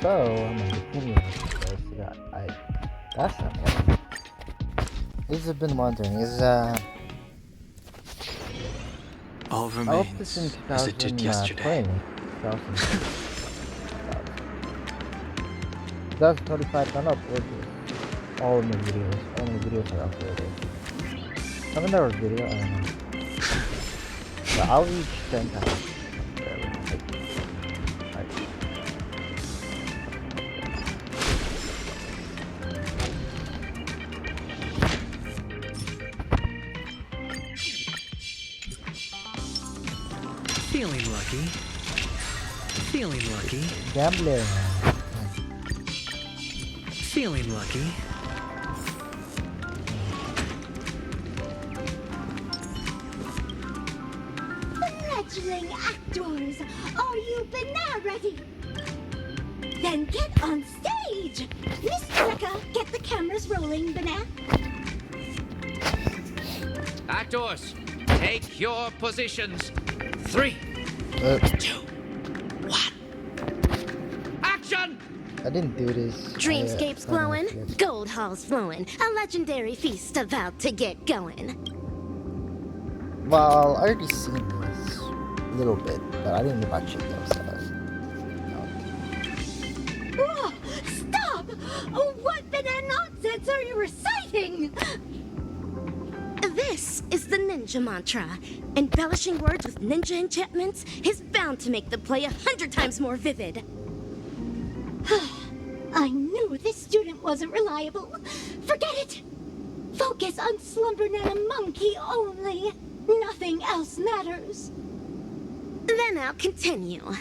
So I'm gonna continue this. That's something. This has been wondering, All I hope this in remains as it did yesterday. 2035 done uploaded all my videos. All my videos are uploaded. Haven't there a video? I don't know. But I'll reach 10,000. Feeling lucky. Feeling lucky. Gambler. Feeling lucky. Fledgling actors, are you banana ready? Then get on stage! Miss Rebecca, get the cameras rolling, banana. Actors, take your positions. 3, 2, 1. Action! I didn't do this. Dreamscapes glowing, gold halls flowing, a legendary feast about to get going. Well, I already seen this a little bit, but I didn't watch it though, so. Whoa, stop! Oh, what banana nonsense are you reciting? This is the ninja mantra. Embellishing words with ninja enchantments is bound to make the play 100 times more vivid. I knew this student wasn't reliable. Forget it! Focus on Slumber Monkey only. Nothing else matters. Then I'll continue.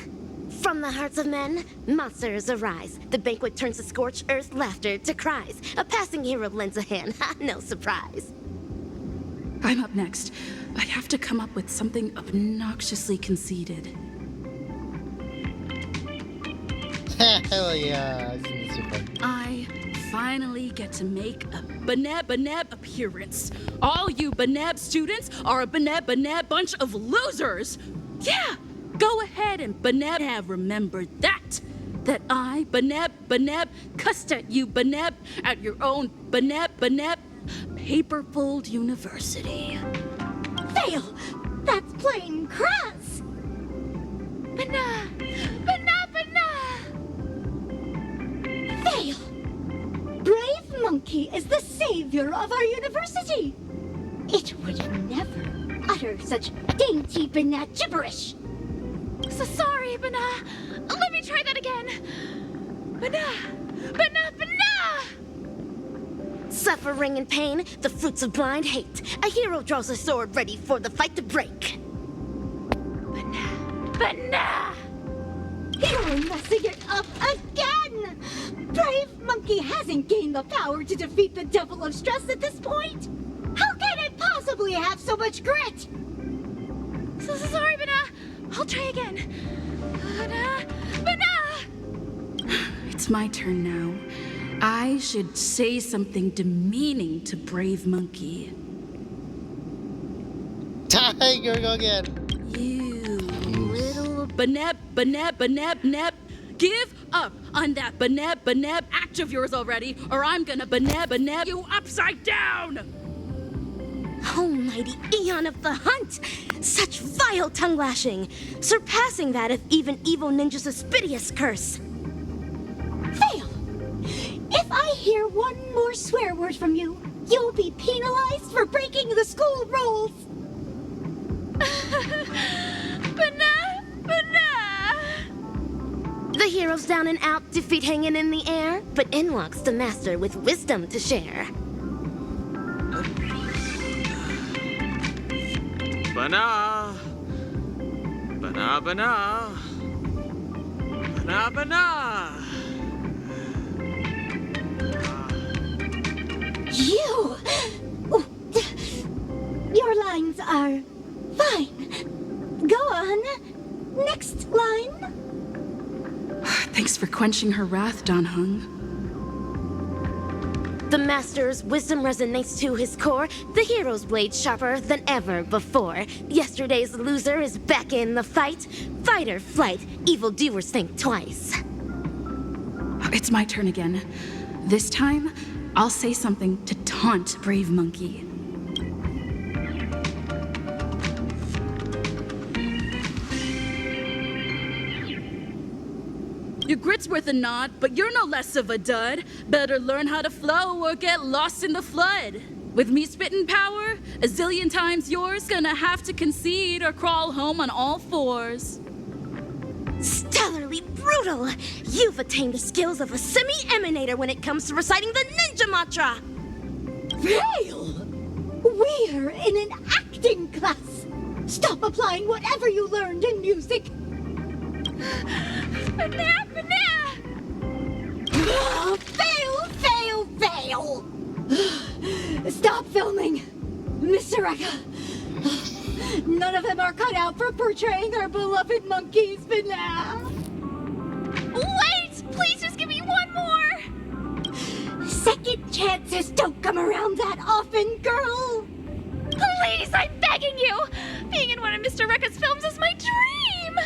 From the hearts of men, monsters arise. The banquet turns to scorched earth laughter to cries. A passing hero lends a hand, no surprise. I'm up next. I have to come up with something obnoxiously conceited. Hell yeah, this is super fun. I finally get to make a Banab appearance. All you Banab students are a Banab bunch of losers. Yeah, go ahead and Banab have remembered that. That I, Banab, cussed at you Banab at your own Banab, paper-fold university. Fail! That's plain crass! Banana! Fail! Brave Monkey is the savior of our university! It would never utter such dainty banana gibberish! So sorry, Banana. Let me try that again. Banana! Suffering and pain, the fruits of blind hate. A hero draws a sword ready for the fight to break. Banana! You're messing it up again! Brave Monkey hasn't gained the power to defeat the Devil of Stress at this point! How can it possibly have so much grit? So sorry, Banana. I'll try again. Banana! It's my turn now. I should say something demeaning to Brave Monkey. Tiger, go again. You little Banab, give up on that Banab act of yours already, or I'm gonna Banab you upside down! Almighty Eon of the Hunt! Such vile tongue-lashing, surpassing that of even evil ninja's aspidious curse. Fail! If I hear one more swear word from you, you'll be penalized for breaking the school rules! Banana! The heroes down and out, defeat hanging in the air, but in walks the master with wisdom to share. Banana. You! Your lines are fine. Go on. Next line. Thanks for quenching her wrath, Don Hung. The master's wisdom resonates to his core, the hero's blade sharper than ever before. Yesterday's loser is back in the fight. Fight or flight, evildoers think twice. It's my turn again. This time, I'll say something to taunt Brave Monkey. Your grit's worth a nod, but you're no less of a dud. Better learn how to flow or get lost in the flood. With me spitting power, a zillion times yours, gonna have to concede or crawl home on all fours. Stellarly brutal! You've attained the skills of a semi-emanator when it comes to reciting the ninja mantra! Fail! We're in an acting class! Stop applying whatever you learned in music! Fail, fail, fail! Stop filming! Mr. Rekka! None of them are cut out for portraying our beloved monkeys, Banana! Wait! Please just give me one more! Second chances don't come around that often, girl! Please, I'm begging you! Being in one of Mr. Rekka's films is my dream!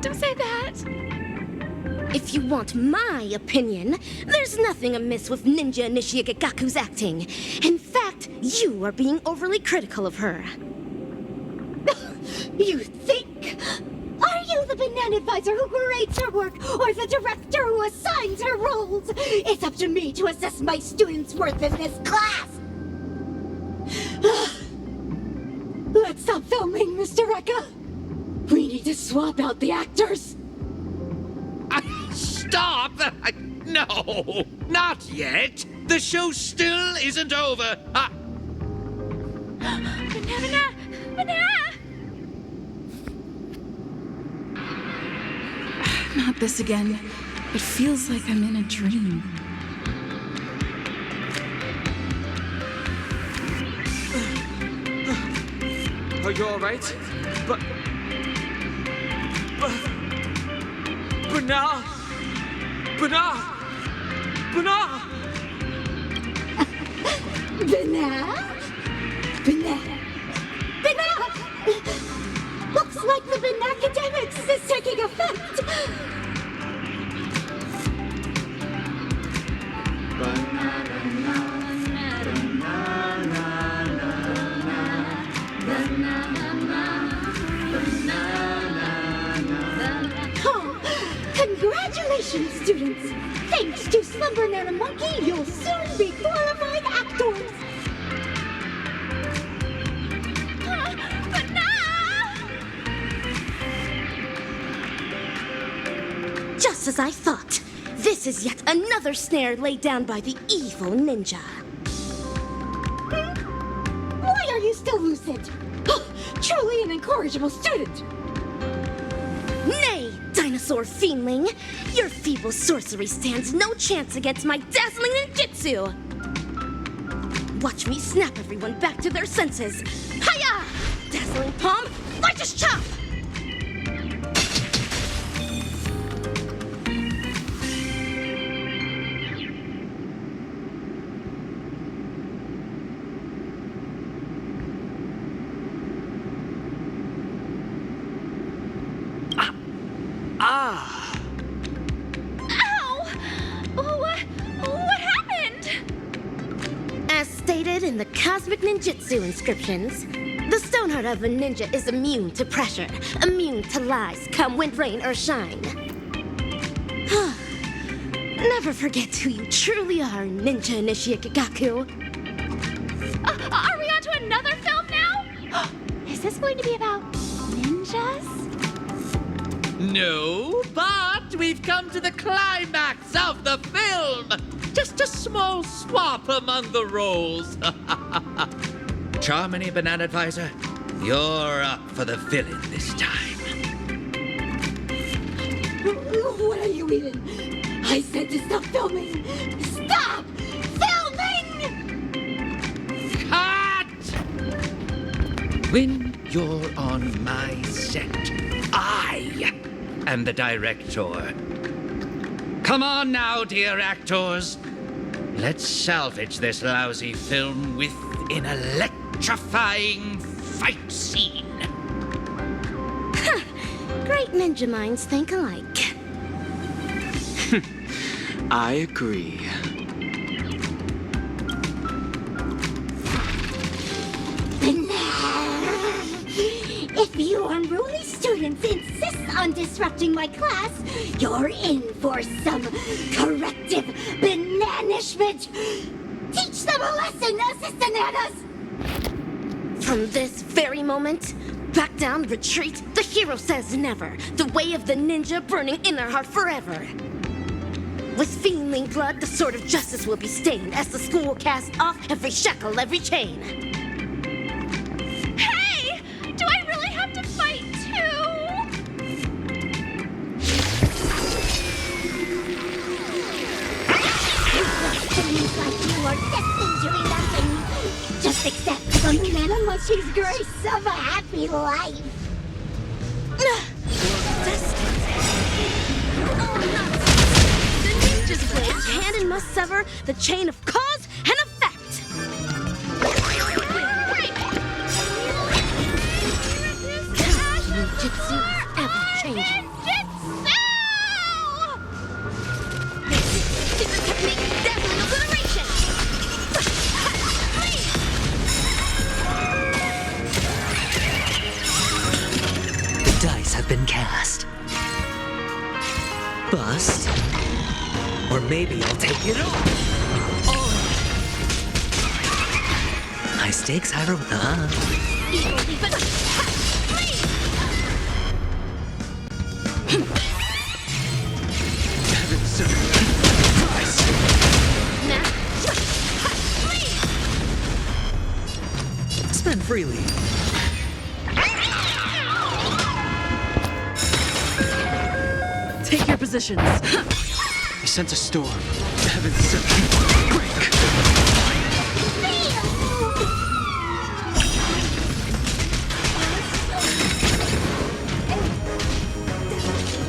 Don't say that. If you want my opinion, there's nothing amiss with Ninja Initiate Gagaku's acting. In fact, you are being overly critical of her. You think? Are you the banana advisor who grades her work, or the director who assigns her roles? It's up to me to assess my students' worth in this class! Let's stop filming, Mr. Rekka! We need to swap out the actors! Stop! No, not yet. The show still isn't over. Banana! Not this again. It feels like I'm in a dream. Are you all right? Banana! Banana? Looks like the Banacademics is taking effect! Congratulations, students! Thanks to Slumber Nana Monkey, you'll soon be glorified actors! Just as I thought. This is yet another snare laid down by the evil ninja. Why are you still lucid? Truly an incorrigible student! Nay, dinosaur fiendling! Your feeble sorcery stands no chance against my dazzling ninjutsu! Watch me snap everyone back to their senses! Hiya! Dazzling palm, righteous chop! Ow! What happened? As stated in the Cosmic Ninjutsu inscriptions, the stone heart of a ninja is immune to pressure, immune to lies, come wind, rain, or shine. Never forget who you truly are, Ninja Initiate Gagaku. Are we on to another film now? Is this going to be about ninjas? No, but we've come to the climax of the film. Just a small swap among the roles. Charmony, Banana Advisor, you're up for the villain this time. What are you eating? I said to stop filming! Stop filming! Cut! When you're on my set, I am the director. Come on now, dear actors. Let's salvage this lousy film with an electrifying fight scene. Great ninja minds think alike. I agree. If you unruly students insist on disrupting my class, you're in for some corrective bananishment. Teach them a lesson, assistananas! From this very moment, back down, retreat, the hero says never. The way of the ninja burning in their heart forever. With feeling blood, the sword of justice will be stained as the school will cast off every shackle, every chain. Hey! Do I really have to fight too? Seems like you are destined to be nothing. Just accept from Nana Mushy's grace of a happy life. Destined. Oh, nonsense. The ninja's blade can and must sever the chain of cause and effect. Ninjutsu is ever-changing. Secret technique, dazzling obliteration. The dice have been cast. Bust. Or maybe I'll take it all. High stakes, high reward. Evil demon. Spend freely. Take your positions. I sense a storm. Heaven sent break.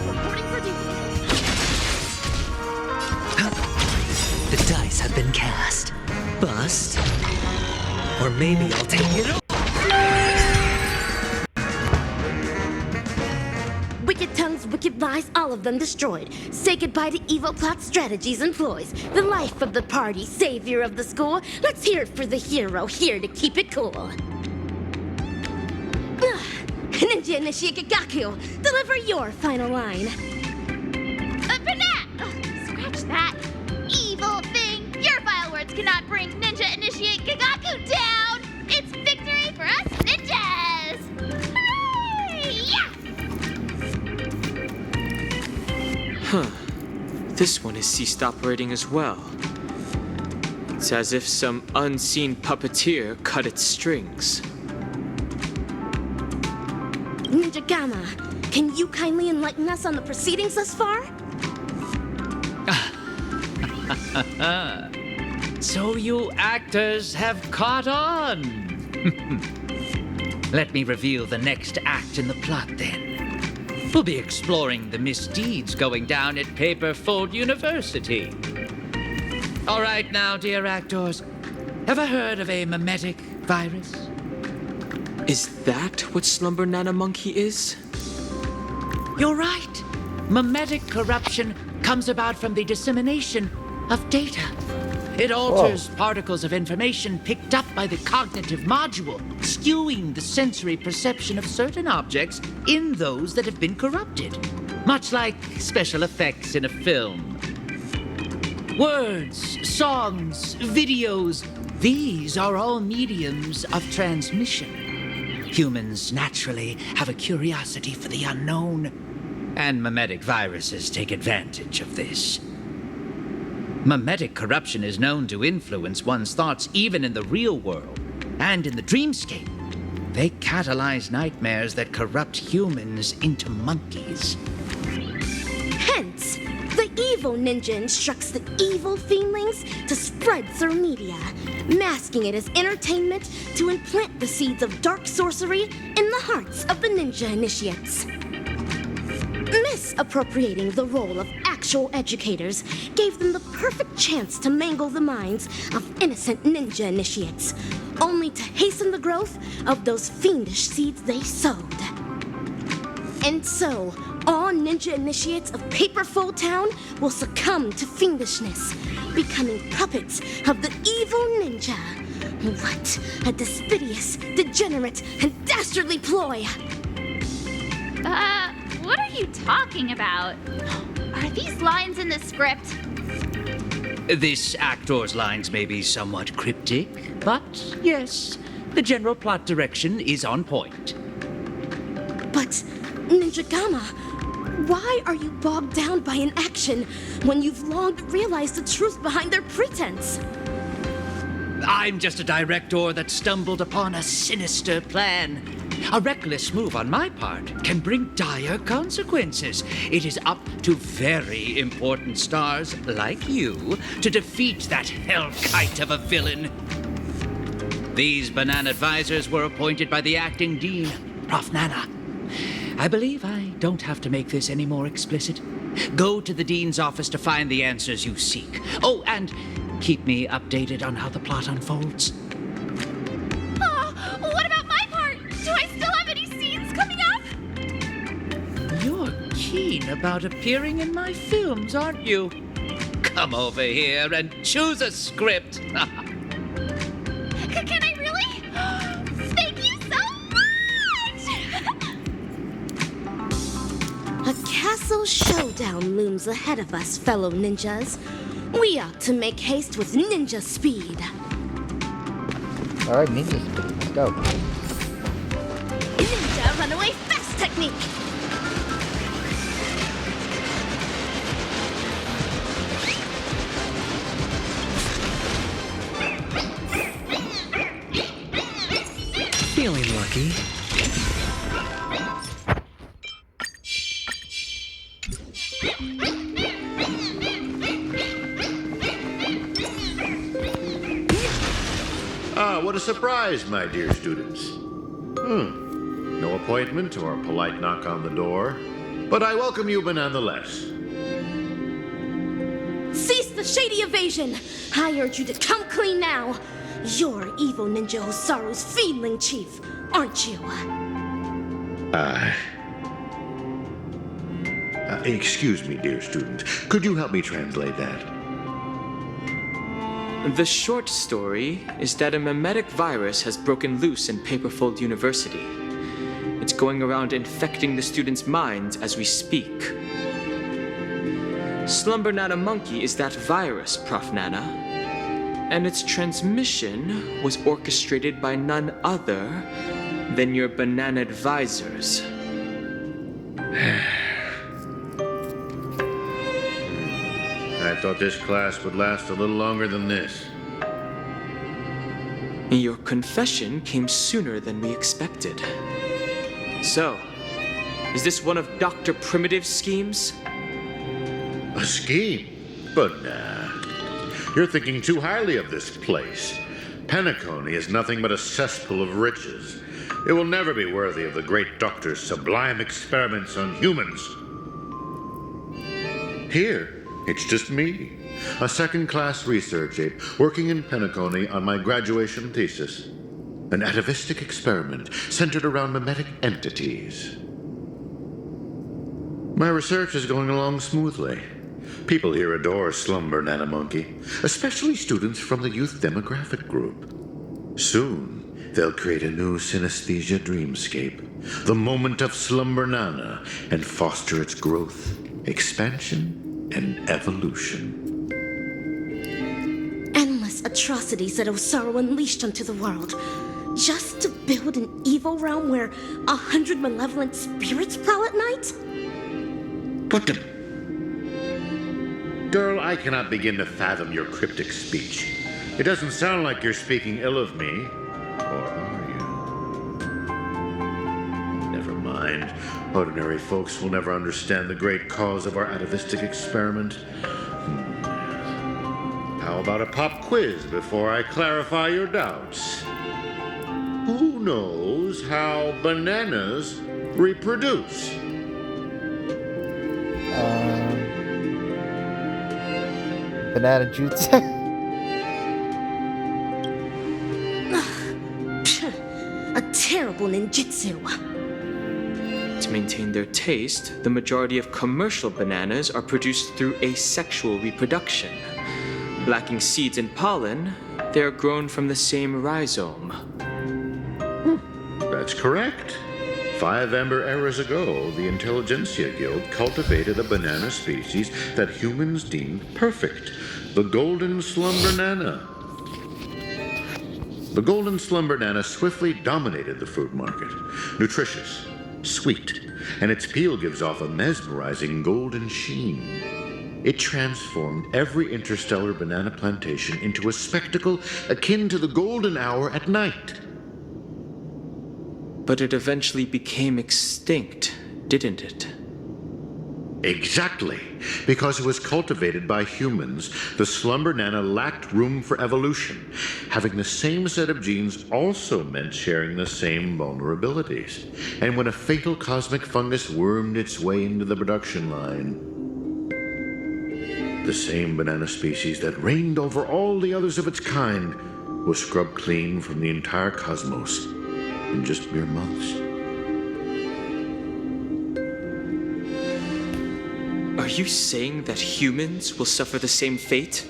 Reporting for duty. The dice have been cast. Bust. Or maybe I'll take it all. Wicked tongues, wicked lies, all of them destroyed. Say goodbye to evil plot strategies and ploys. The life of the party, savior of the school. Let's hear it for the hero, here to keep it cool. Ninja Initiate Gagaku, deliver your final line. Scratch that. Evil thing. Your vile words cannot bring Ninja Initiate Gagaku down. It's victory for us ninjas. Hooray! Yeah! Huh. This one has ceased operating as well. It's as if some unseen puppeteer cut its strings. Ninja Gamma, can you kindly enlighten us on the proceedings thus far? So you actors have caught on. Let me reveal the next act in the plot then. We'll be exploring the misdeeds going down at Paperfold University. All right now, dear actors. Ever heard of a mimetic virus? Is that what Slumber Nana Monkey is? You're right. Mimetic corruption comes about from the dissemination of data. It alters particles of information picked up by the cognitive module, skewing the sensory perception of certain objects in those that have been corrupted. Much like special effects in a film. Words, songs, videos, these are all mediums of transmission. Humans naturally have a curiosity for the unknown, and mimetic viruses take advantage of this. Mimetic corruption is known to influence one's thoughts even in the real world and in the dreamscape. They catalyze nightmares that corrupt humans into monkeys. Hence, the evil ninja instructs the evil fiendlings to spread through media, masking it as entertainment to implant the seeds of dark sorcery in the hearts of the ninja initiates. Misappropriating the role of actual educators gave them the perfect chance to mangle the minds of innocent ninja initiates, only to hasten the growth of those fiendish seeds they sowed. And so, all ninja initiates of Paperfold Town will succumb to fiendishness, becoming puppets of the evil ninja. What a despicable, degenerate, and dastardly ploy! What are you talking about? Are these lines in the script? This actor's lines may be somewhat cryptic, but yes, the general plot direction is on point. But, Ninja Gamma, why are you bogged down by an action when you've long realized the truth behind their pretense? I'm just a director that stumbled upon a sinister plan. A reckless move on my part can bring dire consequences. It is up to very important stars like you to defeat that hellkite of a villain. These banana advisors were appointed by the acting dean, Prof. Nana. I believe I don't have to make this any more explicit. Go to the dean's office to find the answers you seek. Oh, and keep me updated on how the plot unfolds. What about my part? Do I still have any scenes coming up? You're keen about appearing in my films, aren't you? Come over here and choose a script. Can I really? Thank you so much! A castle showdown looms ahead of us, fellow ninjas. We ought to make haste with ninja speed. Alright, ninja speed. Let's go. Ninja runaway fast technique! Feeling lucky. Ah, what a surprise, my dear students. No appointment or polite knock on the door, but I welcome you nonetheless. Cease the shady evasion! I urge you to come clean now! You're evil Ninja Osaru's fiendling chief, aren't you? Excuse me, dear student. Could you help me translate that? The short story is that a mimetic virus has broken loose in Paperfold University. It's going around infecting the students' minds as we speak. Slumber Nana Monkey is that virus, Prof. Nana. And its transmission was orchestrated by none other than your banana advisors. I thought this class would last a little longer than this. Your confession came sooner than we expected. So, is this one of Dr. Primitive's schemes? A scheme? But nah. You're thinking too highly of this place. Penacony is nothing but a cesspool of riches. It will never be worthy of the great doctor's sublime experiments on humans. Here, it's just me, a second-class research aide working in Penacony on my graduation thesis. An atavistic experiment centered around mimetic entities. My research is going along smoothly. People here adore Slumber Nana Monkey, especially students from the youth demographic group. Soon, they'll create a new synesthesia dreamscape, the moment of Slumber Nana, and foster its growth, expansion, and evolution. Endless atrocities that Osaru unleashed onto the world, just to build an evil realm where 100 malevolent spirits prowl at night? But Girl, I cannot begin to fathom your cryptic speech. It doesn't sound like you're speaking ill of me. Or are you? Never mind. Ordinary folks will never understand the great cause of our atavistic experiment. How about a pop quiz before I clarify your doubts? Who knows how bananas reproduce? Banana jutsu. A terrible ninjutsu. to maintain their taste, the majority of commercial bananas are produced through asexual reproduction. Lacking seeds and pollen, they are grown from the same rhizome. That's correct. 5 amber eras ago, the Intelligentsia Guild cultivated a banana species that humans deemed perfect, the Golden Slumber-Nana. The Golden Slumber-Nana swiftly dominated the fruit market. Nutritious, sweet, and its peel gives off a mesmerizing golden sheen. It transformed every interstellar banana plantation into a spectacle akin to the golden hour at night. But it eventually became extinct, didn't it? Exactly. Because it was cultivated by humans, the Slumber-Nana lacked room for evolution. Having the same set of genes also meant sharing the same vulnerabilities. And when a fatal cosmic fungus wormed its way into the production line, the same banana species that reigned over all the others of its kind was scrubbed clean from the entire cosmos in just mere months. Are you saying that humans will suffer the same fate?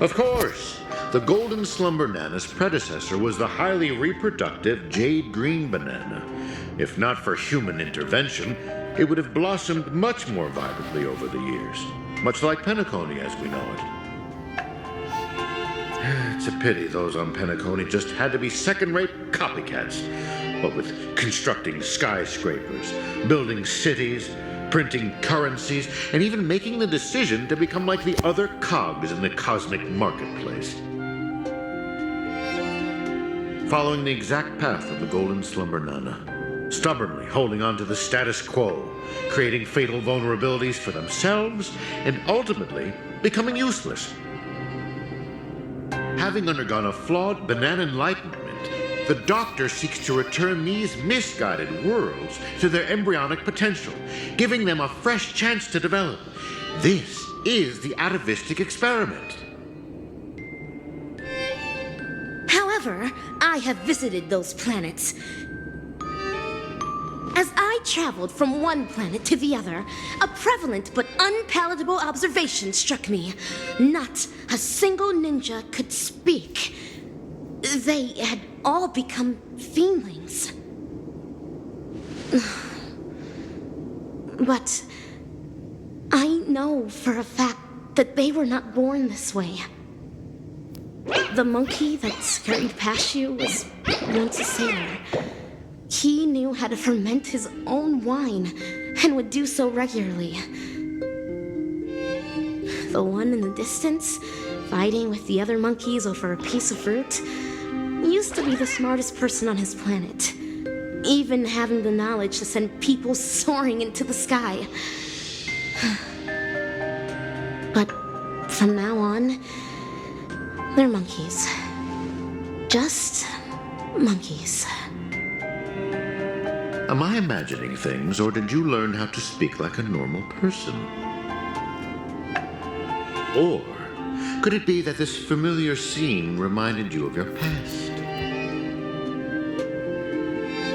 Of course. The Golden Slumber-Nana's predecessor was the highly reproductive Jade Green banana. If not for human intervention, it would have blossomed much more vibrantly over the years, much like Penacony as we know it. It's a pity those on Penacony just had to be second-rate copycats. What with constructing skyscrapers, building cities, printing currencies, and even making the decision to become like the other cogs in the cosmic marketplace. Following the exact path of the Golden Slumber-Nana, stubbornly holding on to the status quo, creating fatal vulnerabilities for themselves, and ultimately becoming useless. Having undergone a flawed banana enlightenment, the Doctor seeks to return these misguided worlds to their embryonic potential, giving them a fresh chance to develop. This is the atavistic experiment. However, I have visited those planets. As I traveled from one planet to the other, a prevalent but unpalatable observation struck me. Not a single ninja could speak. They had all become fiendlings. But I know for a fact that they were not born this way. The monkey that scurried past you was once a sailor. He knew how to ferment his own wine and would do so regularly. The one in the distance, fighting with the other monkeys over a piece of fruit, used to be the smartest person on his planet, even having the knowledge to send people soaring into the sky. But from now on, they're monkeys. Just monkeys. Am I imagining things, or did you learn how to speak like a normal person? Or could it be that this familiar scene reminded you of your past?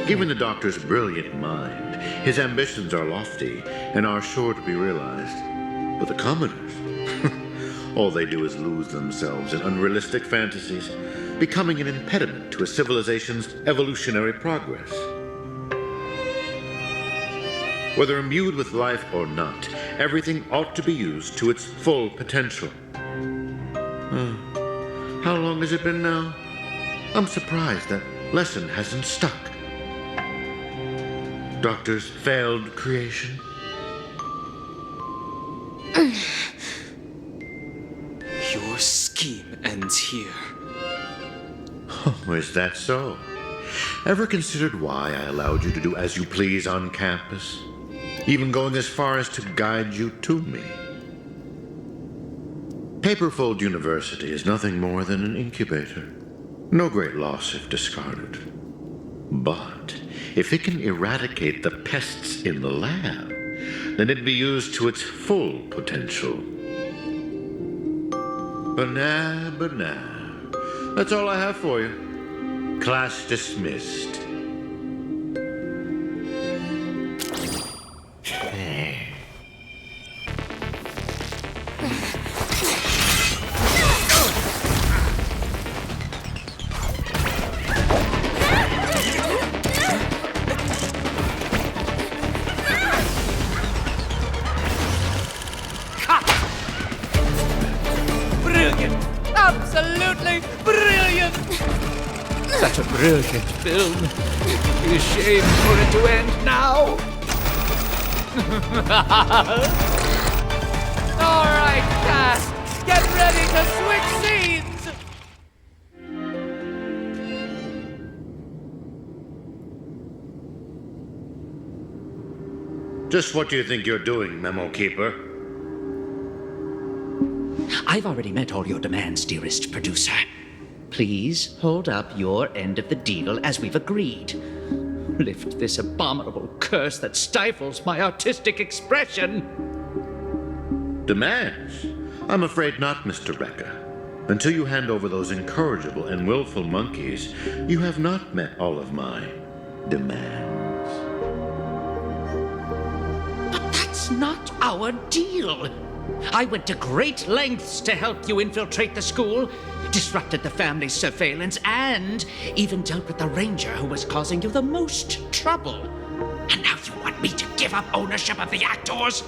Given the Doctor's brilliant mind, his ambitions are lofty and are sure to be realized. But the commoners, all they do is lose themselves in unrealistic fantasies, becoming an impediment to a civilization's evolutionary progress. Whether imbued with life or not, everything ought to be used to its full potential. How long has it been now? I'm surprised that lesson hasn't stuck. Doctor's failed creation? Your scheme ends here. Oh, is that so? Ever considered why I allowed you to do as you please on campus? Even going as far as to guide you to me? Paperfold University is nothing more than an incubator. No great loss if discarded. But if it can eradicate the pests in the lab, then it'd be used to its full potential. Banana. That's all I have for you. Class dismissed. absolutely brilliant! Such a brilliant film. It'd be a shame for it to end now. All right, cast, get ready to switch scenes! Just what do you think you're doing, Memo Keeper? I've already met all your demands, dearest producer. Please hold up your end of the deal as we've agreed. Lift this abominable curse that stifles my artistic expression. Demands? I'm afraid not, Mr. Rekka. Until you hand over those incorrigible and willful monkeys, you have not met all of my demands. But that's not our deal. I went to great lengths to help you infiltrate the school, disrupted the family's surveillance, and even dealt with the ranger who was causing you the most trouble. And now you want me to give up ownership of the actors?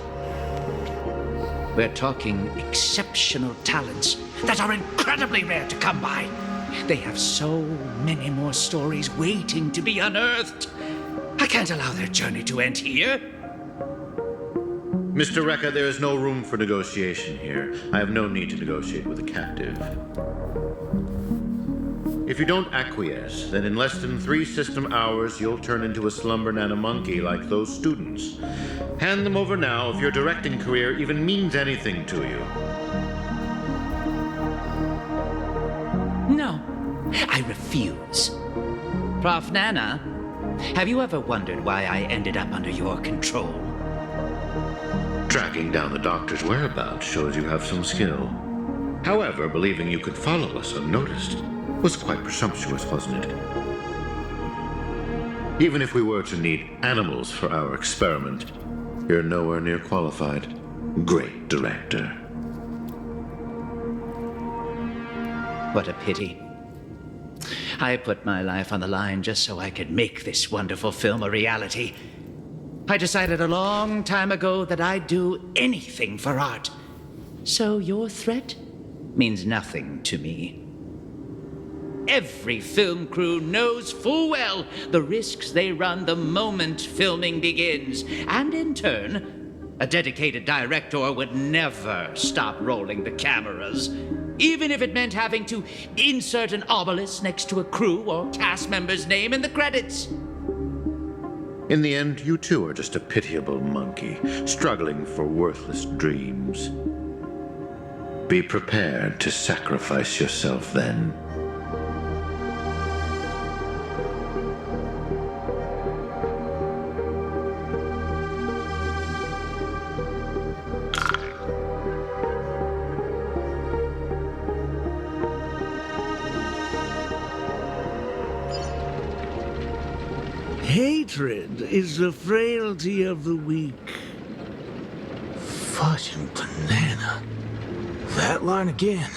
We're talking exceptional talents that are incredibly rare to come by. They have so many more stories waiting to be unearthed. I can't allow their journey to end here. Mr. Rekka, there is no room for negotiation here. I have no need to negotiate with a captive. If you don't acquiesce, then in less than 3 system hours, you'll turn into a slumber nana monkey like those students. Hand them over now if your directing career even means anything to you. No, I refuse. Prof. Nana, have you ever wondered why I ended up under your control? Tracking down the doctor's whereabouts shows you have some skill. However, believing you could follow us unnoticed was quite presumptuous, wasn't it? Even if we were to need animals for our experiment, you're nowhere near qualified. Great director. What a pity. I put my life on the line just so I could make this wonderful film a reality. I decided a long time ago that I'd do anything for art. So your threat means nothing to me. Every film crew knows full well the risks they run the moment filming begins. And in turn, a dedicated director would never stop rolling the cameras, even if it meant having to insert an obelisk next to a crew or cast member's name in the credits. In the end, you too are just a pitiable monkey, struggling for worthless dreams. Be prepared to sacrifice yourself then. Hatred is the frailty of the weak. Fudging banana. That line again.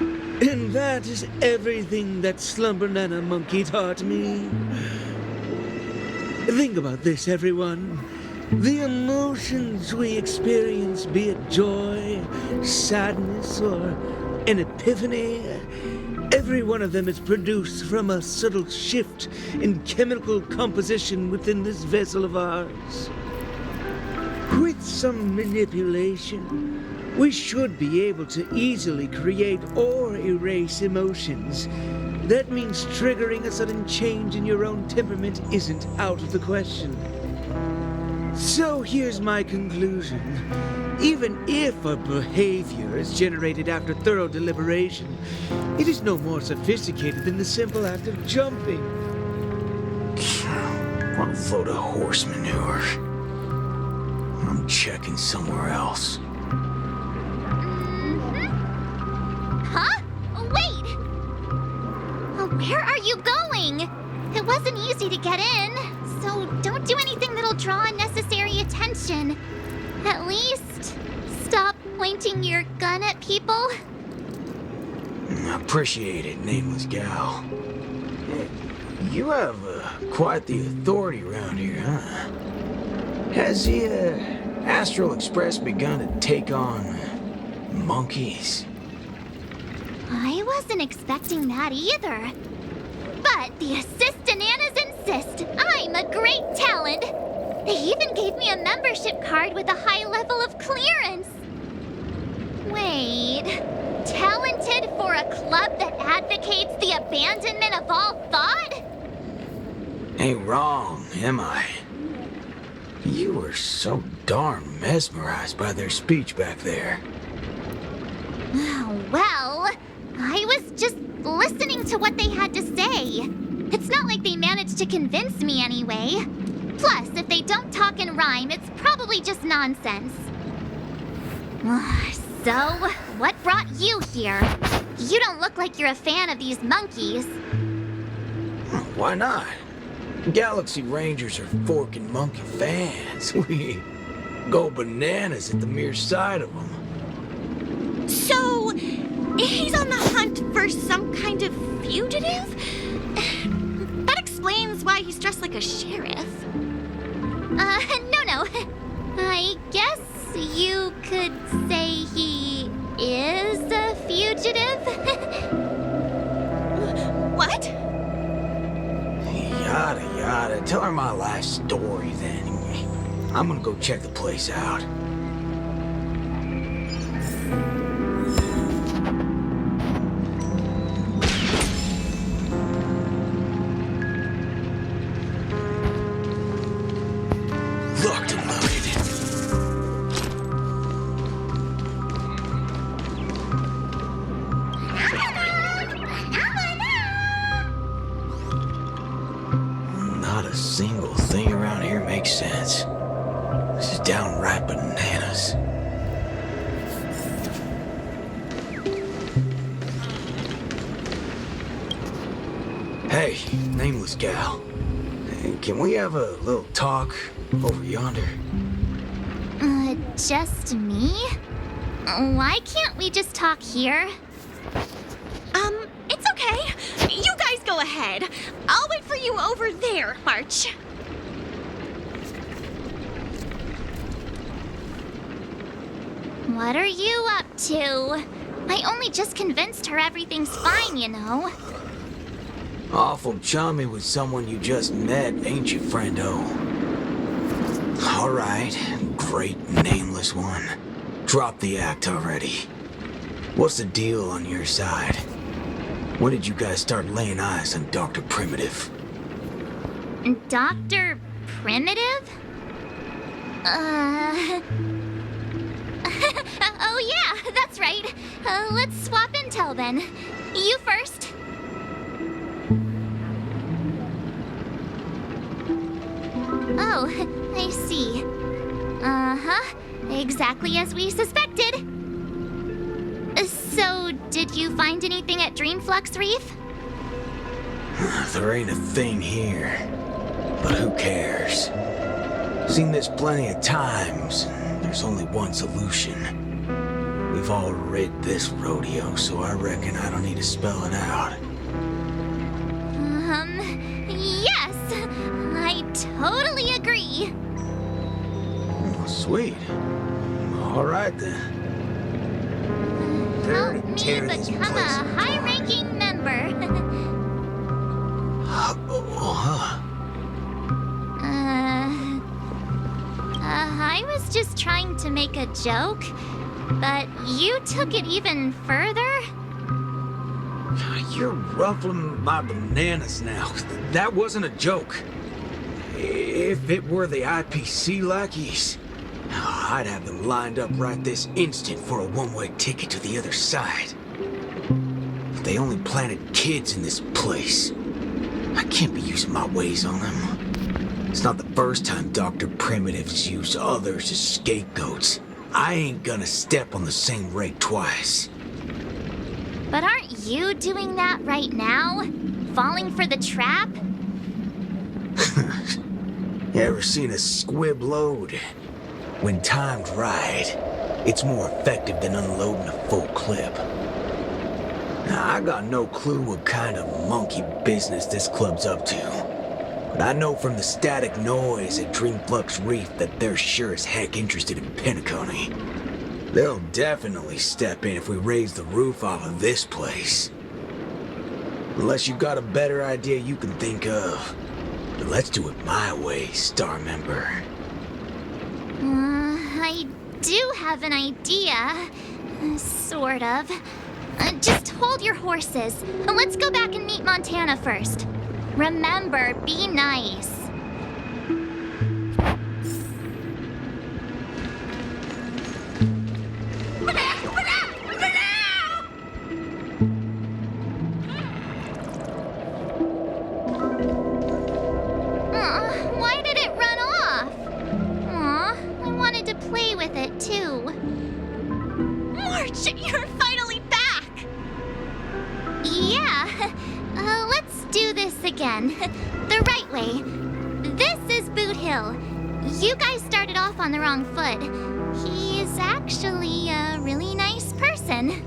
And that is everything that Slumber Nana Monkey taught me. Think about this, everyone. The emotions we experience, be it joy, sadness, or an epiphany, every one of them is produced from a subtle shift in chemical composition within this vessel of ours. With some manipulation, we should be able to easily create or erase emotions. That means triggering a sudden change in your own temperament isn't out of the question. So here's my conclusion. Even if a behavior is generated after thorough deliberation, it is no more sophisticated than the simple act of jumping. What a load of horse manure. I'm checking somewhere else. Huh? Wait! Where are you going? It wasn't easy to get in, so don't do anything that'll draw unnecessary attention. At least, stop pointing your gun at people. Appreciate it, nameless gal. You have quite the authority around here, huh? Has the Astral Express begun to take on monkeys? I wasn't expecting that either. But the Assist-Bananas insist I'm a great talent. They even gave me a membership card with a high level of clearance. Wait, talented for a club that advocates the abandonment of all thought? Ain't wrong, am I? You were so darn mesmerized by their speech back there. Well, I was just listening to what they had to say. It's not like they managed to convince me anyway. Plus, if they don't talk and rhyme, it's probably just nonsense. So, what brought you here? You don't look like you're a fan of these monkeys. Why not? Galaxy Rangers are forking monkey fans. We go bananas at the mere sight of them. So, he's on the hunt for some kind of fugitive? That explains why he's dressed like a sheriff. No. I guess you could say he is a fugitive? What? Yada yada. Tell her my life story then. I'm gonna go check the place out. Locked and loaded. Not a single thing around here makes sense. This is downright bananas. Hey, nameless gal. Can we have a little talk over yonder? Just me? Why can't we just talk here? It's okay. You guys go ahead. I'll wait for you over there, March. What are you up to? I only just convinced her everything's fine, you know. Awful chummy with someone you just met, ain't you, friendo? All right, great nameless one. Drop the act already. What's the deal on your side? When did you guys start laying eyes on Dr. Primitive? Dr. Primitive? Oh yeah, that's right. Let's swap intel then. You first. Oh, I see. Uh-huh. Exactly as we suspected. So, did you find anything at Dreamflux Reef? There ain't a thing here. But who cares? Seen this plenty of times. There's only one solution. We've all rid this rodeo, so I reckon I don't need to spell it out. Yes. I totally agree. Oh, sweet. All right then. Help me Tear this become place a apart. high-ranking member. I was just trying to make a joke, but you took it even further? You're ruffling my bananas now. That wasn't a joke. If it were the IPC lackeys, I'd have them lined up right this instant for a one-way ticket to the other side. If they only planted kids in this place, I can't be using my ways on them. It's not the first time Dr. Primitive's used others as scapegoats. I ain't gonna step on the same rake twice. But aren't you doing that right now? Falling for the trap? You ever seen a squib load? When timed right, it's more effective than unloading a full clip. Now, I got no clue what kind of monkey business this club's up to. But I know from the static noise at Dreamflux Reef that they're sure as heck interested in Penacony. They'll definitely step in if we raise the roof off of this place. Unless you've got a better idea you can think of. But let's do it my way, Star Member. I do have an idea. Sort of. Just hold your horses. Let's go back and meet Montana first. Remember, be nice. Why did it run off? Aw, I wanted to play with it too. March, you're finally back! Yeah, let's do this again. The right way. This is Boot Hill. You guys started off on the wrong foot. He's actually a really nice person.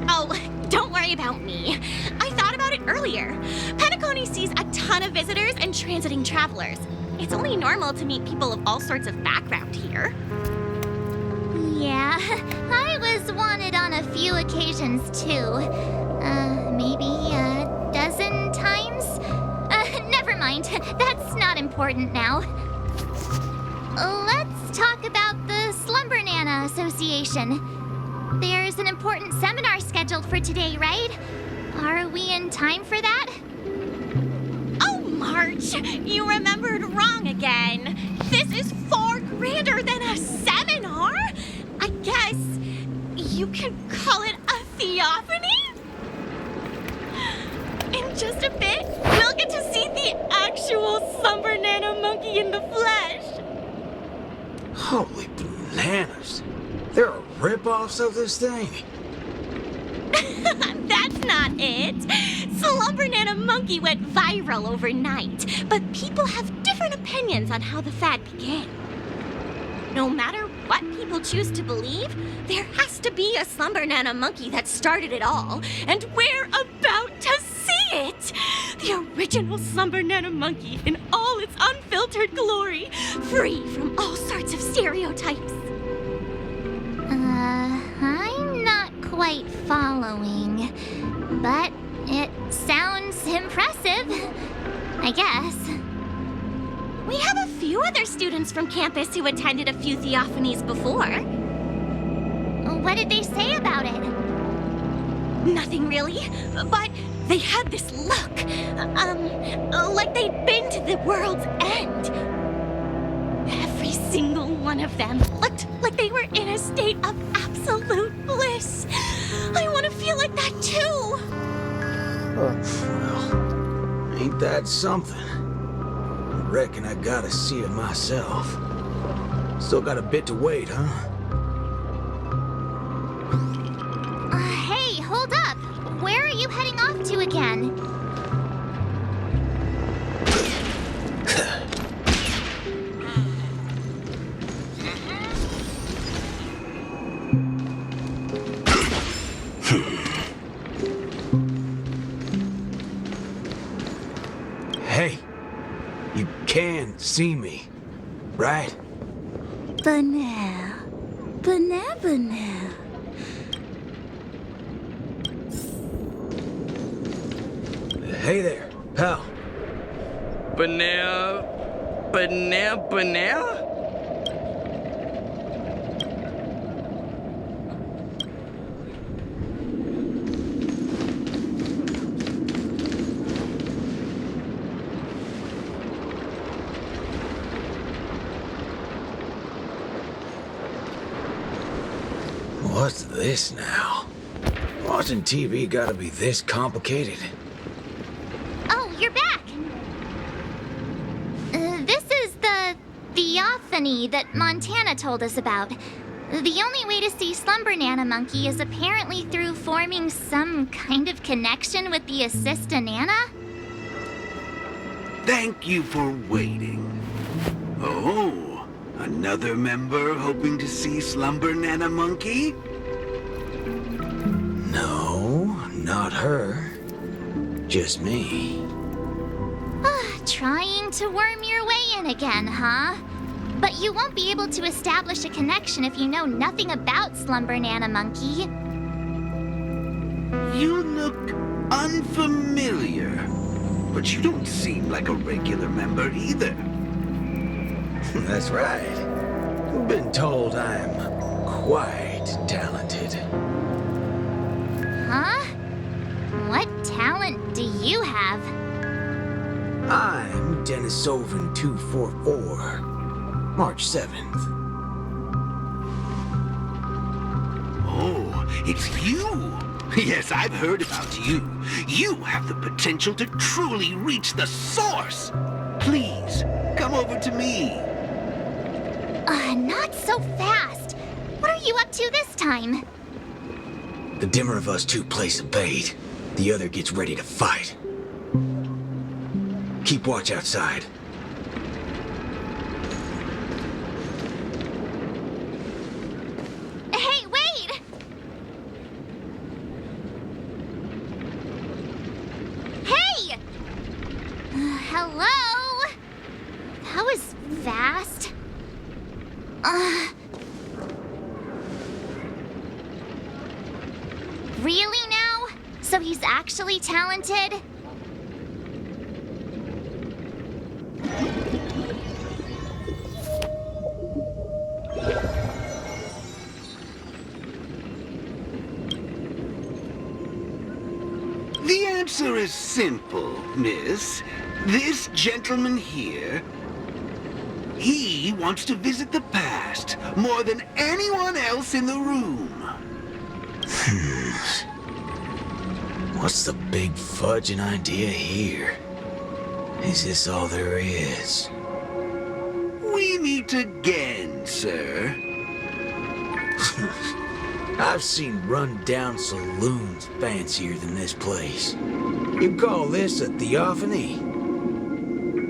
Oh, don't worry about me. I thought about it earlier. Penacony sees a ton of visitors and transiting travelers. It's only normal to meet people of all sorts of background here. Yeah, I was wanted on a few occasions too. Maybe a dozen times? Never mind. That's not important now. Let's talk about the Slumber Nana Association. There's an important seminar scheduled for today, right? Are we in time for that? Oh, March, you remembered wrong again. This is far grander than a seminar. I guess you could call it a theophany? In just a bit, we'll get to see the actual Slumber Nana monkey in the flesh. Holy bananas. There are rip-offs of this thing. That's not it. Slumber Nana monkey went viral overnight, but people have different opinions on how the fad began. No matter what people choose to believe, there has to be a Slumber Nana monkey that started it all, and we're about to see it! The original Slumber Nana monkey in all its unfiltered glory, free from all sorts of stereotypes. I'm not quite following, but it sounds impressive, I guess. We have a few other students from campus who attended a few theophanies before. What did they say about it? Nothing really, but they had this look, like they'd been to the world's end. Every single one of them looked like they were in a state of absolute bliss. I want to feel like that too. Well, ain't that something? I reckon I gotta see it myself. Still got a bit to wait, huh? Hey, hold up. Where are you heading off to again? Hey, you can see me, right? Banal. Banal. Hey there, pal. Banana. What's this now? Watching TV gotta be this complicated. Oh, you're back! This is the theophany that Montana told us about. The only way to see Slumber Nana Monkey is apparently through forming some kind of connection with the Assista Nana? Thank you for waiting. Oh, another member hoping to see Slumber Nana Monkey? No, not her. Just me. Trying to worm your way in again, huh? But you won't be able to establish a connection if you know nothing about Slumber Nana Monkey. You look unfamiliar, but you don't seem like a regular member either. That's right. I've been told I'm quite talented. Huh? What talent do you have? I'm Denisovan 244, March 7th. Oh, it's you! Yes, I've heard about you. You have the potential to truly reach the source. Please, come over to me. Not so fast. What are you up to this time? The dimmer of us two plays a bait. The other gets ready to fight. Keep watch outside. Hey, wait! Hey! Hello? That was fast. Really now? So he's actually talented? The answer is simple, miss. This gentleman here, he wants to visit the past more than anyone else in the room. What's the big fudging idea here? Is this all there is? We meet again, sir. I've seen run-down saloons fancier than this place. You call this a theophany?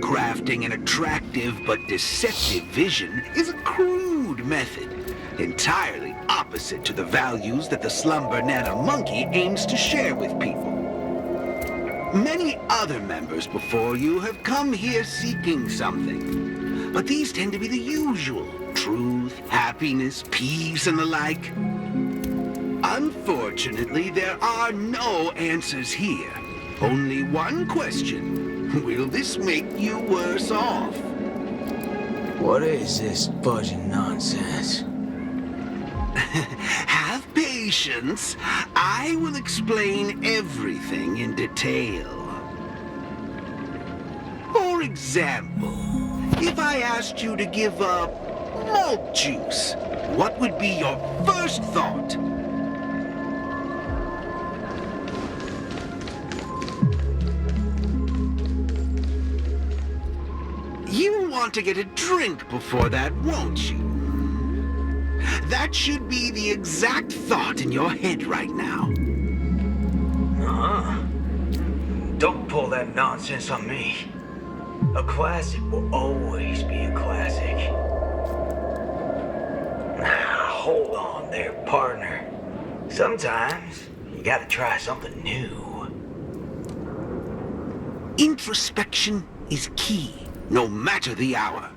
Crafting an attractive but deceptive vision is a crude method, entirely opposite to the values that the Slumber Nana Monkey aims to share with people. Many other members before you have come here seeking something, but these tend to be the usual: truth, happiness, peace, and the like. Unfortunately, there are no answers here. Only one question. Will this make you worse off? What is this fudging nonsense? Have patience. I will explain everything in detail. For example, if I asked you to give up malt juice, what would be your first thought? You want to get a drink before that, won't you? That should be the exact thought in your head right now. Don't pull that nonsense on me. A classic will always be a classic. Now, hold on there, partner. Sometimes you gotta try something new. Introspection is key, no matter the hour.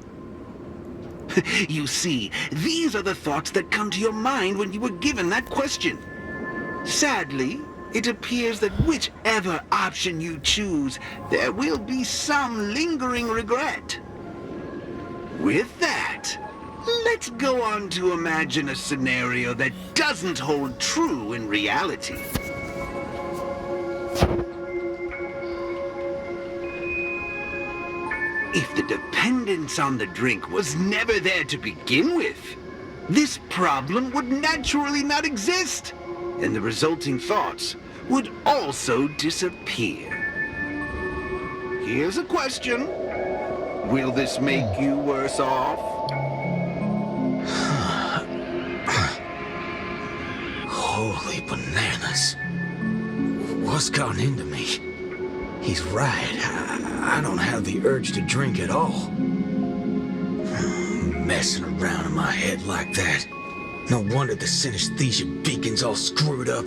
You see, these are the thoughts that come to your mind when you were given that question. Sadly, it appears that whichever option you choose, there will be some lingering regret. With that, let's go on to imagine a scenario that doesn't hold true in reality. If the dependence on the drink was never there to begin with, this problem would naturally not exist, and the resulting thoughts would also disappear. Here's a question. Will this make you worse off? Holy bananas. What's gone into me? He's right. I don't have the urge to drink at all. Messing around in my head like that. No wonder the synesthesia beacon's all screwed up.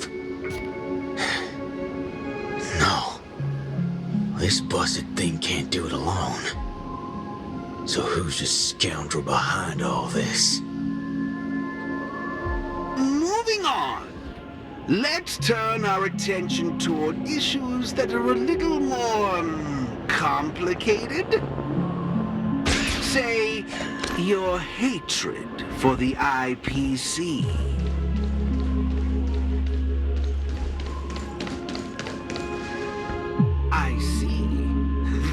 No. This busted thing can't do it alone. So who's the scoundrel behind all this? Moving on. Let's turn our attention toward issues that are a little more complicated. Say, your hatred for the IPC. I see.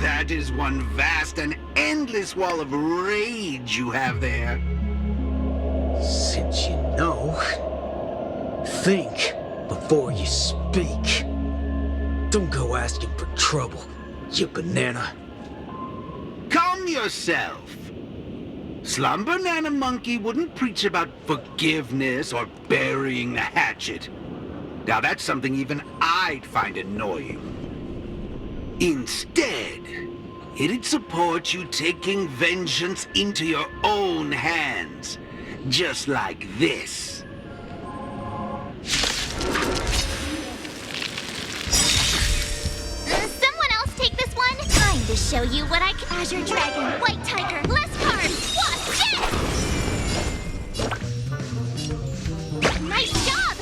That is one vast and endless wall of rage you have there. Since you know, think before you speak. Don't go asking for trouble, you banana. Calm yourself. Slum Banana Monkey wouldn't preach about forgiveness or burying the hatchet. Now that's something even I'd find annoying. Instead, it'd support you taking vengeance into your own hands. Just like this. Someone else take this one? Time to show you what I can. Azure Dragon, White Tiger, less cards, watch it! Nice job!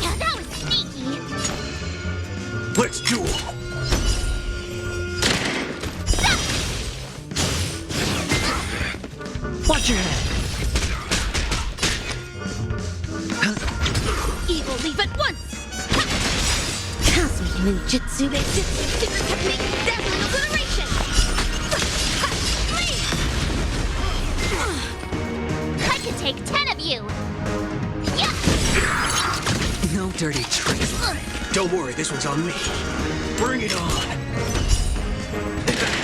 Yeah, that was sneaky. Let's duel! Watch your head. Evil leave at once! Cosmic ninjutsu, ninjutsu, super technique, dazzling obliteration! I could take 10 of you. Yeah. No dirty tricks. Don't worry, this one's on me. Bring it on!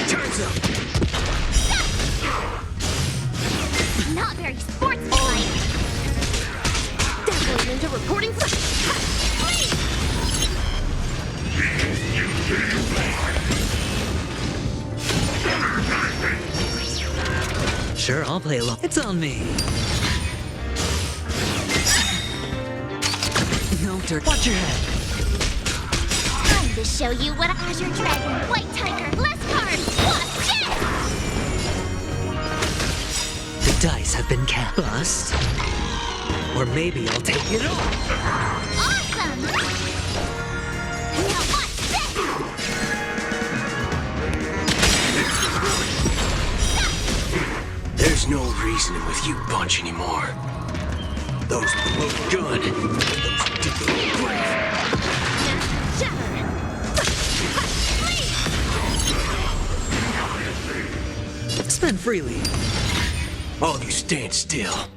Time's up! Not very sportsmanlike. Dazzling ninja reporting for... Sure, I'll play along. It's on me. No dirt. Watch your head. Time to show you what Azure Dragon, White Tiger, less cards, watch it! The dice have been cast. Bust. Or maybe I'll take it all. Awesome! Now watch this! There's no reasoning with you bunch anymore. Those who load the gun, those who did the grave. Spend freely. All of you stand still.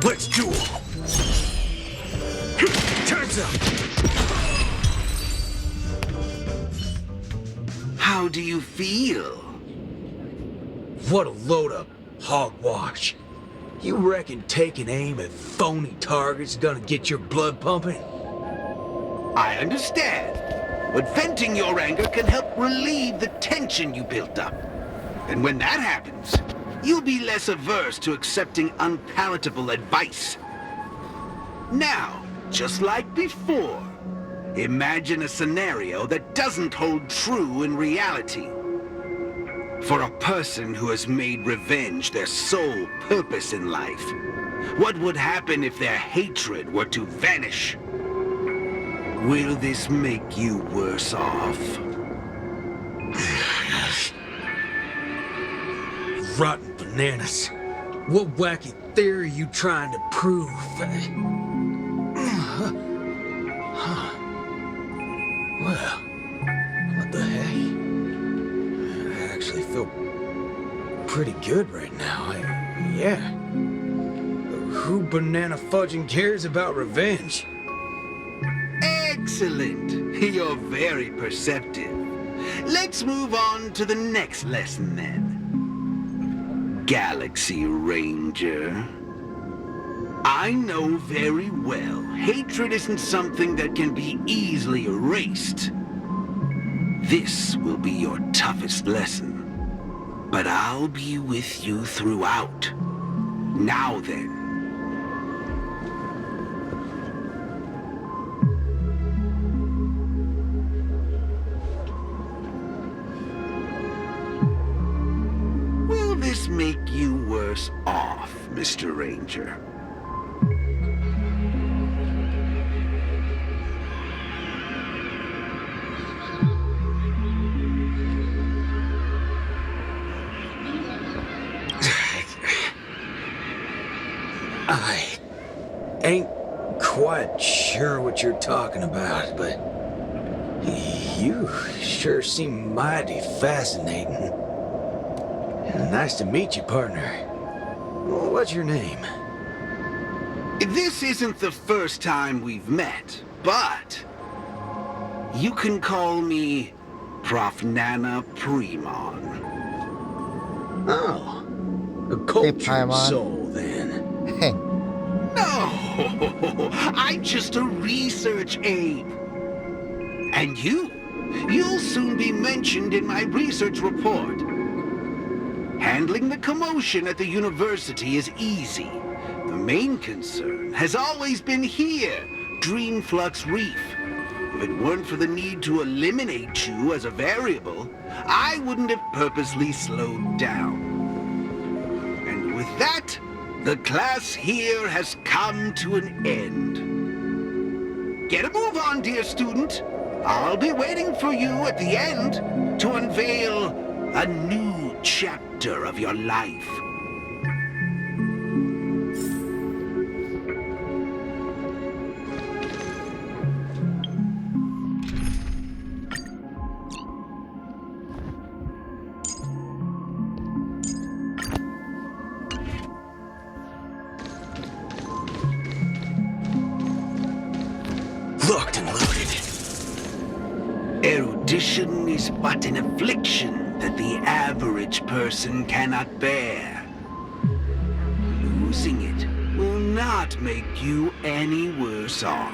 Let's duel. Time's up. How do you feel? What a load of hogwash. You reckon taking aim at phony targets is gonna get your blood pumping? I understand, but venting your anger can help relieve the tension you built up. And when that happens, you'll be less averse to accepting unpalatable advice. Now, just like before, imagine a scenario that doesn't hold true in reality. For a person who has made revenge their sole purpose in life, what would happen if their hatred were to vanish? Will this make you worse off? Rotten bananas. What wacky theory are you trying to prove? Well, what the heck? I actually feel pretty good right now. Yeah. Who banana fudging cares about revenge? Excellent. You're very perceptive. Let's move on to the next lesson then. Galaxy Ranger. I know very well hatred isn't something that can be easily erased. This will be your toughest lesson. But I'll be with you throughout. Now then. this make you worse off, Mr. Ranger? I ain't quite sure what you're talking about, but you sure seem mighty fascinating. Nice to meet you, partner. What's your name? This isn't the first time we've met, but you can call me Prof. Nana Premon. Oh, a cultured Paimon. soul then. No, I'm just a research aide. And you'll soon be mentioned in my research report. Handling the commotion at the university is easy. The main concern has always been here, Dreamflux Reef. If it weren't for the need to eliminate you as a variable, I wouldn't have purposely slowed down. And with that, the class here has come to an end. Get a move on, dear student. I'll be waiting for you at the end to unveil a new chapter of your life. Locked and loaded. Erudition is but an affliction that the average person cannot bear. Losing it will not make you any worse off.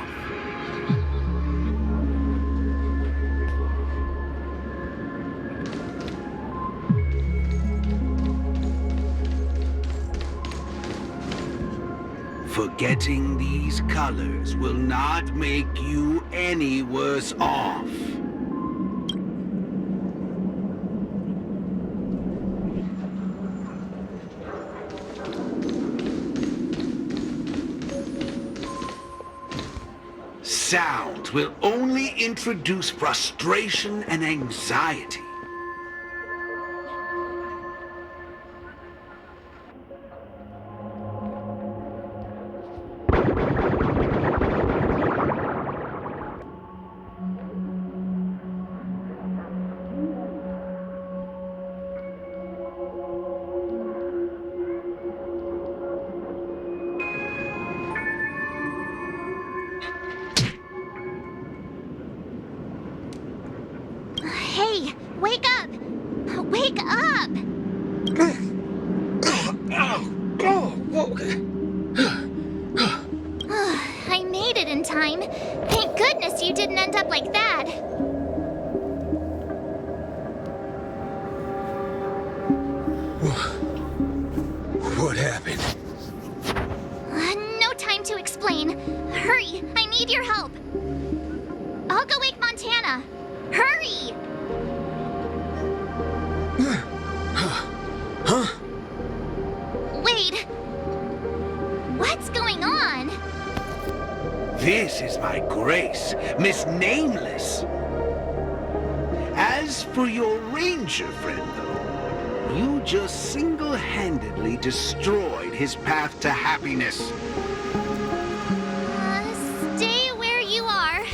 Forgetting these colors will not make you any worse off. Sound will only introduce frustration and anxiety. Hey, wake up! Wake up! I made it in time. Thank goodness you didn't end up like that. What happened? No time to explain. Hurry, I need your help. I'll go wake Montana. Hurry! Huh? Wait. What's going on? This is my grace, Miss Nameless. As for your ranger friend, though, you just single-handedly destroyed his path to happiness. Stay where you are.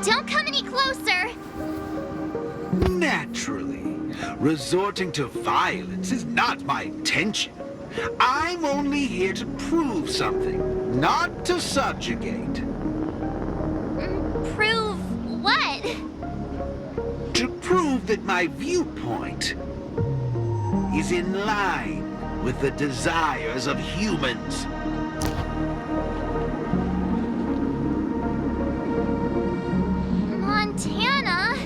Don't come any closer. Naturally, resorting to violence is not my intention. I'm only here to prove something, not to subjugate. Prove what? To prove that my viewpoint is in line with the desires of humans. Montana?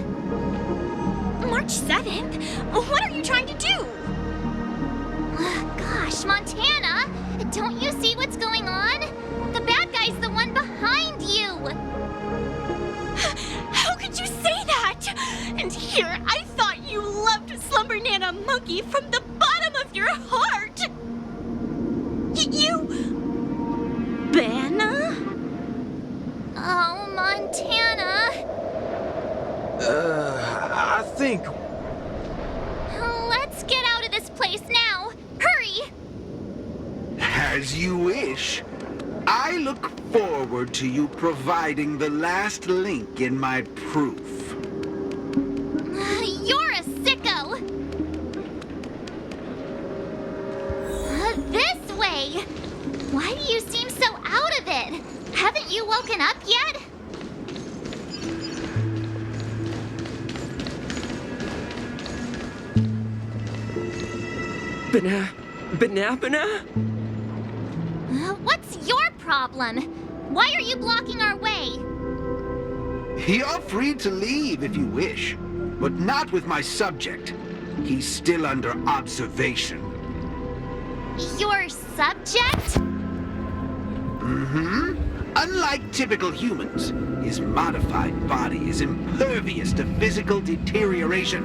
March 7th? What are you trying to do? Gosh, Montana! Don't you see what's going on? The bad guy's the one behind you! How could you say that? And here, I thought you loved Slumber Nana Monkey from the bottom of broke your heart! You... Banna? Oh, Montana. I think... Let's get out of this place now. Hurry! As you wish. I look forward to you providing the last link in my proof. You're a sicko. This way. Why do you seem so out of it? Haven't you woken up yet? Banana? What's your problem? Why are you blocking our way? You're free to leave if you wish, but not with my subject. He's still under observation. Your subject? Unlike typical humans, his modified body is impervious to physical deterioration.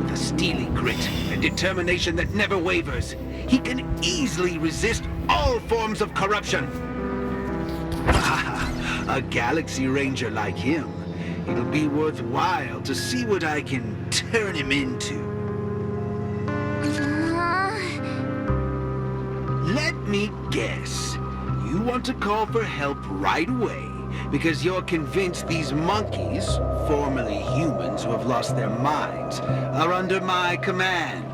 With a steely grit and determination that never wavers, he can easily resist all forms of corruption. A Galaxy Ranger like him, it'll be worthwhile to see what I can turn him into. Let me guess. You want to call for help right away because you're convinced these monkeys, formerly humans who have lost their minds, are under my command.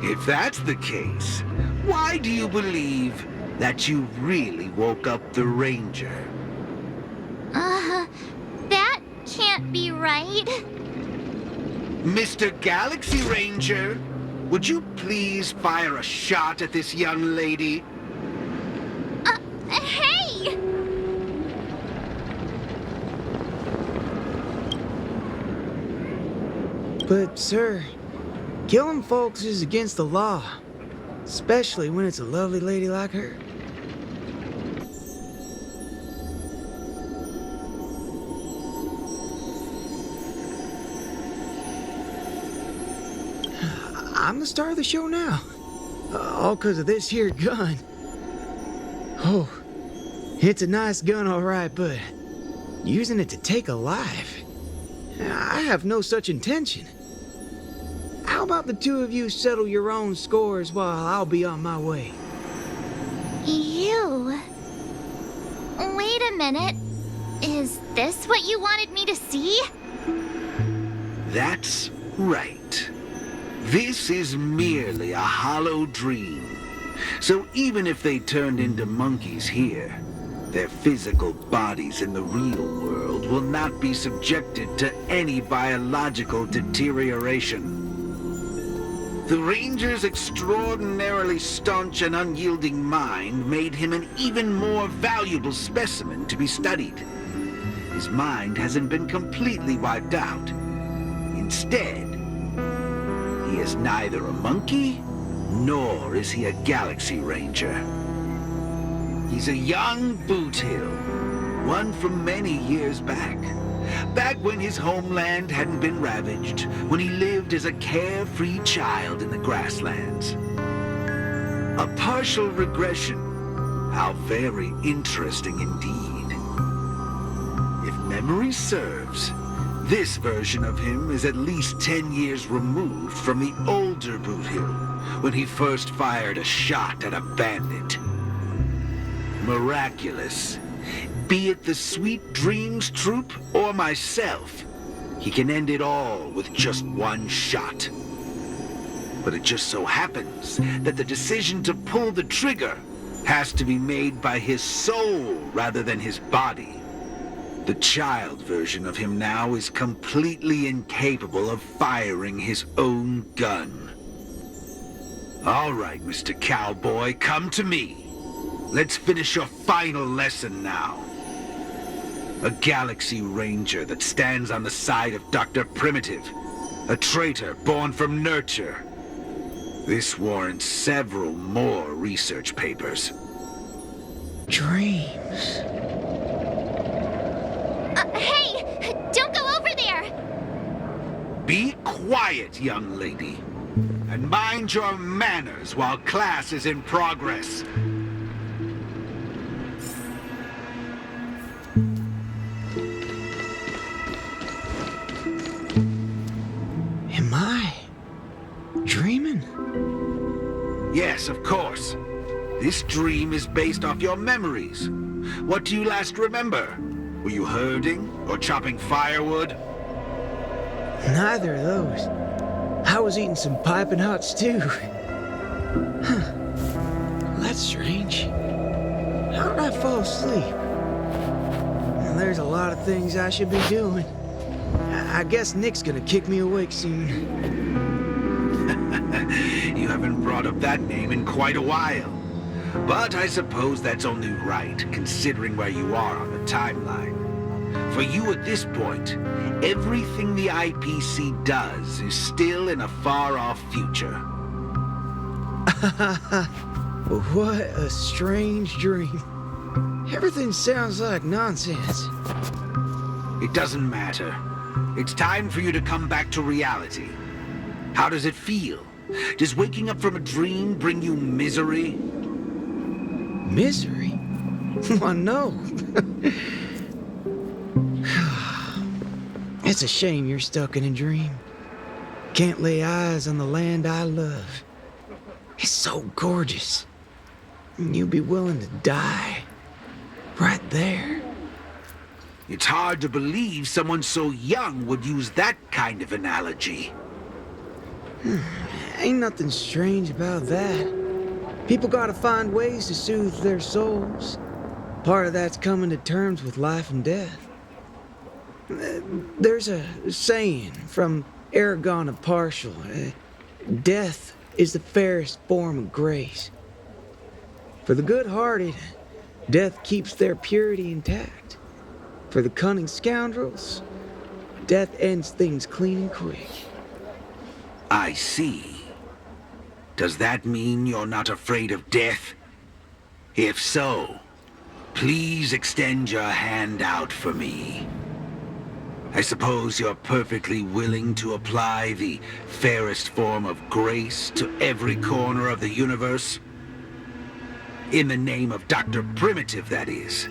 If that's the case, why do you believe that you really woke up the Ranger? That can't be right. Mr. Galaxy Ranger, would you please fire a shot at this young lady? Hey! But, sir, killing folks is against the law. Especially when it's a lovely lady like her. I'm the star of the show now. All 'cause of this here gun. Oh, it's a nice gun, all right, but using it to take a life? I have no such intention. How about the two of you settle your own scores while I'll be on my way? You... Wait a minute. Is this what you wanted me to see? That's right. This is merely a hollow dream. So even if they turned into monkeys here, their physical bodies in the real world will not be subjected to any biological deterioration. The Ranger's extraordinarily staunch and unyielding mind made him an even more valuable specimen to be studied. His mind hasn't been completely wiped out. Instead, he is neither a monkey, nor is he a Galaxy Ranger. He's a young Boothill, one from many years back. Back when his homeland hadn't been ravaged, when he lived as a carefree child in the grasslands. A partial regression. How very interesting indeed. If memory serves, this version of him is at least 10 years removed from the older Boothill, when he first fired a shot at a bandit. Miraculous. Be it the Sweet Dreams Troop or myself, he can end it all with just one shot. But it just so happens that the decision to pull the trigger has to be made by his soul rather than his body. The child version of him now is completely incapable of firing his own gun. All right, Mr. Cowboy, come to me. Let's finish your final lesson now. A Galaxy Ranger that stands on the side of Dr. Primitive. A traitor born from nurture. This warrants several more research papers. Dreams. Hey! Don't go over there! Be quiet, young lady. And mind your manners while class is in progress. Am I dreaming? Yes, of course. This dream is based off your memories. What do you last remember? Were you herding or chopping firewood? Neither of those. I was eating some piping hot stew. Huh. Well, that's strange. How did I fall asleep? Well, there's a lot of things I should be doing. I guess Nick's gonna kick me awake soon. You haven't brought up that name in quite a while. But I suppose that's only right, considering where you are on the timeline. For you at this point, everything the IPC does is still in a far-off future. What a strange dream. Everything sounds like nonsense. It doesn't matter. It's time for you to come back to reality. How does it feel? Does waking up from a dream bring you misery? Misery? Why, no. It's a shame you're stuck in a dream. Can't lay eyes on the land I love. It's so gorgeous. You'd be willing to die. Right there. It's hard to believe someone so young would use that kind of analogy. Ain't nothing strange about that. People gotta find ways to soothe their souls. Part of that's coming to terms with life and death. There's a saying from Aragon of Partial. Death is the fairest form of grace. For the good-hearted, death keeps their purity intact. For the cunning scoundrels, death ends things clean and quick. I see. Does that mean you're not afraid of death? If so, please extend your hand out for me. I suppose you're perfectly willing to apply the fairest form of grace to every corner of the universe? In the name of Dr. Primitive, that is.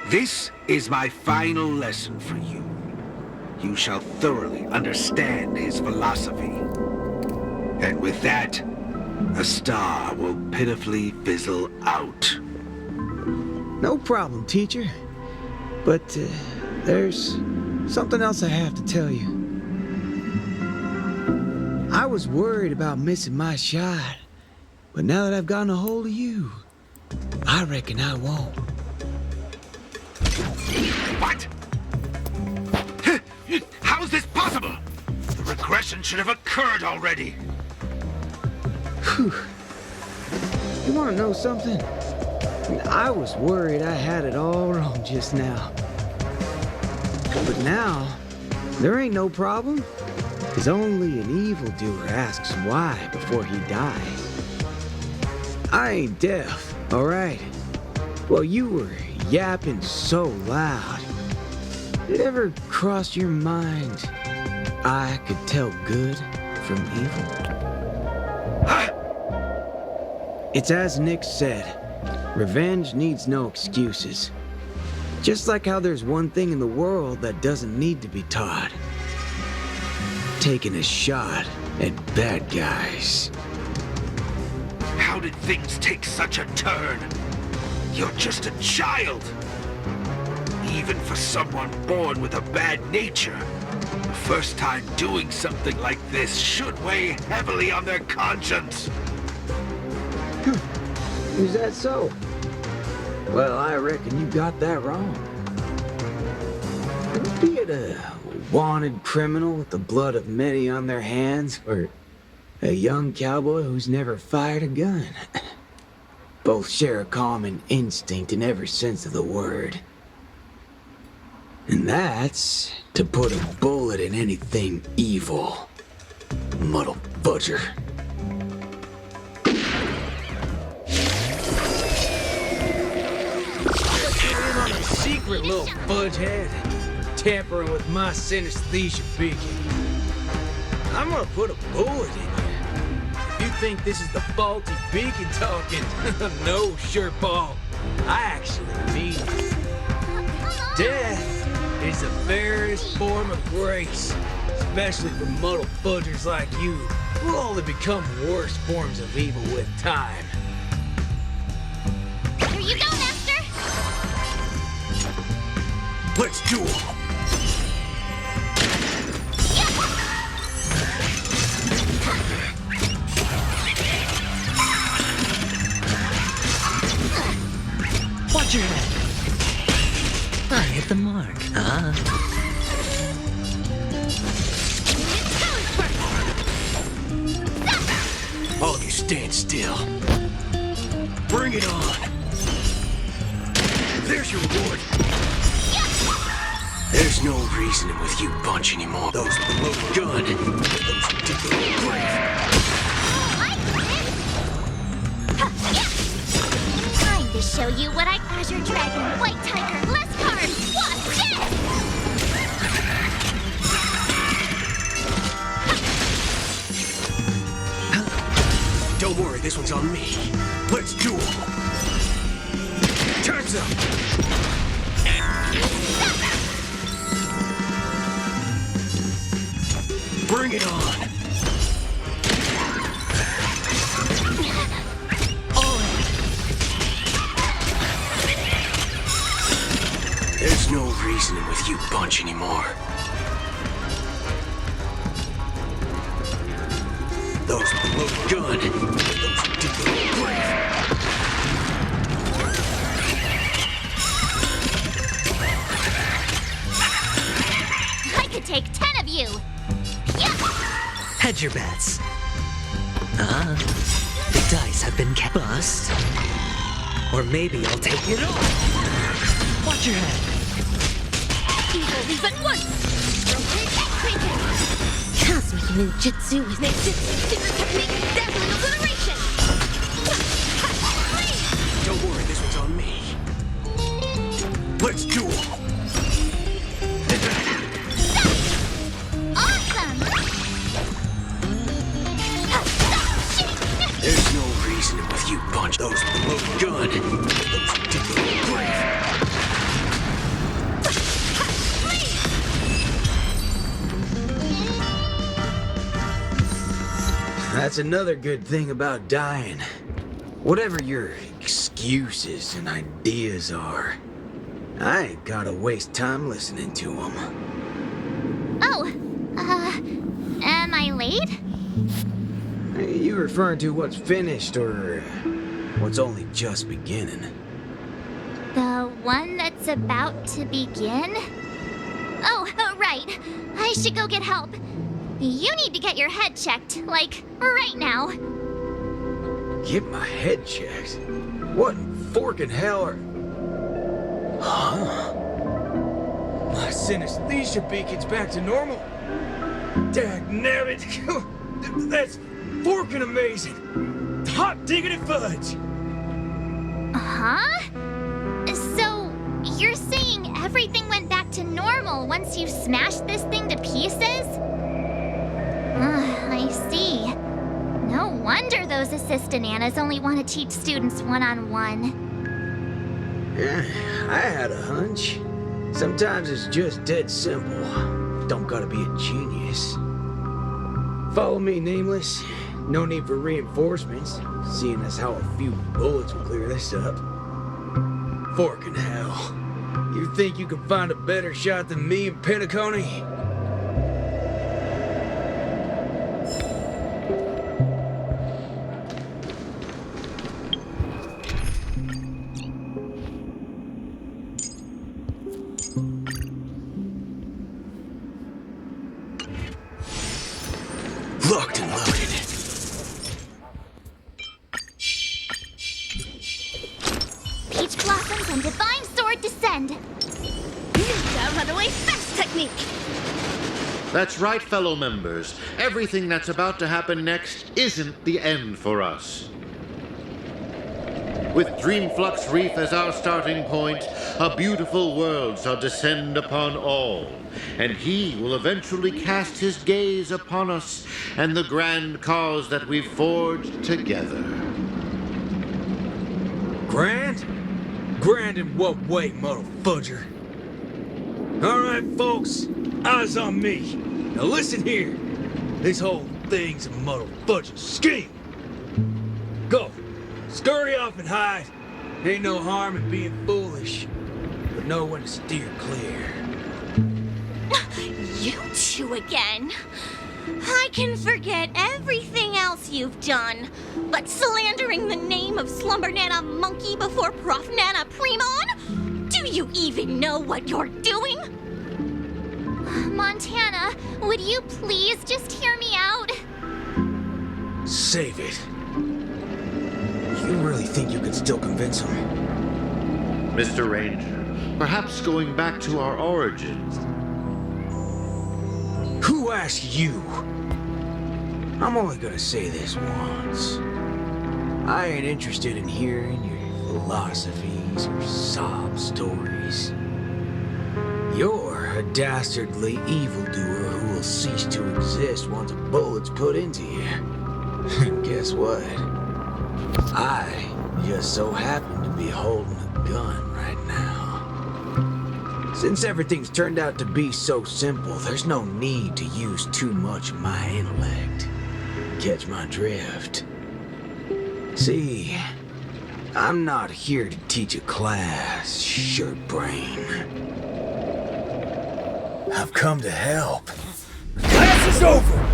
This is my final lesson for you. You shall thoroughly understand his philosophy. And with that, a star will pitifully fizzle out. No problem, teacher. But, there's something else I have to tell you. I was worried about missing my shot, but now that I've gotten a hold of you, I reckon I won't. What? How is this possible? The regression should have occurred already. Whew. You want to know something? I was worried I had it all wrong just now. But now, there ain't no problem. Because only an evildoer asks why before he dies. I ain't deaf, all right? Well, you were yapping so loud. Did it ever cross your mind I could tell good from evil? It's as Nick said, revenge needs no excuses. Just like how there's one thing in the world that doesn't need to be taught. Taking a shot at bad guys. How did things take such a turn? You're just a child. Even for someone born with a bad nature, the first time doing something like this should weigh heavily on their conscience. Is that so? Well, I reckon you got that wrong. Be it a wanted criminal with the blood of many on their hands, or a young cowboy who's never fired a gun. Both share a common instinct in every sense of the word. And that's to put a bullet in anything evil. Muddle budger. On a secret, little fudgehead. tampering with my synesthesia beacon. I'm gonna put a bullet in you. If you think this is the faulty beacon talking, no, Shirtball. I actually mean it. Death is the fairest form of grace, especially for muddle fudgers like you. We'll only become worse forms of evil with time. Here you go, Master! Let's duel! Watch your head. I hit the mark. All of you stand still. Bring it on. There's your reward. There's no reasoning with you bunch anymore. Those with the loaded gun. Those who dig their own grave. Time to show you what I Azure Dragon, White Tiger, less cards. Watch this! Don't worry, this one's on me. Let's duel. Time's up. Bring it on. There's no reasoning with you bunch anymore. Those with the loaded gun. Those who dig their own grave. I could take 10 of you. Hedge your bets. The dice have been bust. Or maybe I'll take it all. Watch your head. Evil even once! Cosmic ninjutsu with ninjutsu secret technique, dazzling obliteration! Don't worry, this one's on me. Let's duel. Awesome! There's no reasoning with you bunch. Those with the loaded gun. Those who dig their own grave. That's another good thing about dying. Whatever your excuses and ideas are, I ain't gotta waste time listening to them. Oh, am I late? You referring to what's finished or what's only just beginning? The one that's about to begin? Oh, right. I should go get help. You need to get your head checked, like, right now. Get my head checked? What in forking hell are... Huh? My synesthesia beacon's back to normal. Dagnabbit! That's forking amazing! Hot diggity fudge! Huh? So, you're saying everything went back to normal once you smashed this thing to pieces? I see. No wonder those assistant Annas only want to teach students one-on-one. Yeah, I had a hunch. Sometimes it's just dead simple. Don't gotta be a genius. Follow me, Nameless. No need for reinforcements, seeing as how a few bullets will clear this up. Forking hell. You think you can find a better shot than me and Pentacone? Locked and loaded. Peach Blossoms and Divine Sword descend. Ninja runaway fast technique! That's right, fellow members. Everything that's about to happen next isn't the end for us. With Dreamflux Reef as our starting point, a beautiful world shall descend upon all, and he will eventually cast his gaze upon us and the grand cause that we've forged together. Grand? Grand in what way, motherfudger? Alright, folks, eyes on me. Now listen here. This whole thing's a motherfudging scheme. Go. Scurry off and hide. Ain't no harm in being foolish, but know when to steer clear. You two again. I can forget everything else you've done, but slandering the name of Slumber Nana Monkey before Prof Nana Premon? Do you even know what you're doing? Montana, would you please just hear me out? Save it. You really think you could still convince him? Mr. Ranger, perhaps going back to our origins. Who asked you? I'm only gonna say this once. I ain't interested in hearing your philosophies or sob stories. You're a dastardly evildoer who will cease to exist once a bullet's put into you. And guess what? I just so happen to be holding a gun right now. Since everything's turned out to be so simple, there's no need to use too much of my intellect. Catch my drift? See, I'm not here to teach a class, shirt brain. I've come to help. Class is over!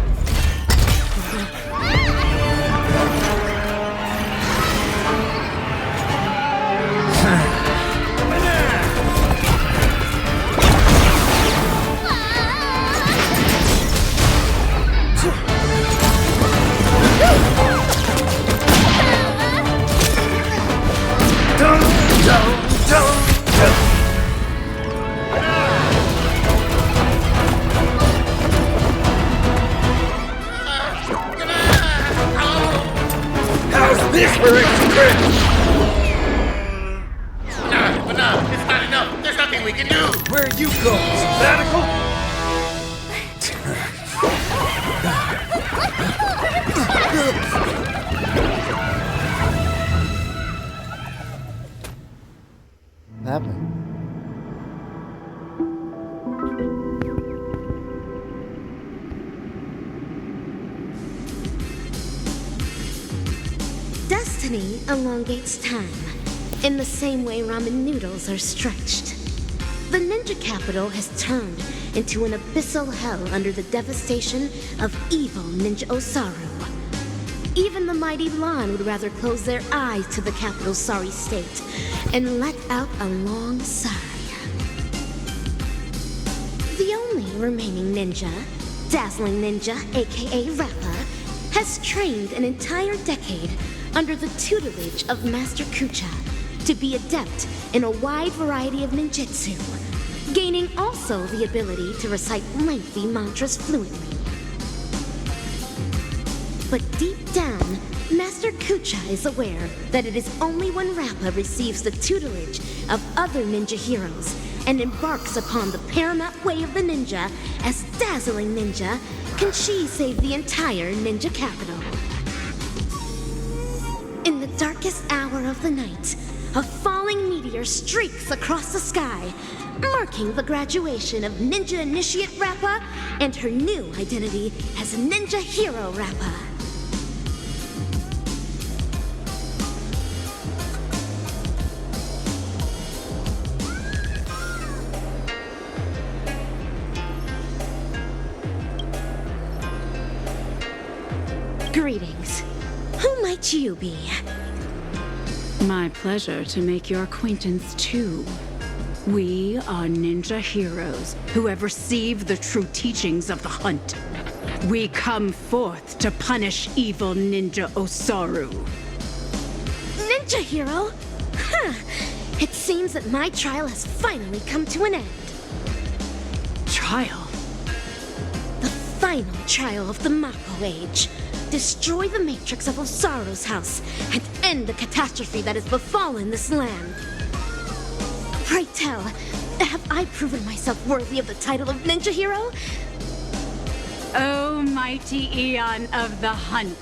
How's this for extra credit? But no, it's not enough. There's nothing we can do. Where are you going? Sabbatical? What happened? Destiny elongates time, in the same way ramen noodles are stretched. The ninja capital has turned into an abyssal hell under the devastation of evil Ninja Osaru. Even the mighty Lan would rather close their eyes to the capital's sorry state and let out a long sigh. The only remaining ninja, Dazzling Ninja, aka Rappa, has trained an entire decade under the tutelage of Master Kucha to be adept in a wide variety of ninjutsu, gaining also the ability to recite lengthy mantras fluently. But deep down, Master Kucha is aware that it is only when Rappa receives the tutelage of other ninja heroes and embarks upon the paramount way of the ninja as Dazzling Ninja can she save the entire ninja capital. In the darkest hour of the night, a falling meteor streaks across the sky, marking the graduation of Ninja Initiate Rappa and her new identity as Ninja Hero Rappa. Greetings. Who might you be? My pleasure to make your acquaintance, too. We are ninja heroes who have received the true teachings of the hunt. We come forth to punish evil Ninja Osaru. Ninja hero? Huh. It seems that my trial has finally come to an end. Trial? The final trial of the Mako Age. destroy the matrix of Osaru's house and end the catastrophe that has befallen this land. Pray tell, have I proven myself worthy of the title of ninja hero? Oh, mighty Eon of the Hunt.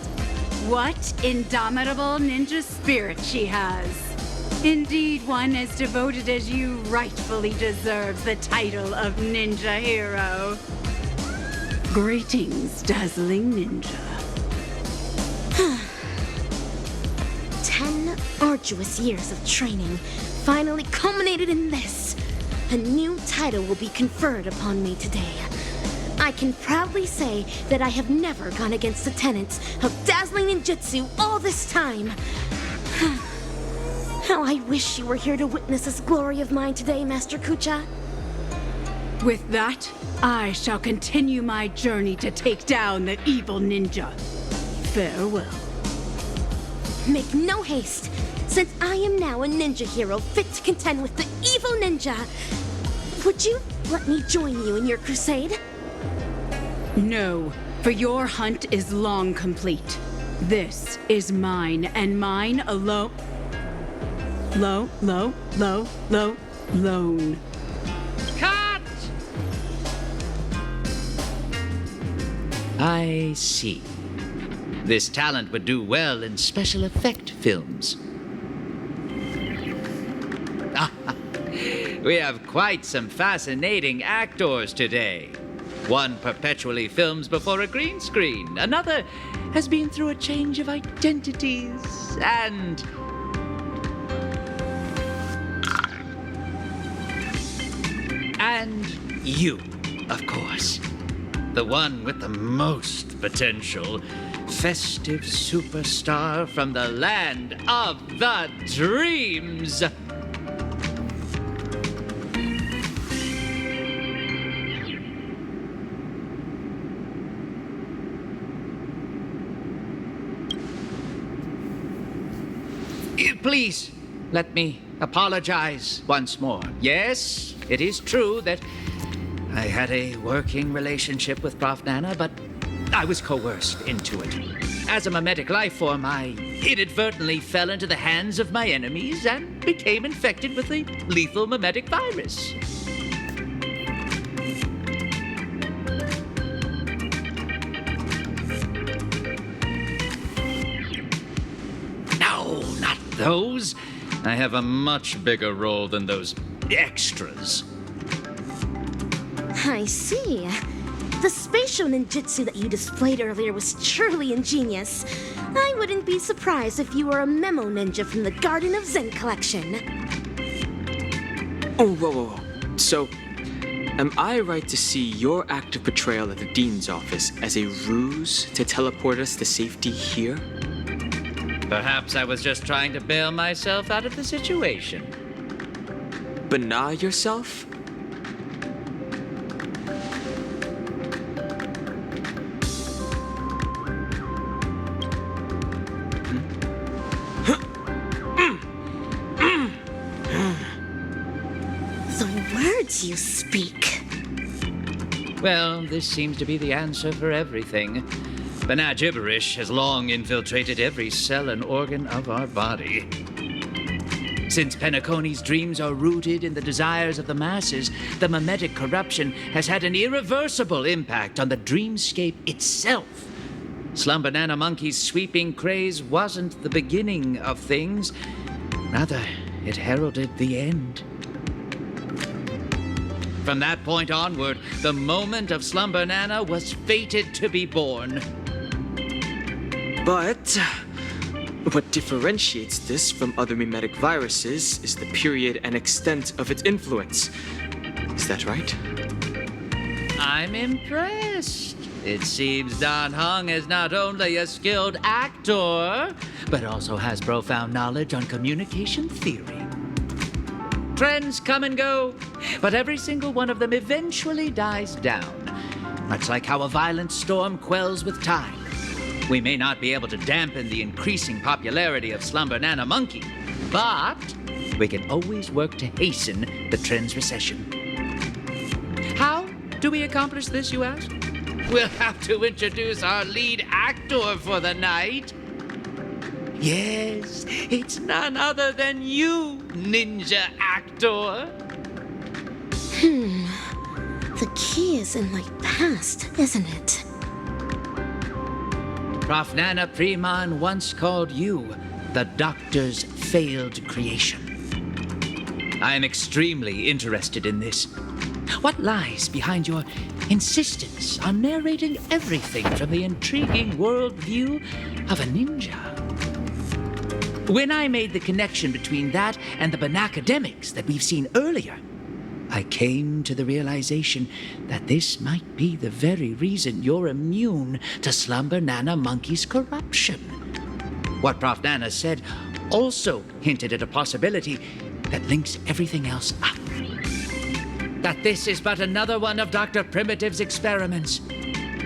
What indomitable ninja spirit she has. Indeed, one as devoted as you rightfully deserves the title of ninja hero. Greetings, dazzling ninja. 10 arduous years of training finally culminated in this. A new title will be conferred upon me today. I can proudly say that I have never gone against the tenets of dazzling ninjutsu all this time. How I wish you were here to witness this glory of mine today, Master Kucha. With that, I shall continue my journey to take down the evil ninja. Farewell. Make no haste, since I am now a ninja hero fit to contend with the evil ninja. Would you let me join you in your crusade? No, for your hunt is long complete. This is mine, and mine alone. Lone. Cut! I see. This talent would do well in special effect films. We have quite some fascinating actors today. One perpetually films before a green screen. Another has been through a change of identities. And you, of course. The one with the most potential. Festive superstar from the land of the dreams. Please, let me apologize once more. Yes, it is true that I had a working relationship with Prof. Nana, but I was coerced into it. As a mimetic life form, I inadvertently fell into the hands of my enemies and became infected with the lethal mimetic virus. No, not those. I have a much bigger role than those extras. I see. The spatial ninjutsu that you displayed earlier was truly ingenious. I wouldn't be surprised if you were a memo ninja from the Garden of Zen collection. Oh, whoa. So, am I right to see your active portrayal at the Dean's office as a ruse to teleport us to safety here? Perhaps I was just trying to bail myself out of the situation. Bana yourself? The words you speak. Well, this seems to be the answer for everything. Bana gibberish has long infiltrated every cell and organ of our body. Since Penaconi's dreams are rooted in the desires of the masses, the mimetic corruption has had an irreversible impact on the dreamscape itself. Slum Banana Monkey's sweeping craze wasn't the beginning of things. Rather, it heralded the end. From that point onward, the moment of Slum Banana was fated to be born. But what differentiates this from other mimetic viruses is the period and extent of its influence. Is that right? I'm impressed. It seems Dan Heng is not only a skilled actor, but also has profound knowledge on communication theory. Trends come and go, but every single one of them eventually dies down. Much like how a violent storm quells with time. We may not be able to dampen the increasing popularity of Slum Banana Monkey, but we can always work to hasten the trend's recession. How do we accomplish this, you ask? we'll have to introduce our lead actor for the night. Yes, it's none other than you, ninja actor. The key is in my past, isn't it? Prof. Nana Preman once called you the Doctor's failed creation. I am extremely interested in this. What lies behind your insistence on narrating everything from the intriguing worldview of a ninja? When I made the connection between that and the Banacademics that we've seen earlier, I came to the realization that this might be the very reason you're immune to Slumber Nana Monkey's corruption. What Prof. Nana said also hinted at a possibility that links everything else up. That this is but another one of Dr. Primitive's experiments.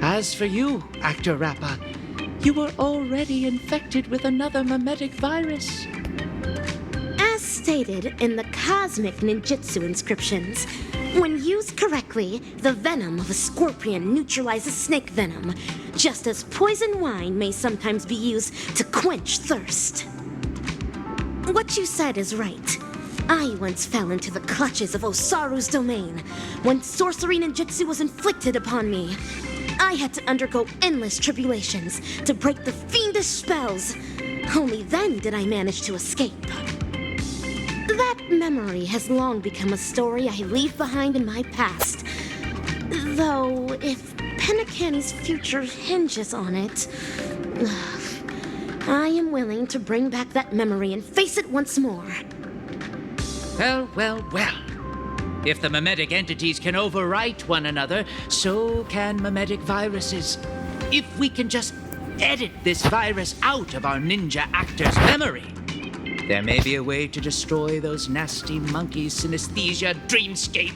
As for you, Actor Rappa, you were already infected with another mimetic virus. As stated in the cosmic ninjutsu inscriptions, when used correctly, the venom of a scorpion neutralizes snake venom, just as poison wine may sometimes be used to quench thirst. What you said is right. I once fell into the clutches of Osaru's domain. When sorcery ninjutsu was inflicted upon me, I had to undergo endless tribulations to break the fiendish spells. Only then did I manage to escape. That memory has long become a story I leave behind in my past. Though, if Penacani's future hinges on it, I am willing to bring back that memory and face it once more. Well, well, well. If the mimetic entities can overwrite one another, so can mimetic viruses. If we can just edit this virus out of our ninja actor's memory, there may be a way to destroy those nasty monkeys' synesthesia dreamscape.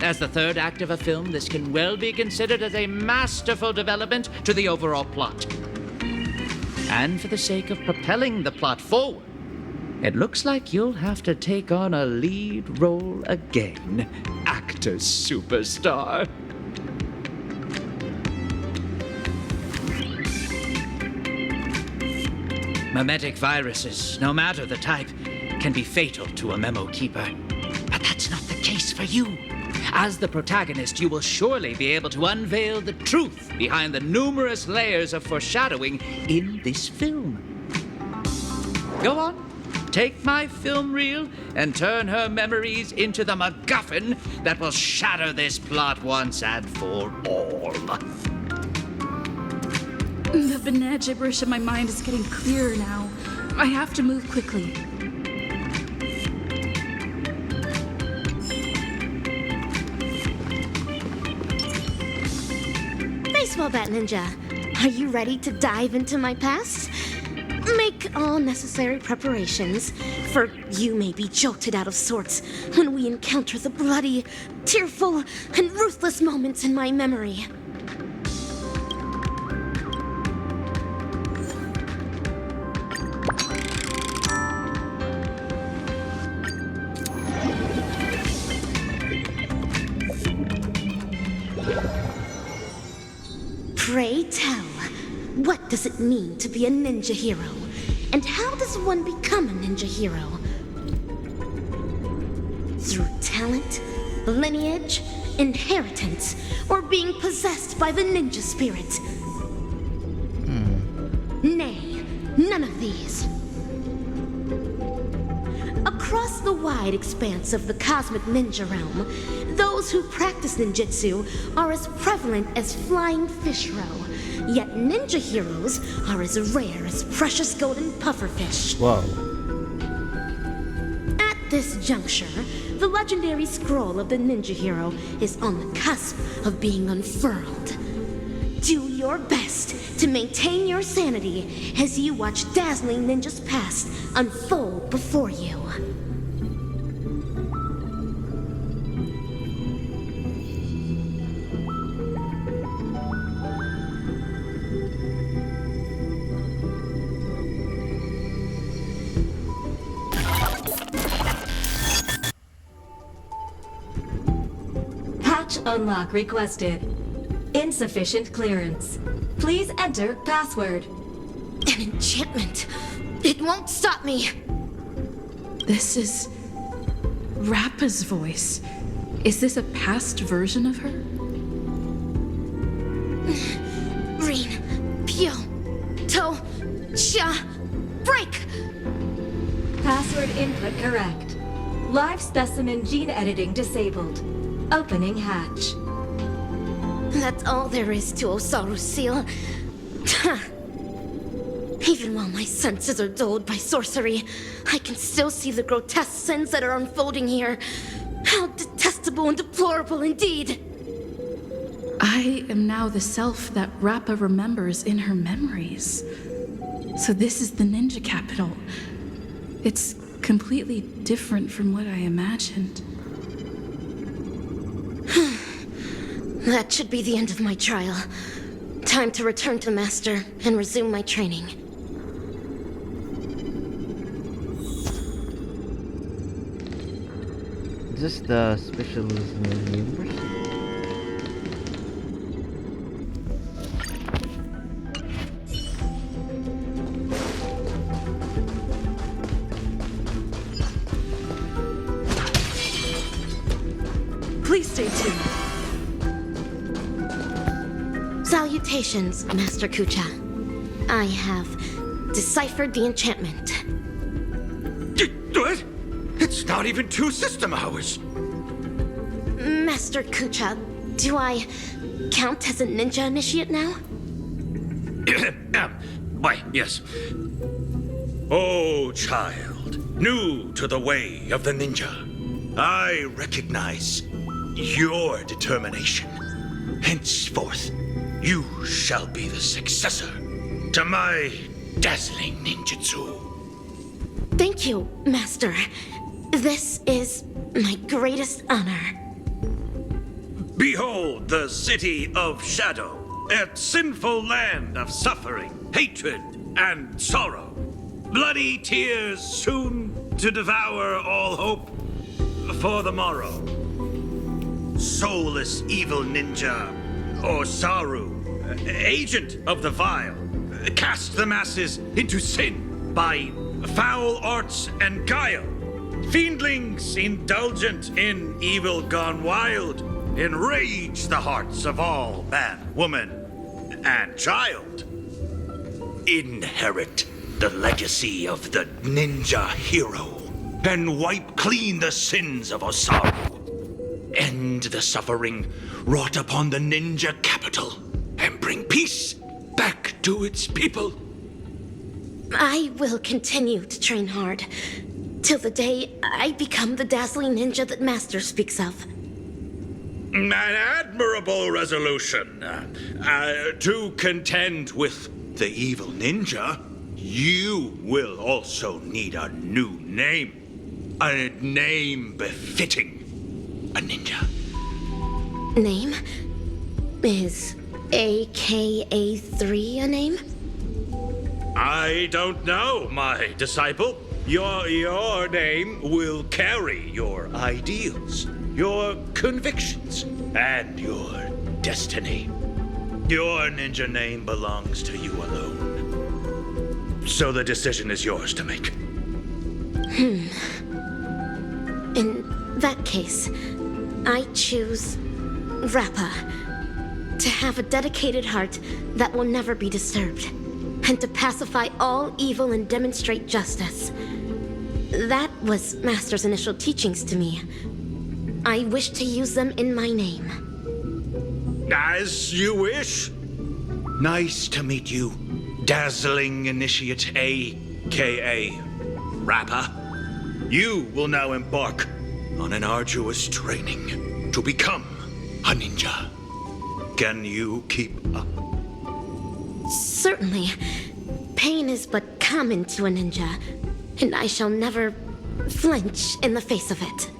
As the third act of a film, this can well be considered as a masterful development to the overall plot. And for the sake of propelling the plot forward, it looks like you'll have to take on a lead role again, actor superstar. Mimetic viruses, no matter the type, can be fatal to a memo keeper. But that's not the case for you. As the protagonist, you will surely be able to unveil the truth behind the numerous layers of foreshadowing in this film. Go on. Take my film reel and turn her memories into the MacGuffin that will shatter this plot once and for all. The banana gibberish in my mind is getting clearer now. I have to move quickly. Baseball bat ninja, are you ready to dive into my past? Make all necessary preparations, for you may be jolted out of sorts when we encounter the bloody, tearful, and ruthless moments in my memory. Pray tell, what does it mean to be a ninja hero? And how does one become a ninja hero? Through talent, lineage, inheritance, or being possessed by the ninja spirit? Nay, none of these. Across the wide expanse of the cosmic ninja realm, those who practice ninjutsu are as prevalent as flying fish roe. Yet ninja heroes are as rare as precious golden pufferfish. Whoa. At this juncture, the legendary scroll of the ninja hero is on the cusp of being unfurled. Do your best to maintain your sanity as you watch dazzling ninjas' past unfold before you. Unlock requested. insufficient clearance. Please enter password. An enchantment. It won't stop me. This is Rappa's voice. Is this a past version of her? Reen, Pyo, To, Cha, break! Password input correct. Live specimen gene editing disabled. Opening hatch. That's all there is to Osaru's seal. Even while my senses are dulled by sorcery, I can still see the grotesque sins that are unfolding here. How detestable and deplorable indeed! I am now the self that Rappa remembers in her memories. So this is the ninja capital. It's completely different from what I imagined. That should be the end of my trial. Time to return to Master and resume my training. Is this the specialism universe? Please stay tuned. Salutations, Master Kucha. I have deciphered the enchantment. What? It's not even 2 system hours. Master Kucha, do I count as a ninja initiate now? Why, yes. Oh, child, new to the way of the ninja. I recognize your determination. Henceforth, you shall be the successor to my dazzling ninjutsu. Thank you, Master. This is my greatest honor. Behold the city of shadow, a sinful land of suffering, hatred, and sorrow. Bloody tears soon to devour all hope for the morrow. Soulless evil ninja, Osaru, agent of the vile, cast the masses into sin by foul arts and guile. Fiendlings indulgent in evil gone wild enrage the hearts of all man, woman, and child. Inherit the legacy of the ninja hero and wipe clean the sins of Osaru. End the suffering wrought upon the ninja capital and bring peace back to its people. I will continue to train hard till the day I become the dazzling ninja that Master speaks of. An admirable resolution. To contend with the evil ninja, you will also need a new name. A name befitting a ninja. Name? Is AKA3 a name? I don't know, my disciple. Your name will carry your ideals, your convictions, and your destiny. Your ninja name belongs to you alone. So the decision is yours to make. In that case, I choose Rappa. To have a dedicated heart that will never be disturbed, and to pacify all evil and demonstrate justice. That was Master's initial teachings to me. I wish to use them in my name. As you wish. Nice to meet you, dazzling initiate AKA Rappa. You will now embark on an arduous training to become a ninja. Can you keep up? Certainly. Pain is but common to a ninja, and I shall never flinch in the face of it.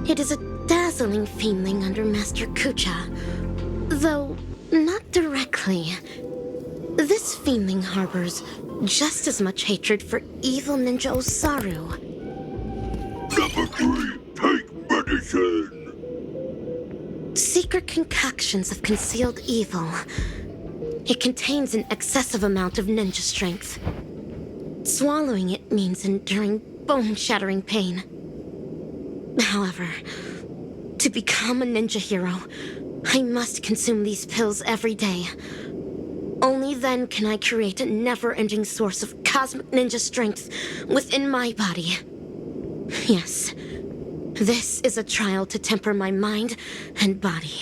It is a dazzling fiendling under Master Kucha, though not directly. This fiendling harbors just as much hatred for evil ninja Osaru. Number 3, take medicine! Secret concoctions of concealed evil. It contains an excessive amount of ninja strength. Swallowing it means enduring bone-shattering pain. However, to become a ninja hero, I must consume these pills every day. Only then can I create a never-ending source of cosmic ninja strength within my body. Yes, this is a trial to temper my mind and body.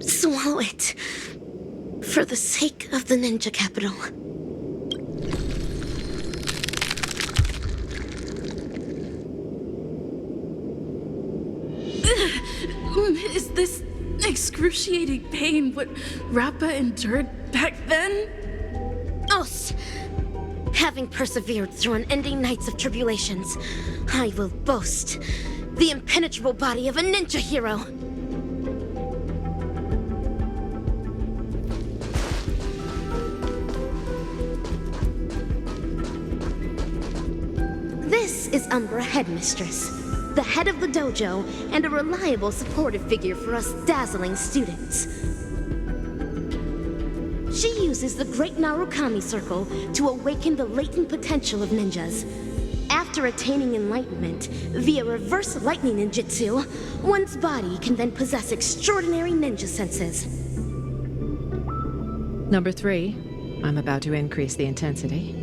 Swallow it. For the sake of the ninja capital. Is this excruciating pain what Rappa endured back then? Os! Having persevered through unending nights of tribulations, I will boast the impenetrable body of a ninja hero. This is Umbra Headmistress, the head of the dojo and a reliable supportive figure for us dazzling students. She uses the Great Narukami Circle to awaken the latent potential of ninjas. After attaining enlightenment via reverse lightning ninjutsu, one's body can then possess extraordinary ninja senses. Number 3, I'm about to increase the intensity.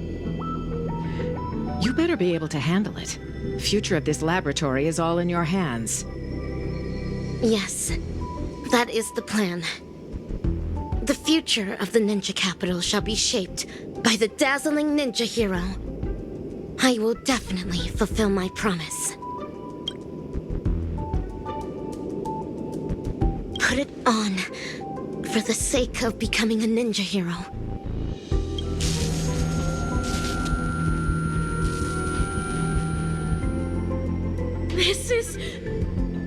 You better be able to handle it. Future of this laboratory is all in your hands. Yes, that is the plan. The future of the ninja capital shall be shaped by the dazzling ninja hero. I will definitely fulfill my promise. Put it on for the sake of becoming a ninja hero. This is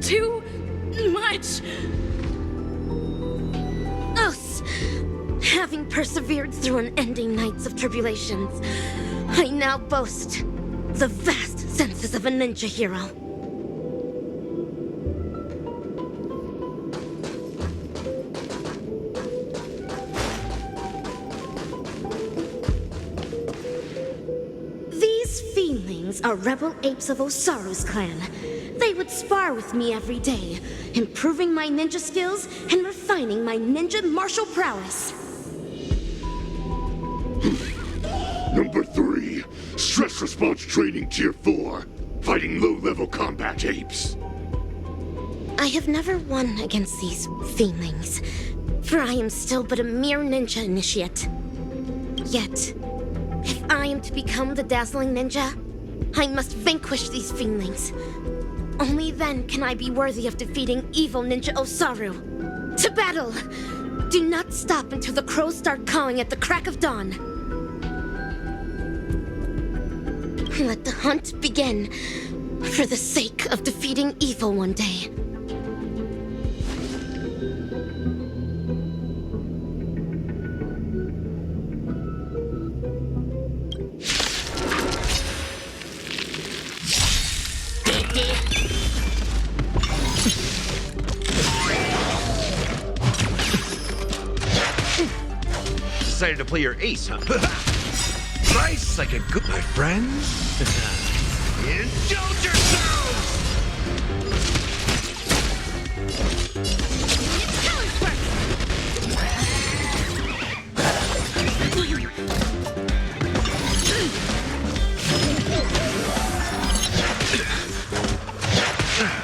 too much. Us! Having persevered through unending nights of tribulations, I now boast the vast senses of a ninja hero. These fiendlings are rebel apes of Osaru's clan. They would spar with me every day, improving my ninja skills and refining my ninja martial prowess. Number 3, stress response training tier 4, fighting low-level combat apes. I have never won against these fiendlings, for I am still but a mere ninja initiate. Yet, if I am to become the dazzling ninja, I must vanquish these fiendlings. Only then can I be worthy of defeating evil ninja Osaru. To battle! Do not stop until the crows start cawing at the crack of dawn. Let the hunt begin, for the sake of defeating evil one day. Decided to play your ace, huh? Nice, like a good my friends. Indulge yourselves!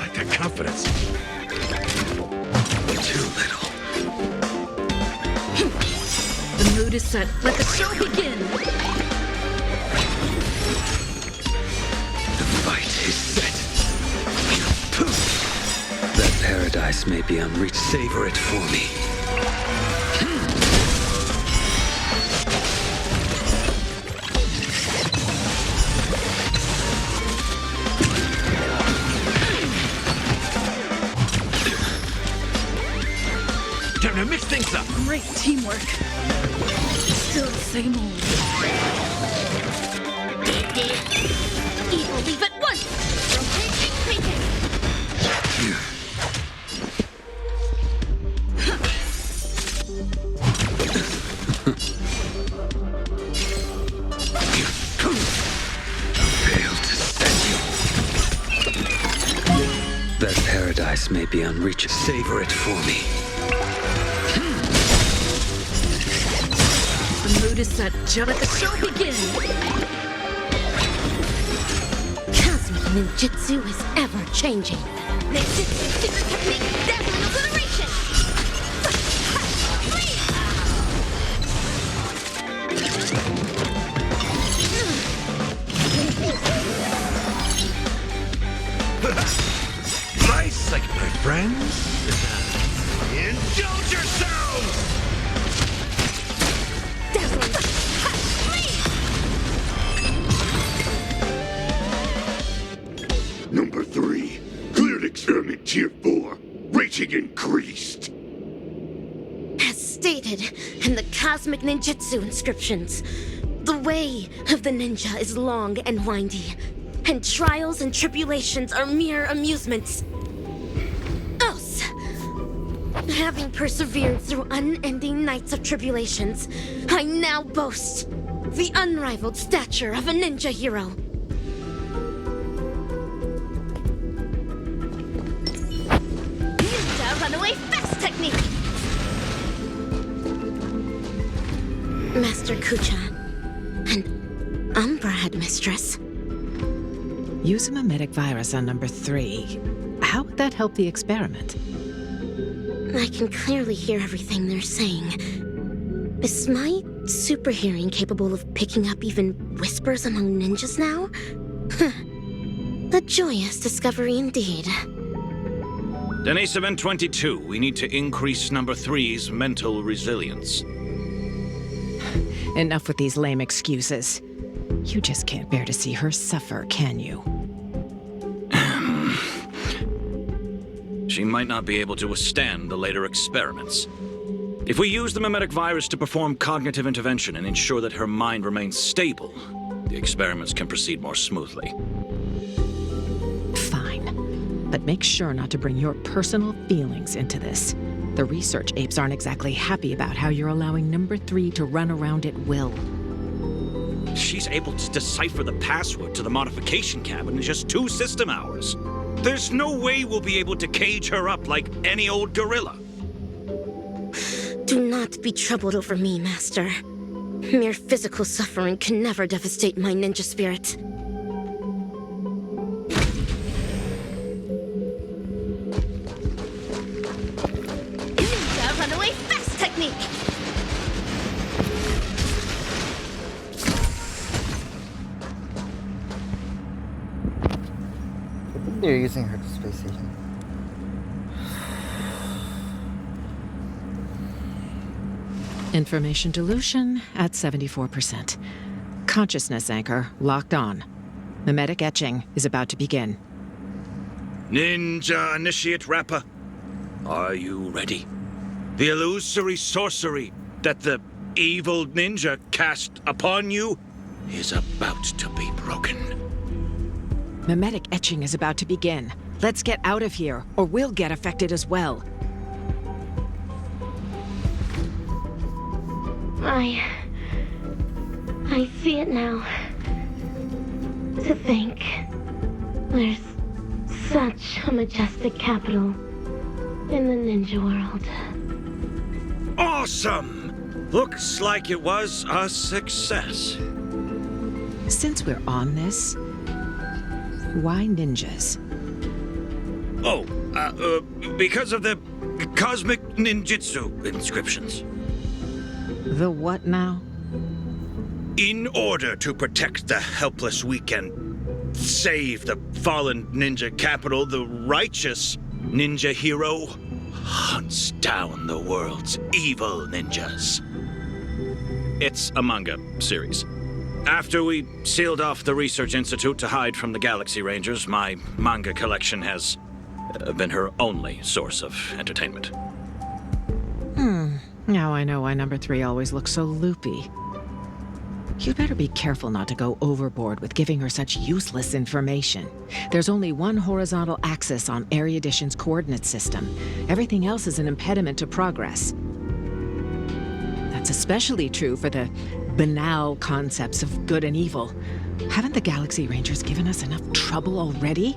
Like that confidence. Too little. The mood is set. Let the show begin. The fight is set. That paradise may be unreached. Savor it for me. Great teamwork. Still the same old. Evil leave at once! Rotating. That paradise may be unreachable. Savor it for me. The mood is set. Just let the show begin. Cosmic ninjutsu is ever changing. Ninjutsu secret technique, dazzling obliteration. Nice, like my friends. Indulge yourselves! Number 3. Cleared experiment tier 4. Rating increased. As stated in the Cosmic Ninjutsu inscriptions, the way of the ninja is long and windy, and trials and tribulations are mere amusements. Else, having persevered through unending nights of tribulations, I now boast the unrivaled stature of a ninja hero. Ninja runaway fast technique! Master Kucha, an Umbra headmistress. Use a mimetic virus on number 3. How would that help the experiment? I can clearly hear everything they're saying. Is my super hearing capable of picking up even whispers among ninjas now? A joyous discovery indeed. Denisovin 22, we need to increase number 3's mental resilience. Enough with these lame excuses. You just can't bear to see her suffer, can you? She might not be able to withstand the later experiments. If we use the mimetic virus to perform cognitive intervention and ensure that her mind remains stable, the experiments can proceed more smoothly. Fine. But make sure not to bring your personal feelings into this. The research apes aren't exactly happy about how you're allowing number 3 to run around at will. She's able to decipher the password to the modification cabin in just 2 system hours. There's no way we'll be able to cage her up like any old gorilla. Do not be troubled over me, Master. Mere physical suffering can never devastate my ninja spirit. Ninja runaway fast technique! I think they're using her to space station. Information dilution at 74%. Consciousness anchor locked on. Mimetic etching is about to begin. Ninja Initiate Rappa, are you ready? The illusory sorcery that the evil ninja cast upon you is about to be broken. Mimetic etching is about to begin. Let's get out of here, or we'll get affected as well. I see it now. To think, there's such a majestic capital in the ninja world. Awesome! Looks like it was a success. Since we're on this, why ninjas? Oh, because of the cosmic ninjutsu inscriptions. The what now? In order to protect the helpless weak and save the fallen ninja capital, the righteous ninja hero hunts down the world's evil ninjas. It's a manga series. After we sealed off the Research Institute to hide from the Galaxy Rangers, my manga collection has been her only source of entertainment. Now I know why number 3 always looks so loopy. You'd better be careful not to go overboard with giving her such useless information. There's only one horizontal axis on Erudition's coordinate system. Everything else is an impediment to progress. That's especially true for the banal concepts of good and evil. Haven't the Galaxy Rangers given us enough trouble already?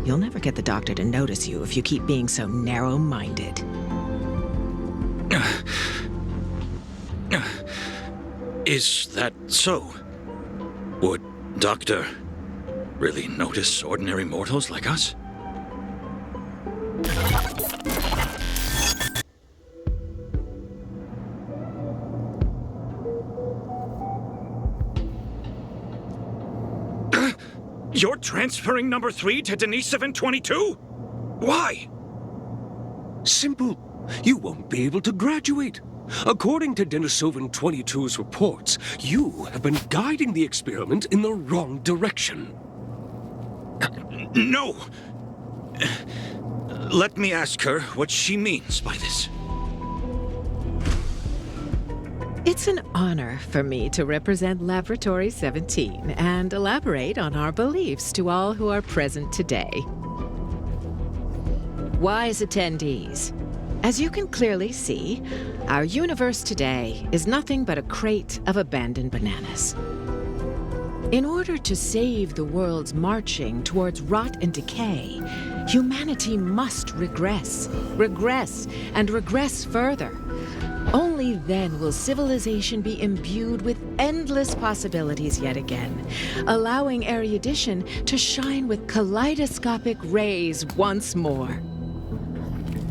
You'll never get the Doctor to notice you if you keep being so narrow-minded. Is that so? Would Doctor really notice ordinary mortals like us? You're transferring number 3 to Denisovan 22? Why? Simple. You won't be able to graduate. According to Denisovan 22's reports, you have been guiding the experiment in the wrong direction. No! Let me ask her what she means by this. It's an honor for me to represent Laboratory 17 and elaborate on our beliefs to all who are present today. Wise attendees, as you can clearly see, our universe today is nothing but a crate of abandoned bananas. In order to save the world's marching towards rot and decay, humanity must regress, and regress further. Only then will civilization be imbued with endless possibilities yet again, allowing erudition to shine with kaleidoscopic rays once more.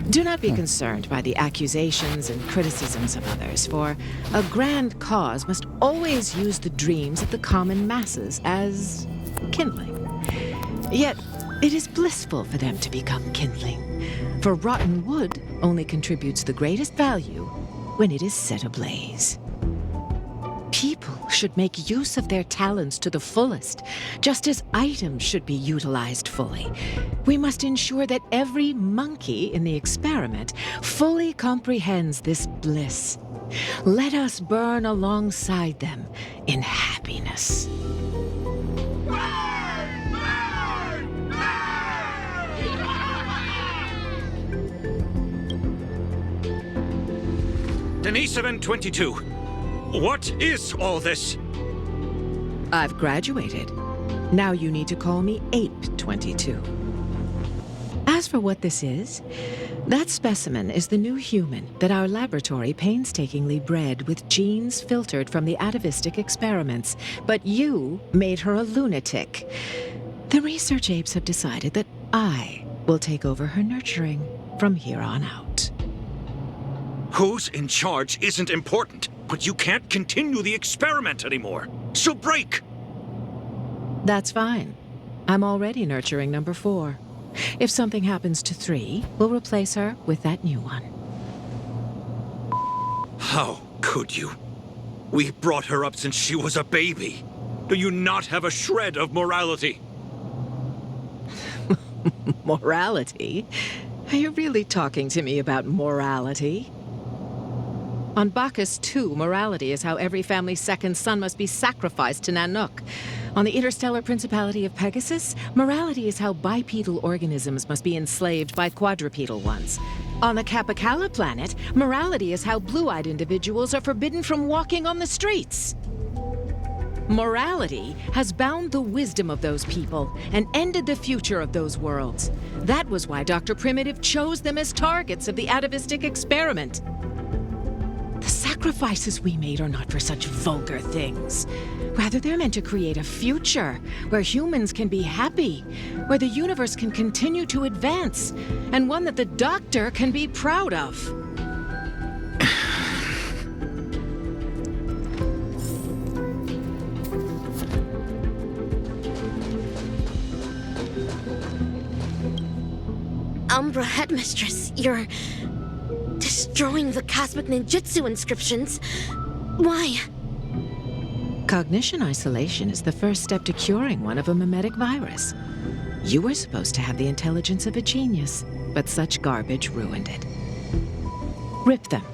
Do not be concerned by the accusations and criticisms of others, for a grand cause must always use the dreams of the common masses as kindling. Yet, it is blissful for them to become kindling, for rotten wood only contributes the greatest value when it is set ablaze. People should make use of their talents to the fullest, just as items should be utilized fully. We must ensure that every monkey in the experiment fully comprehends this bliss. Let us burn alongside them in happiness. Denisovan 22, what is all this? I've graduated. Now you need to call me Ape 22. As for what this is, that specimen is the new human that our laboratory painstakingly bred with genes filtered from the atavistic experiments, but you made her a lunatic. The research apes have decided that I will take over her nurturing from here on out. Who's in charge isn't important, but you can't continue the experiment anymore. So break! That's fine. I'm already nurturing number 4. If something happens to 3, we'll replace her with that new one. How could you? We brought her up since she was a baby. Do you not have a shred of morality? Morality? Are you really talking to me about morality? On Bacchus 2, morality is how every family's second son must be sacrificed to Nanook. On the interstellar principality of Pegasus, morality is how bipedal organisms must be enslaved by quadrupedal ones. On the Capicala planet, morality is how blue-eyed individuals are forbidden from walking on the streets. Morality has bound the wisdom of those people and ended the future of those worlds. That was why Dr. Primitive chose them as targets of the atavistic experiment. The sacrifices we made are not for such vulgar things. Rather, they're meant to create a future where humans can be happy, where the universe can continue to advance, and one that the Doctor can be proud of. Umbra Headmistress, you're destroying the cosmic ninjutsu inscriptions. Why? Cognition isolation is the first step to curing one of a mimetic virus. You were supposed to have the intelligence of a genius, but such garbage ruined it. Rip them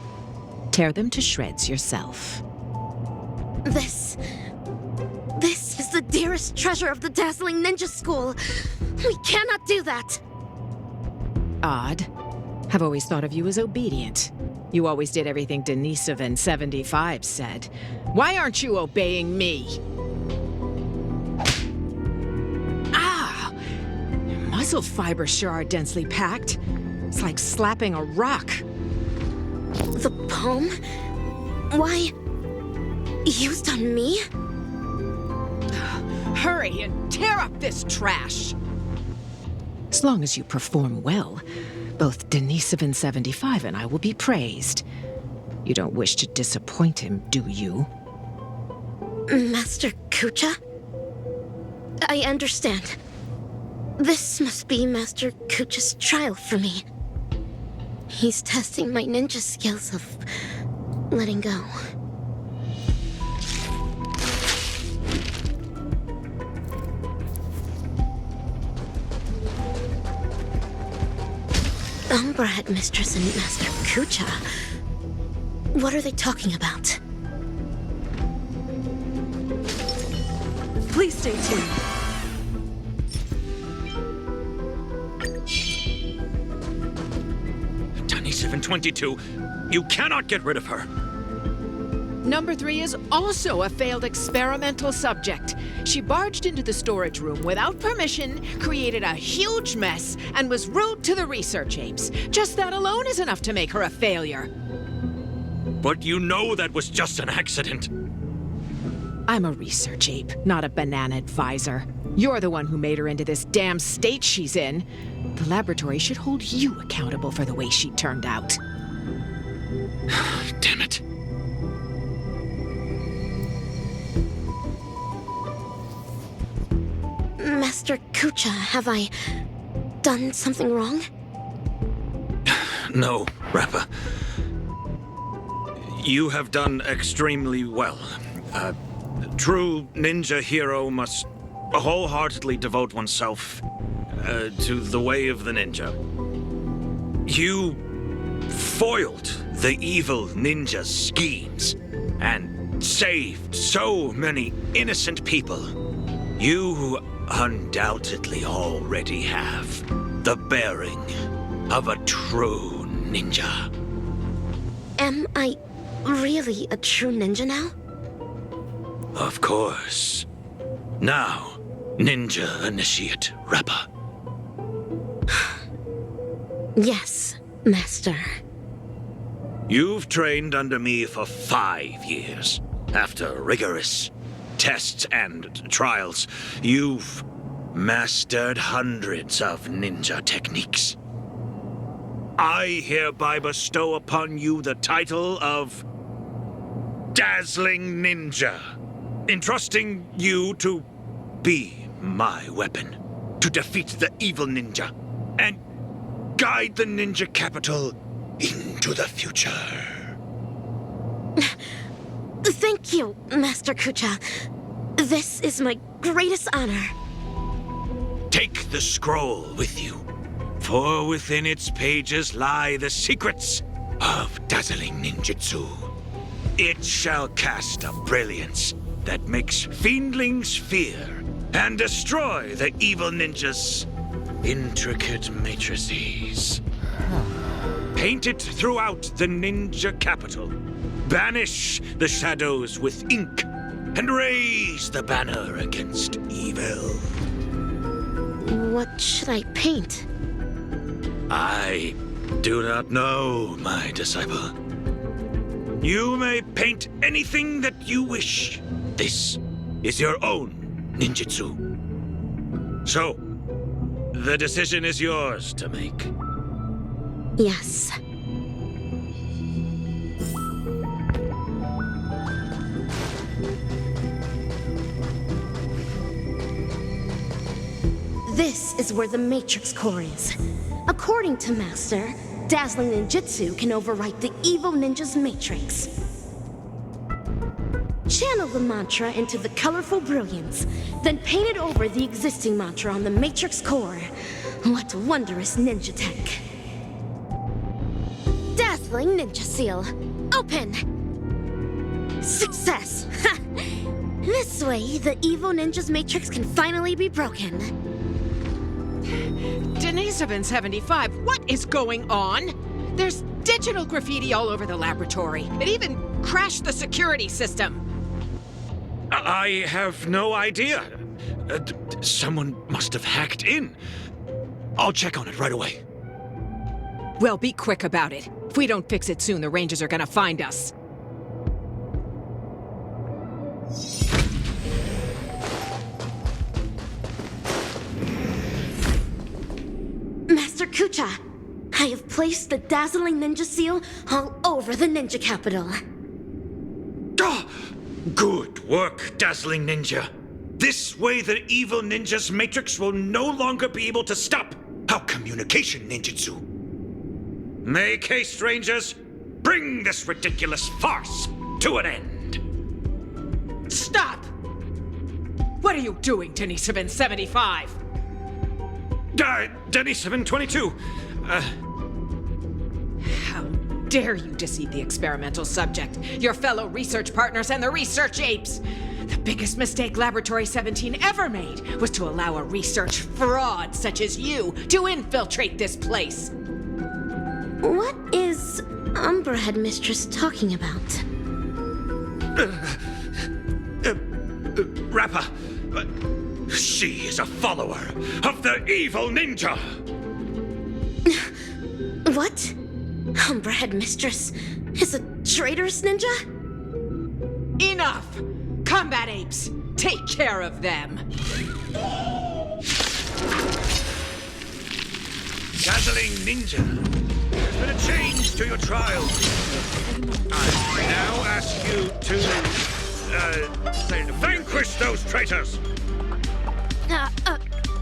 Tear them to shreds yourself. This is the dearest treasure of the dazzling ninja school. We cannot do that. Odd. I've always thought of you as obedient. You always did everything Denisovan 75 said. Why aren't you obeying me? Ah! Your muscle fibers sure are densely packed. It's like slapping a rock. The palm? Why? Used on me? Hurry and tear up this trash! As long as you perform well, both Denisovan 75 and I will be praised. You don't wish to disappoint him, do you? Master Kucha? I understand. This must be Master Kucha's trial for me. He's testing my ninja skills of letting go. Umbra Headmistress and Master Kucha. What are they talking about? Please stay tuned. Denisovan 22, you cannot get rid of her. Number 3 is also a failed experimental subject. She barged into the storage room without permission, created a huge mess, and was rude to the research apes. Just that alone is enough to make her a failure. But you know that was just an accident. I'm a research ape, not a banana advisor. You're the one who made her into this damn state she's in. The laboratory should hold you accountable for the way she turned out. Damn it. Master Kucha, have I done something wrong? No, Rappa. You have done extremely well. A true ninja hero must wholeheartedly devote oneself to the way of the ninja. You foiled the evil ninja's schemes and saved so many innocent people. You undoubtedly already have the bearing of a true ninja. Am I really a true ninja now? Of course. Now, Ninja Initiate Rappa. Yes, Master. You've trained under me for 5 years. After rigorous tests and trials, you've mastered hundreds of ninja techniques. I hereby bestow upon you the title of Dazzling Ninja, entrusting you to be my weapon, to defeat the evil ninja, and guide the ninja capital into the future. Thank you, Master Kucha. This is my greatest honor. Take the scroll with you, for within its pages lie the secrets of dazzling ninjutsu. It shall cast a brilliance that makes fiendlings fear and destroy the evil ninja's intricate matrices. Paint it throughout the ninja capital. Banish the shadows with ink and raise the banner against evil. What should I paint? I do not know, my disciple. You may paint anything that you wish. This is your own ninjutsu. So, the decision is yours to make. Yes. This is where the Matrix Core is. According to Master, dazzling ninjutsu can overwrite the evil ninja's matrix. Channel the mantra into the colorful brilliance, then paint it over the existing mantra on the Matrix Core. What wondrous ninja tech. Dazzling Ninja Seal. open! Success! Ha! This way, the evil ninja's matrix can finally be broken. Denisovin 75, what is going on? There's digital graffiti all over the laboratory. It even crashed the security system. I have no idea. Someone must have hacked in. I'll check on it right away. Well, be quick about it. If we don't fix it soon, the Rangers are gonna find us. Master Kucha, I have placed the dazzling ninja seal all over the ninja capital. Good work, Dazzling Ninja. This way the evil ninja's matrix will no longer be able to stop our communication ninjutsu. Make haste, Rangers. Bring this ridiculous farce to an end. Stop! What are you doing, Denisovin 75? Denisovin 22. How dare you deceive the experimental subject, your fellow research partners, and the research apes? The biggest mistake Laboratory 17 ever made was to allow a research fraud such as you to infiltrate this place. What is Umbra Headmistress talking about? Rappa. She is a follower of the evil ninja. What? Umbra Headmistress is a traitorous ninja? Enough! Combat apes, take care of them. Dazzling Ninja, there's been a change to your trial. I now ask you to vanquish those traitors.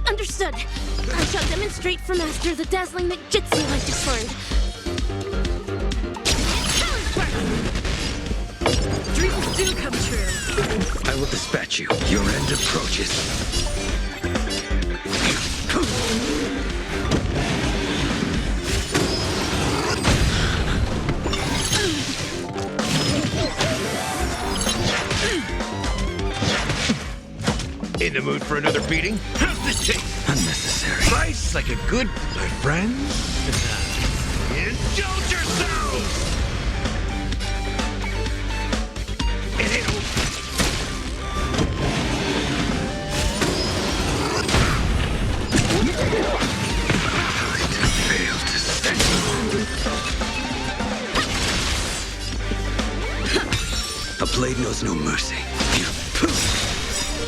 Understood. I shall demonstrate for Master the dazzling ninjutsu I just learned. Dreams do come true. I will dispatch you. Your end approaches. In the mood for another beating? How's this taste? Unnecessary. Slice like a good, my friends. Indulge yourselves! And it'll... Fail to stand. A blade knows no mercy.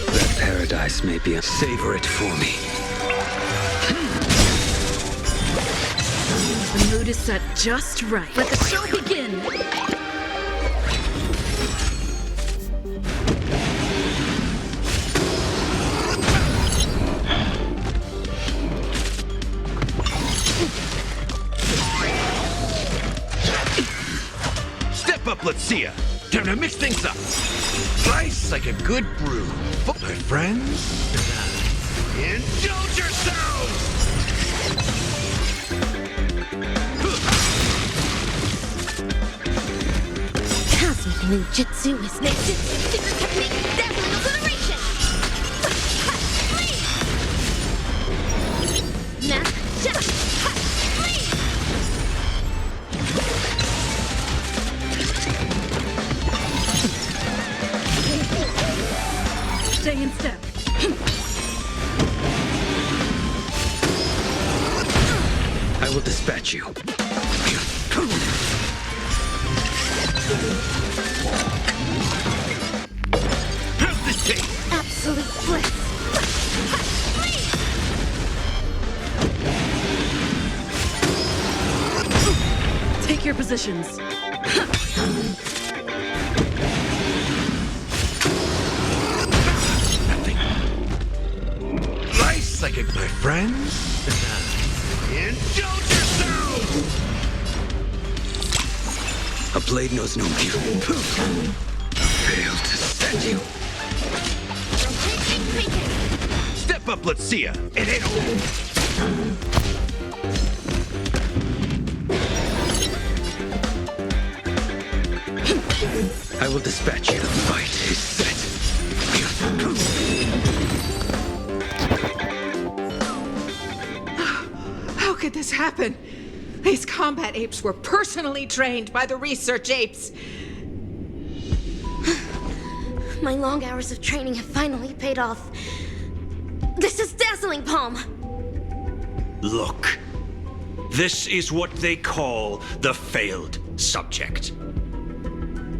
That paradise may be a... Savor it for me. The mood is set just right. Let the show begin. Step up, let's see ya. Time to mix things up. Slice like a good brew. My friends, indulge yourselves! Cosmic ninjutsu is ninjutsu secret technique, dazzling obliteration! Now, just Stay in step. I will dispatch you. How's this taste? absolute bliss! Take your positions. Slice like a... My friends, indulge yourselves! A blade knows no mercy. Fail to stand you. Step up, let's see ya. And it'll... I will dispatch you. The fight is set. How could this happen? These combat apes were personally trained by the research apes. My long hours of training have finally paid off. This is dazzling, Palm. Look. This is what they call the failed subject.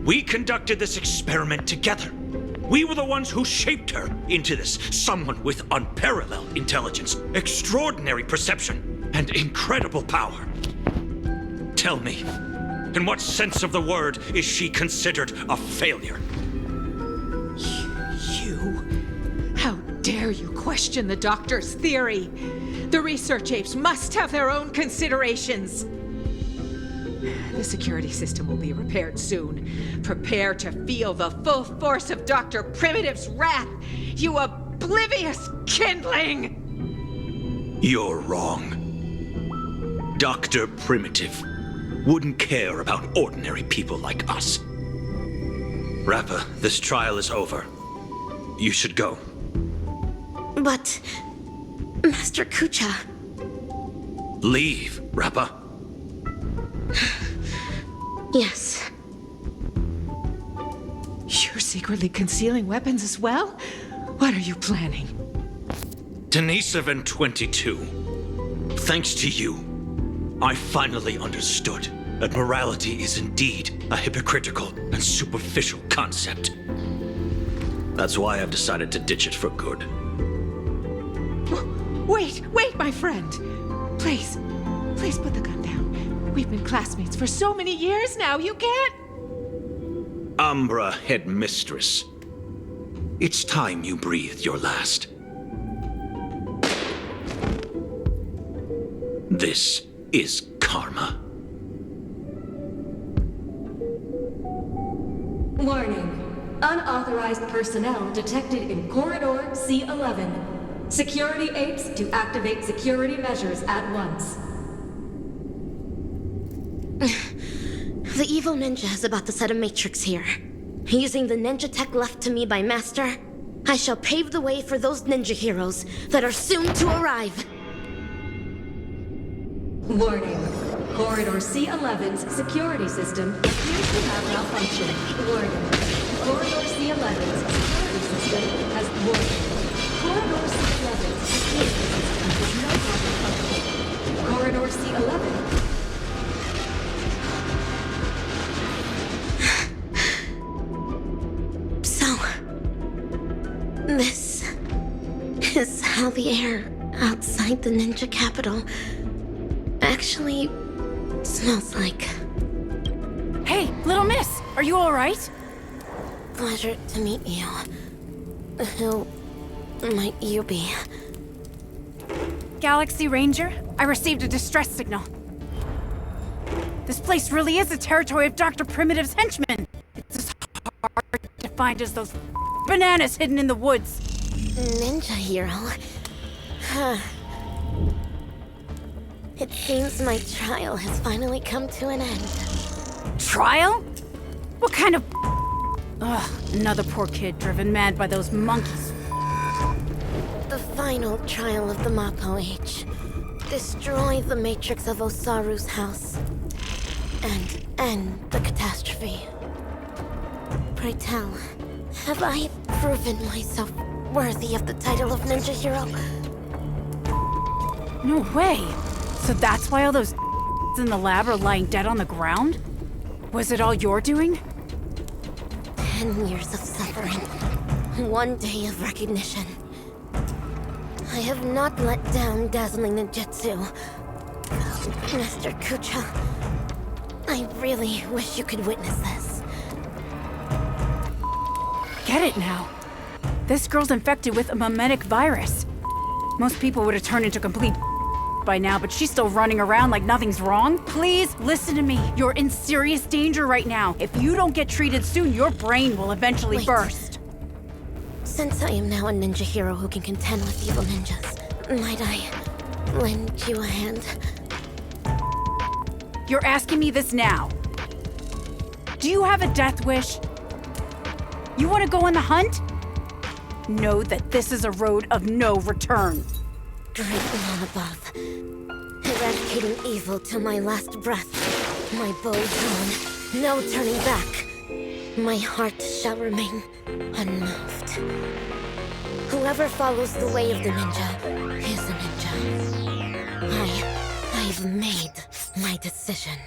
We conducted this experiment together. We were the ones who shaped her into this someone with unparalleled intelligence, extraordinary perception, and incredible power. Tell me, in what sense of the word is she considered a failure? You? How dare you question the doctor's theory? The research apes must have their own considerations. The security system will be repaired soon. Prepare to feel the full force of Dr. Primitive's wrath, you oblivious kindling! You're wrong. Dr. Primitive wouldn't care about ordinary people like us. Rappa, this trial is over. You should go. But... Master Kucha... Leave, Rappa. Yes. You're secretly concealing weapons as well? What are you planning? Denisovin 22. Thanks to you, I finally understood that morality is indeed a hypocritical and superficial concept. That's why I've decided to ditch it for good. Wait, my friend. Please put the gun down. We've been classmates for so many years now, you can't... Umbra Headmistress. It's time you breathed your last. This is karma. Warning. Unauthorized personnel detected in Corridor C11. Security apes to activate security measures at once. The evil ninja is about to set a matrix here. Using the ninja tech left to me by Master, I shall pave the way for those ninja heroes that are soon to arrive. Warning. Corridor C11's security system appears to have malfunctioned. Warning. Corridor C11's security system has warning. Corridor C11's security system is no longer functioning. Corridor C11... This is how the air outside the ninja capital actually smells like. Hey, little miss, are you all right? Pleasure to meet you. Who might you be? Galaxy Ranger, I received a distress signal. This place really is the territory of Dr. Primitive's henchmen. It's as hard to find as those bananas hidden in the woods. Ninja hero? Huh. It seems my trial has finally come to an end. Trial? What kind of... Ugh, another poor kid driven mad by those monkeys. The final trial of the Mappo Age. Destroy the matrix of Osaru's house. And end the catastrophe. Pray tell, have I proven myself worthy of the title of Ninja Hero? No way. So that's why all those in the lab are lying dead on the ground? Was it all your doing? 10 years of suffering. 1 day of recognition. I have not let down dazzling ninjutsu. Mr. Kucha, I really wish you could witness this. Get it now. This girl's infected with a mimetic virus. Most people would have turned into complete by now, but she's still running around like nothing's wrong. Please listen to me. You're in serious danger right now. If you don't get treated soon, your brain will eventually burst. Since I am now a ninja hero who can contend with evil ninjas, might I lend you a hand? You're asking me this now. Do you have a death wish? You want to go on the hunt? Know that this is a road of no return. Great one above, eradicating evil till my last breath. My bow drawn, no turning back. My heart shall remain unmoved. Whoever follows the way of the ninja is a ninja. I've made my decision.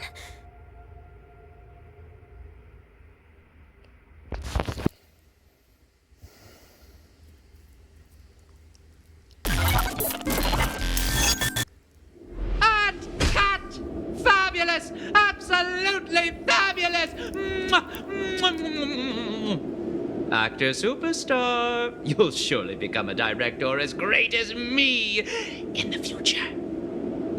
Fabulous! Absolutely fabulous! Actor superstar, you'll surely become a director as great as me in the future.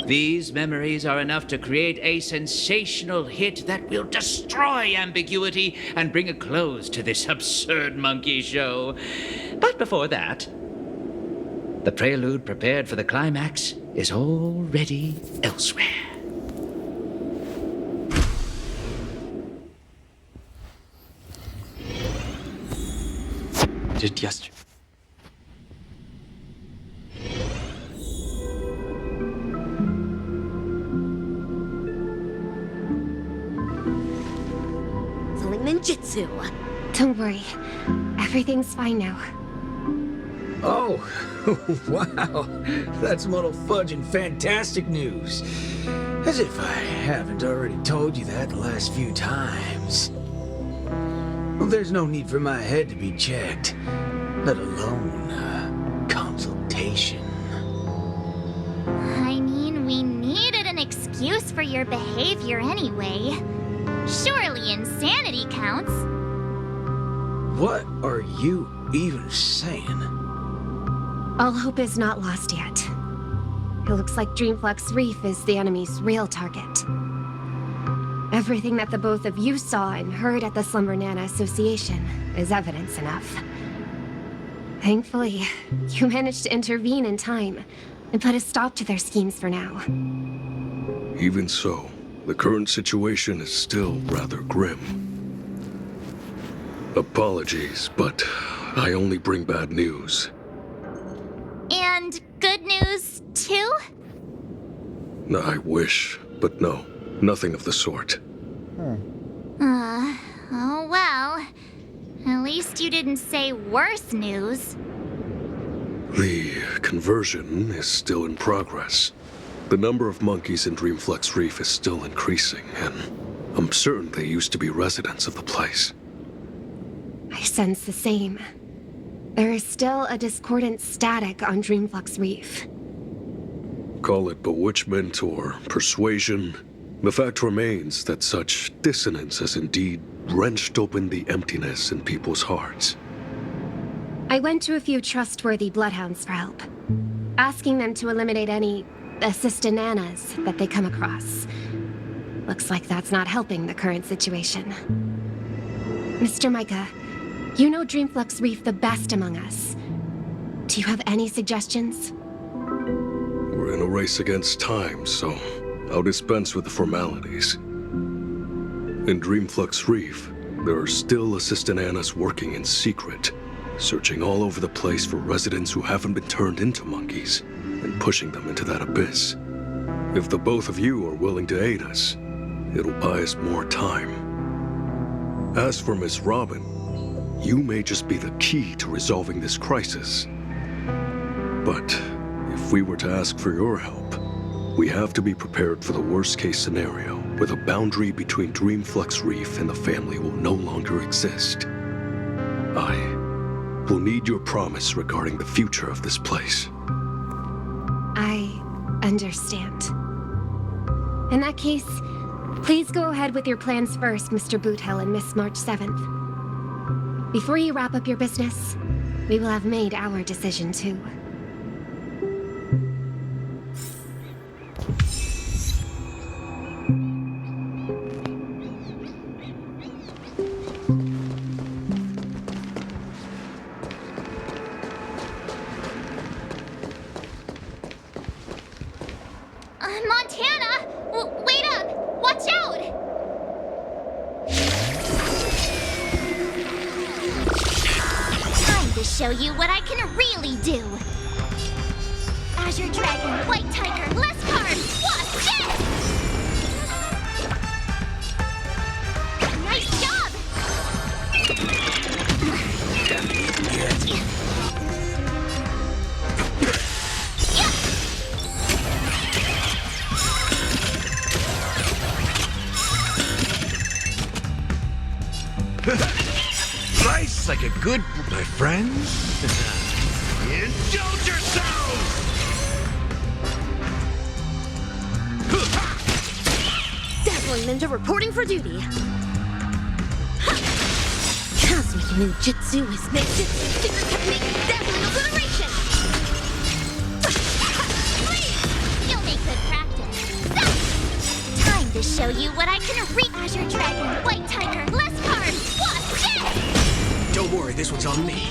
These memories are enough to create a sensational hit that will destroy ambiguity and bring a close to this absurd monkey show. But before that, the prelude prepared for the climax is already elsewhere. Did yesterday. Ninjutsu. Don't worry. Everything's fine now. Oh, wow. That's muddle fudge and fantastic news. As if I haven't already told you that the last few times. Well, there's no need for my head to be checked, let alone consultation. I mean, we needed an excuse for your behavior anyway. Surely insanity counts. What are you even saying? All hope is not lost yet. It looks like Dreamflux Reef is the enemy's real target. Everything that the both of you saw and heard at the Slumber Nana Association is evidence enough. Thankfully, you managed to intervene in time and put a stop to their schemes for now. Even so, the current situation is still rather grim. Apologies, but I only bring bad news. And good news, too? I wish, but no, nothing of the sort. Oh well. At least you didn't say worse news. The conversion is still in progress. The number of monkeys in Dreamflux Reef is still increasing, and I'm certain they used to be residents of the place. I sense the same. There is still a discordant static on Dreamflux Reef. Call it bewitchment or persuasion. The fact remains that such dissonance has indeed wrenched open the emptiness in people's hearts. I went to a few trustworthy bloodhounds for help, asking them to eliminate any assistananas that they come across. Looks like that's not helping the current situation. Mr. Micah, you know Dreamflux Reef the best among us. Do you have any suggestions? We're in a race against time, so I'll dispense with the formalities. In Dreamflux Reef, there are still assistananas working in secret, searching all over the place for residents who haven't been turned into monkeys, and pushing them into that abyss. If the both of you are willing to aid us, it'll buy us more time. As for Miss Robin, you may just be the key to resolving this crisis. But if we were to ask for your help, we have to be prepared for the worst-case scenario, where the boundary between Dreamflux Reef and the family will no longer exist. I will need your promise regarding the future of this place. I understand. In that case, please go ahead with your plans first, Mr. Boothill and Miss March 7th. Before you wrap up your business, we will have made our decision too. Montana! Wait up! Watch out! show you what I can really do. Azure Dragon, White Tiger, less carbs, what's this? Nice job! Nice like a good, my friends. Indulge yourselves! Dazzling Ninja reporting for duty. Cosmic Ninjutsu is Ninjutsu secret technique, dazzling obliteration. You'll make good practice. Time to show you what I can Azure Dragon, White Tiger, less carbs, what's this? Don't worry, this one's on me.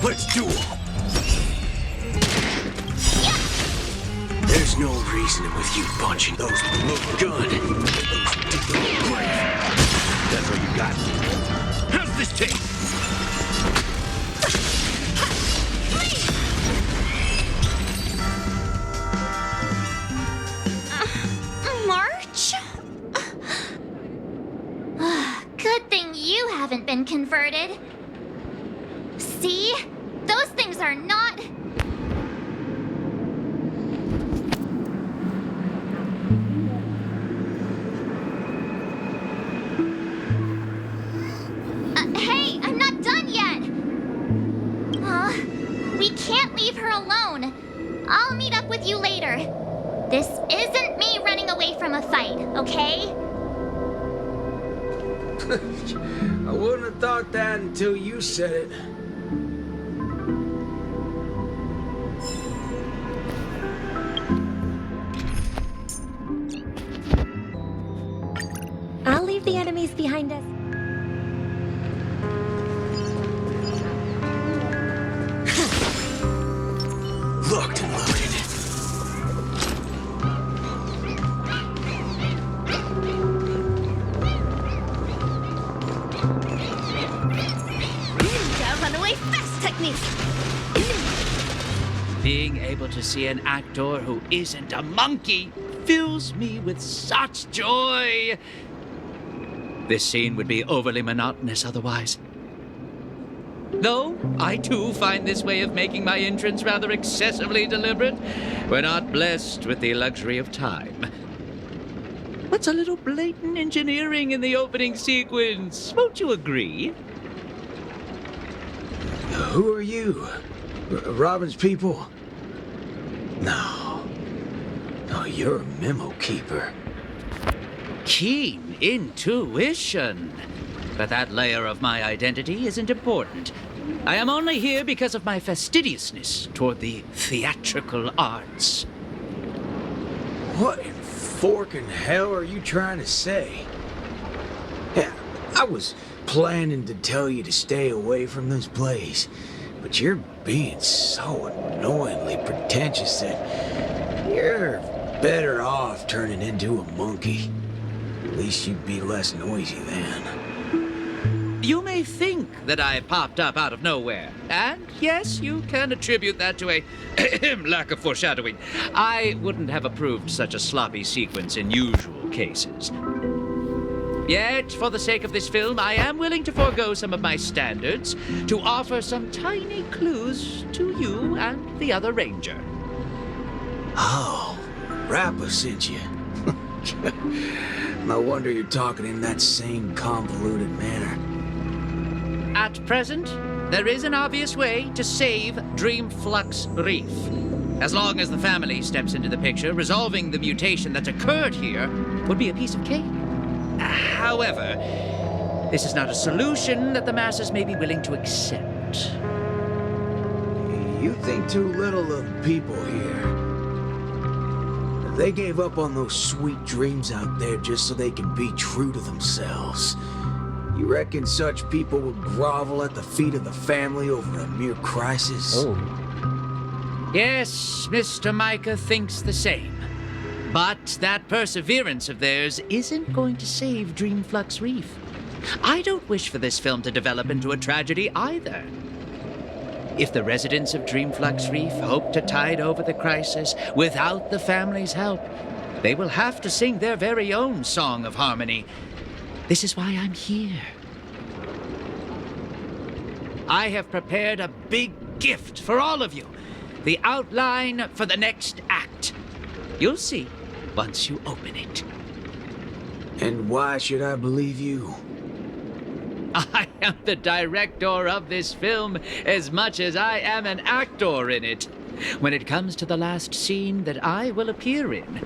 Let's duel. There's no reasoning with you punching. Those look good. Those do look great. That's what you got. How's this taste? March? Good thing you haven't been converted. See? Those things are not... Hey, I'm not done yet! We can't leave her alone. I'll meet up with you later. This isn't me running away from a fight, okay? I wouldn't have thought that until you said it. I'll leave the enemies behind us. Locked and loaded. Ninja runaway fast technique. Being able to see an actor who isn't a monkey fills me with such joy. This scene would be overly monotonous otherwise. Though I too find this way of making my entrance rather excessively deliberate. We're not blessed with the luxury of time. What's a little blatant engineering in the opening sequence? Won't you agree? Who are you? Robin's people? No. No, you're a memo keeper. Keen intuition. But that layer of my identity isn't important. I am only here because of my fastidiousness toward the theatrical arts. What in forking hell are you trying to say? Yeah, I was planning to tell you to stay away from this place, but you're being so annoyingly pretentious that you're better off turning into a monkey. At least you'd be less noisy then. You may think that I popped up out of nowhere, and yes, you can attribute that to a lack of foreshadowing. I wouldn't have approved such a sloppy sequence in usual cases. Yet, for the sake of this film, I am willing to forego some of my standards to offer some tiny clues to you and the other ranger. Oh, Rappa sent you. No wonder you're talking in that same convoluted manner. At present, there is an obvious way to save Dreamflux Reef. As long as the family steps into the picture, resolving the mutation that's occurred here would be a piece of cake. However, this is not a solution that the masses may be willing to accept. You think too little of people here. They gave up on those sweet dreams out there just so they can be true to themselves. You reckon such people would grovel at the feet of the family over a mere crisis? Oh. Yes, Mr. Micah thinks the same. But that perseverance of theirs isn't going to save Dreamflux Reef. I don't wish for this film to develop into a tragedy either. If the residents of Dreamflux Reef hope to tide over the crisis without the family's help, they will have to sing their very own song of harmony. This is why I'm here. I have prepared a big gift for all of you. The outline for the next act. You'll see once you open it. And why should I believe you? I am the director of this film as much as I am an actor in it. When it comes to the last scene that I will appear in,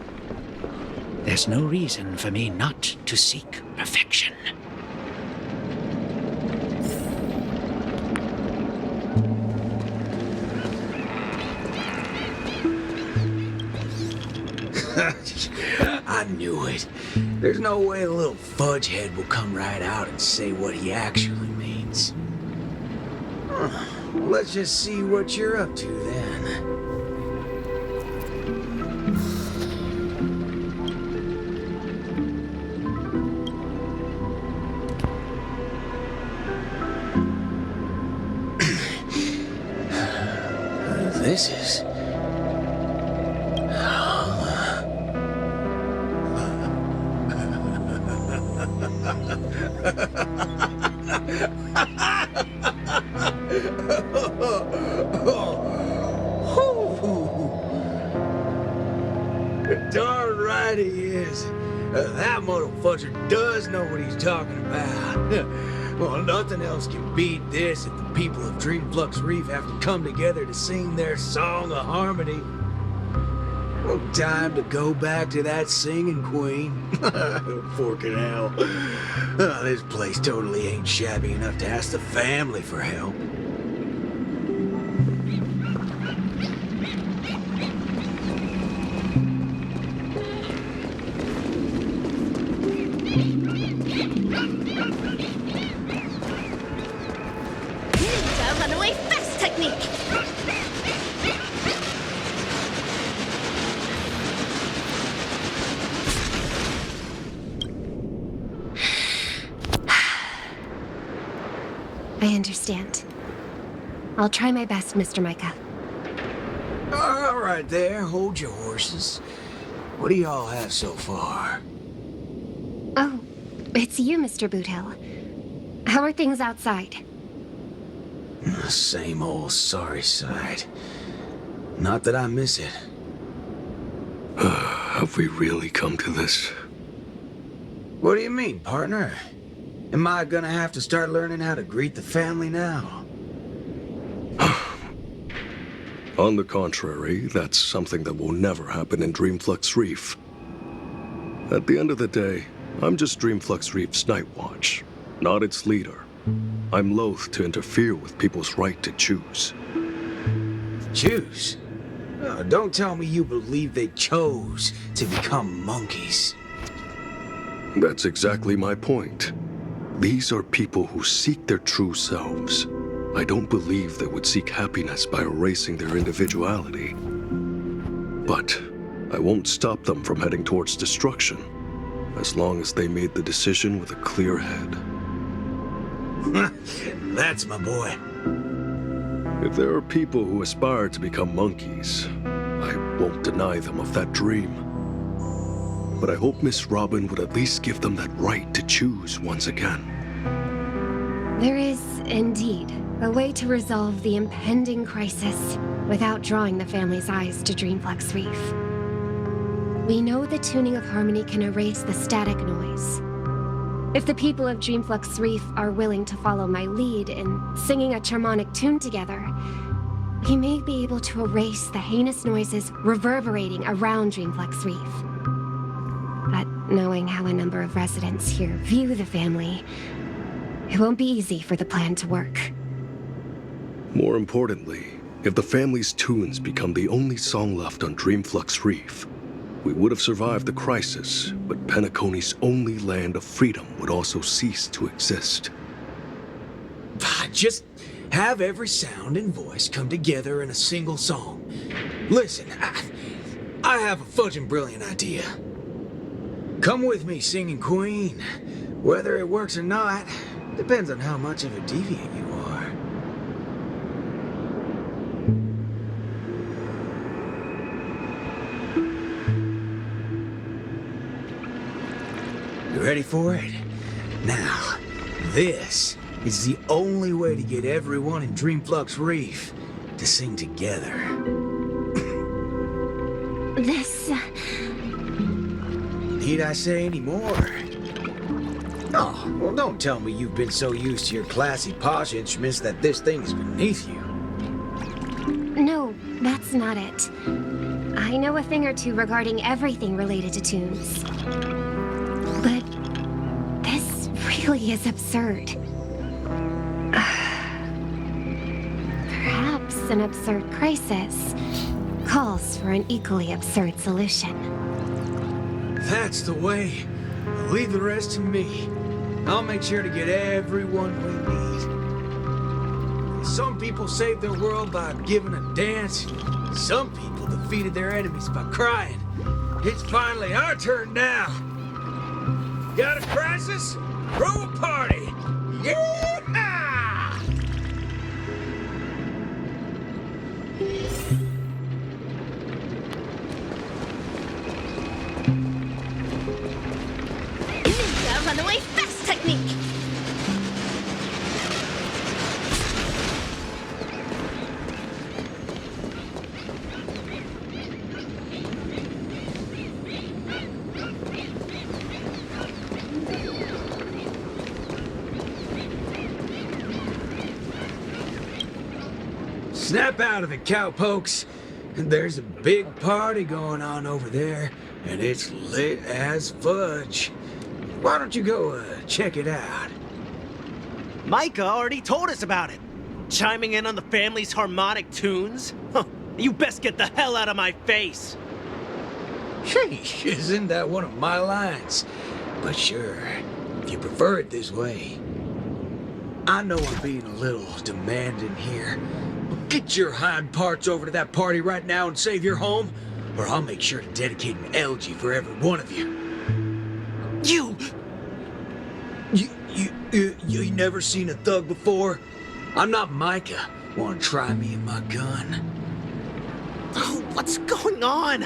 there's no reason for me not to seek perfection. I knew it. There's no way a little fudgehead will come right out and say what he actually means. Let's just see what you're up to then. This is... Darn right he is. That motherfucker does know what he's talking about. Well, nothing else can beat this if the people of Dreamflux Reef have to come together to sing their song of harmony. Well, time to go back to that singing queen. Forking hell. This place totally ain't shabby enough to ask the family for help. Ninja runaway fast technique! I understand. I'll try my best, Mr. Micah. All right there, hold your horses. What do y'all have so far? Oh, it's you, Mr. Boothill. How are things outside? Same old sorry side. Not that I miss it. Have we really come to this? What do you mean, partner? Am I gonna have to start learning how to greet the family now? On the contrary, that's something that will never happen in Dreamflux Reef. At the end of the day, I'm just Dreamflux Reef's Night Watch, not its leader. I'm loath to interfere with people's right to choose. Choose? Oh, don't tell me you believe they chose to become monkeys. That's exactly my point. These are people who seek their true selves. I don't believe they would seek happiness by erasing their individuality. But I won't stop them from heading towards destruction, as long as they made the decision with a clear head. That's my boy. If there are people who aspire to become monkeys, I won't deny them of that dream. But I hope Miss Robin would at least give them that right to choose once again. There is, indeed, a way to resolve the impending crisis without drawing the family's eyes to Dreamflux Reef. We know the tuning of harmony can erase the static noise. If the people of Dreamflux Reef are willing to follow my lead in singing a charmonic tune together, we may be able to erase the heinous noises reverberating around Dreamflux Reef. But knowing how a number of residents here view the family, it won't be easy for the plan to work. More importantly, if the family's tunes become the only song left on Dreamflux Reef, we would have survived the crisis, but Penacony's only land of freedom would also cease to exist. Just have every sound and voice come together in a single song. Listen, I have a fudging brilliant idea. Come with me, singing queen. Whether it works or not, depends on how much of a deviant you are. ready for it? Now, this is the only way to get everyone in Dreamflux Reef to sing together. This... Need I say any more? Oh, well, don't tell me you've been so used to your classy, posh instruments that this thing is beneath you. No, that's not it. I know a thing or two regarding everything related to tunes. But this really is absurd. Perhaps an absurd crisis calls for an equally absurd solution. That's the way. Leave the rest to me. I'll make sure to get everyone we need. Some people saved their world by giving a dance. Some people defeated their enemies by crying. It's finally our turn now. Got a crisis? Throw a party! Yeah! Ninja runaway fast technique! Snap out of it, cowpokes. There's a big party going on over there, and it's lit as fudge. Why don't you go check it out? Micah already told us about it. Chiming in on the family's harmonic tunes? Huh, you best get the hell out of my face. Sheesh, isn't that one of my lines? But sure, if you prefer it this way. I know I'm being a little demanding here. Get your hind parts over to that party right now and save your home, or I'll make sure to dedicate an elegy for every one of you. You never seen a thug before? I'm not Micah. Wanna try me and my gun? Oh, what's going on?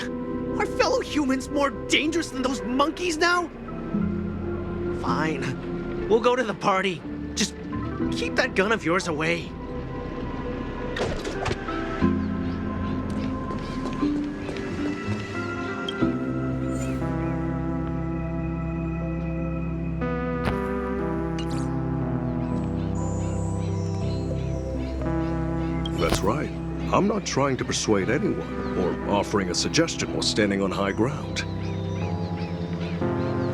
Are fellow humans more dangerous than those monkeys now? Fine. We'll go to the party. Just keep that gun of yours away. That's right. I'm not trying to persuade anyone or offering a suggestion while standing on high ground.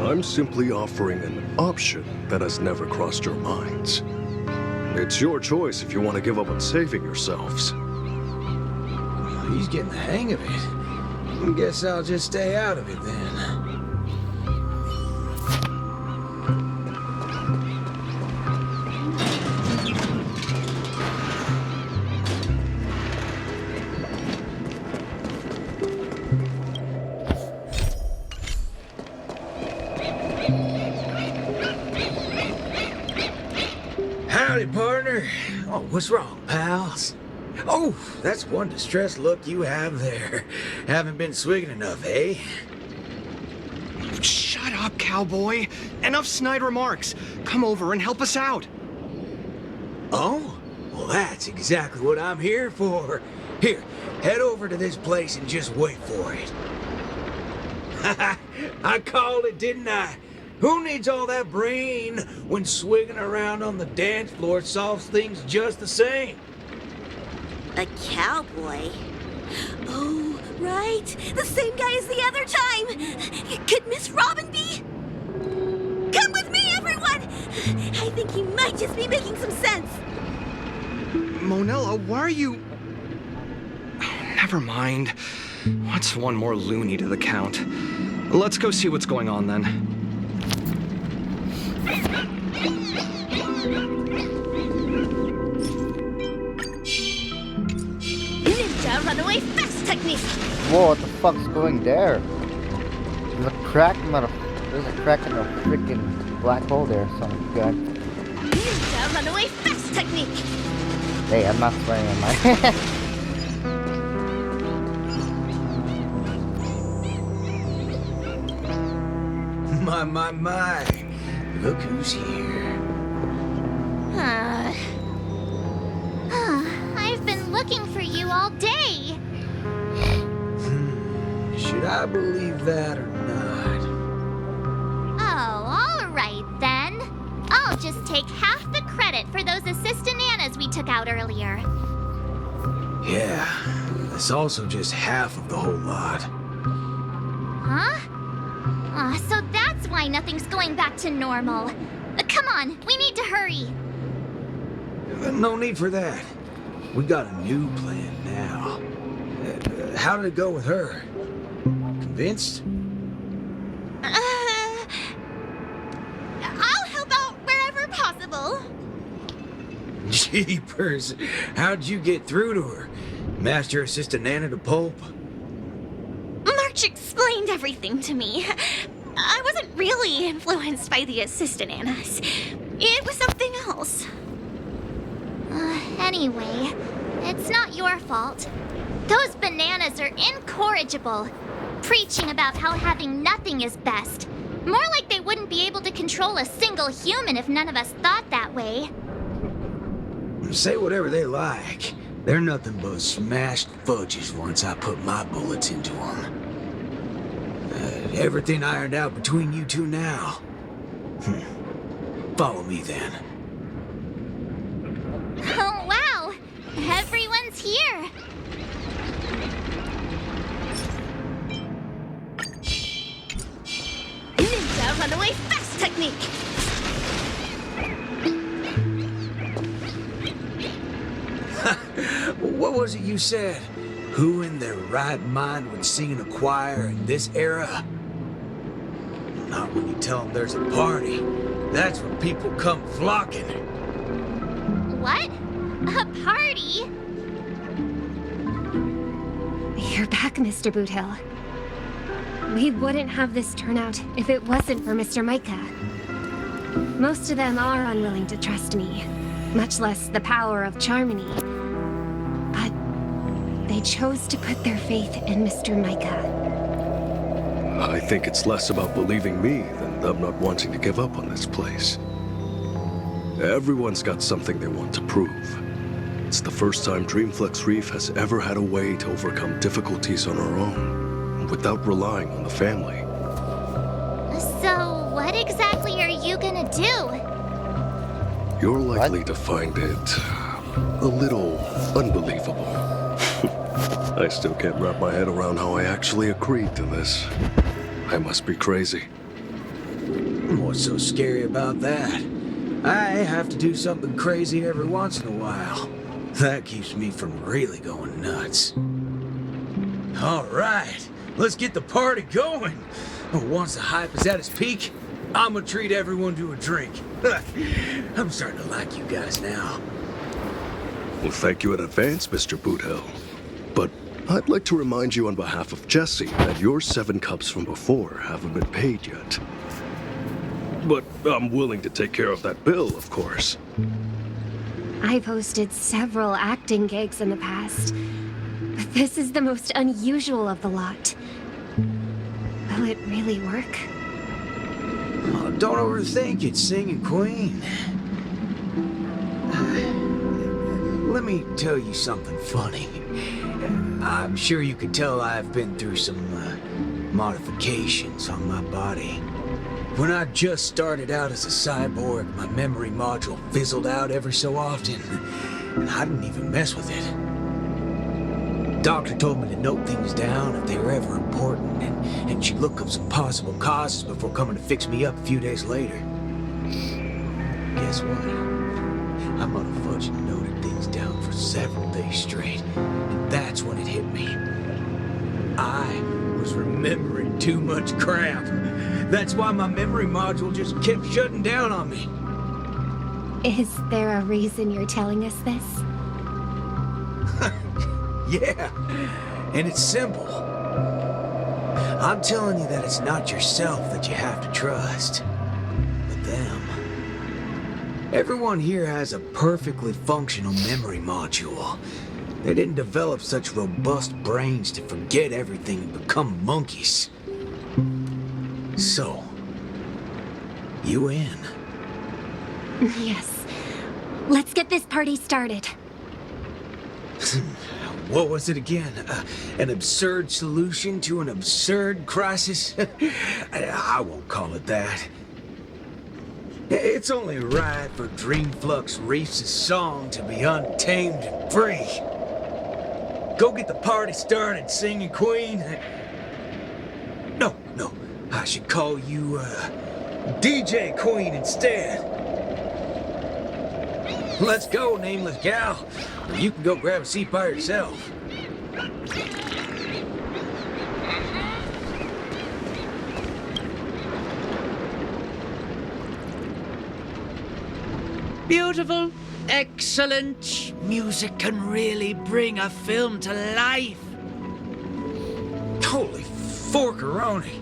I'm simply offering an option that has never crossed your minds. It's your choice if you want to give up on saving yourselves. He's getting the hang of it. I guess I'll just stay out of it then. Howdy, partner. Oh, what's wrong, pals? Oh, that's one distressed look you have there. Haven't been swigging enough, eh? Shut up, cowboy. Enough snide remarks. Come over and help us out. Oh? Well, that's exactly what I'm here for. Here, head over to this place and just wait for it. I called it, didn't I? Who needs all that brain when swigging around on the dance floor solves things just the same? A cowboy? Oh, right. The same guy as the other time. Could Miss Robin be? Come with me, everyone! I think he might just be making some sense. Monella, why are you... Never mind. What's one more loony to the count? Let's go see what's going on then. Ninja runaway fast technique! Whoa, what the fuck's going there? There's a crack in the freaking black hole there, son of a gun. Ninja runaway fast technique! Hey, I'm not swearing on my My. Look who's here. I've been looking for you all day. Should I believe that or not? Oh, all right then. I'll just take half the credit for those assistant nanas we took out earlier. Yeah, it's also just half of the whole lot. Huh? So that's why nothing's going back to normal. Come on, we need to hurry. No need for that. We got a new plan now. How did it go with her? Convinced? I'll help out wherever possible. Jeepers, how'd you get through to her? Master Assistant Nana to pulp? March explained everything to me. I wasn't really influenced by the assistant Annas. It was something else. Anyway, it's not your fault. Those bananas are incorrigible, preaching about how having nothing is best. More like they wouldn't be able to control a single human if none of us thought that way. Say whatever they like. They're nothing but smashed fudges once I put my bullets into them. Everything ironed out between you two now. Follow me then. Oh, wow! Everyone's here! Ninja runaway fast technique! What was it you said? Who in their right mind would sing in a choir in this era? Not when you tell them there's a party. That's when people come flocking. What? A party? You're back, Mr. Boothill. We wouldn't have this turnout if it wasn't for Mr. Micah. Most of them are unwilling to trust me, much less the power of Charmony. But they chose to put their faith in Mr. Micah. I think it's less about believing me than them not wanting to give up on this place. Everyone's got something they want to prove. It's the first time Dreamflex Reef has ever had a way to overcome difficulties on our own, without relying on the family. So, what exactly are you gonna do? You're likely to find it a little unbelievable. I still can't wrap my head around how I actually agreed to this. I must be crazy. What's so scary about that? I have to do something crazy every once in a while. That keeps me from really going nuts. All right, let's get the party going. Once the hype is at its peak, I'm gonna treat everyone to a drink. I'm starting to like you guys now. Well, thank you in advance, Mr. Boothill. But I'd like to remind you on behalf of Jesse that your 7 cups from before haven't been paid yet. But I'm willing to take care of that bill, of course. I've hosted several acting gigs in the past, but this is the most unusual of the lot. Will it really work? Oh, don't overthink it, singing queen. Let me tell you something funny. I'm sure you can tell I've been through some modifications on my body. When I just started out as a cyborg, my memory module fizzled out every so often, and I didn't even mess with it. Doctor told me to note things down if they were ever important, and she'd look up some possible causes before coming to fix me up a few days later. Guess what? I motherfucking noted things down for several days straight, and that's when it hit me. I was remembering too much crap. That's why my memory module just kept shutting down on me. Is there a reason you're telling us this? Yeah, and it's simple. I'm telling you that it's not yourself that you have to trust, but them. Everyone here has a perfectly functional memory module. They didn't develop such robust brains to forget everything and become monkeys. So, You in? Yes. Let's get this party started. What was it again? An absurd solution to an absurd crisis? I won't call it that. It's only right for Dreamflux Reefs' song to be untamed and free. Go get the party started, singing queen. No, I should call you, DJ Queen instead. Let's go, nameless gal. You can go grab a seat by yourself. Beautiful, excellent. Music can really bring a film to life. Holy forkeroni.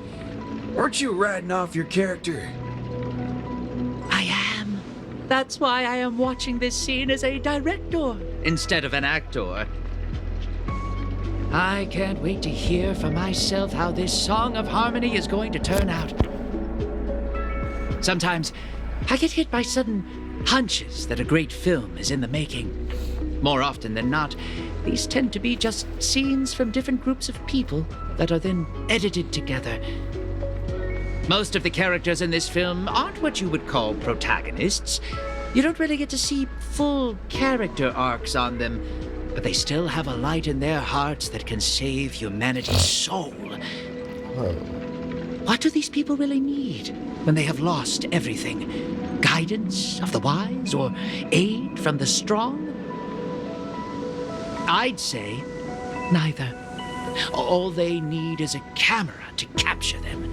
Weren't you riding off your character? I am. That's why I am watching this scene as a director instead of an actor. I can't wait to hear for myself how this song of harmony is going to turn out. Sometimes I get hit by sudden hunches that a great film is in the making. More often than not, these tend to be just scenes from different groups of people that are then edited together. Most of the characters in this film aren't what you would call protagonists. You don't really get to see full character arcs on them, but they still have a light in their hearts that can save humanity's soul. What do these people really need when they have lost everything? Guidance of the wise or aid from the strong? I'd say neither. All they need is a camera to capture them.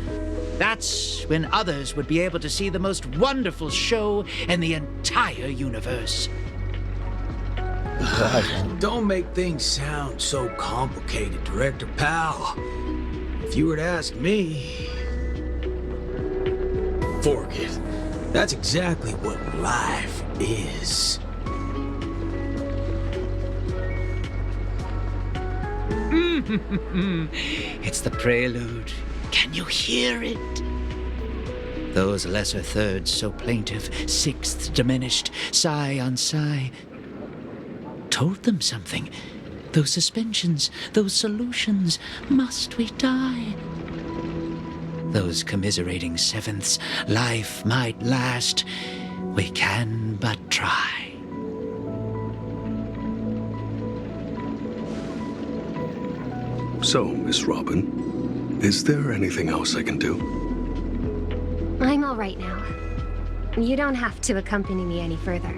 That's when others would be able to see the most wonderful show in the entire universe. Don't make things sound so complicated, Director Powell. If you were to ask me... Forget it. That's exactly what life is. It's the prelude. Can you hear it? Those lesser thirds so plaintive, sixths diminished, sigh on sigh, told them something. Those suspensions, those solutions, must we die? Those commiserating sevenths, life might last, we can but try. So, Miss Robin, is there anything else I can do? I'm all right now. You don't have to accompany me any further.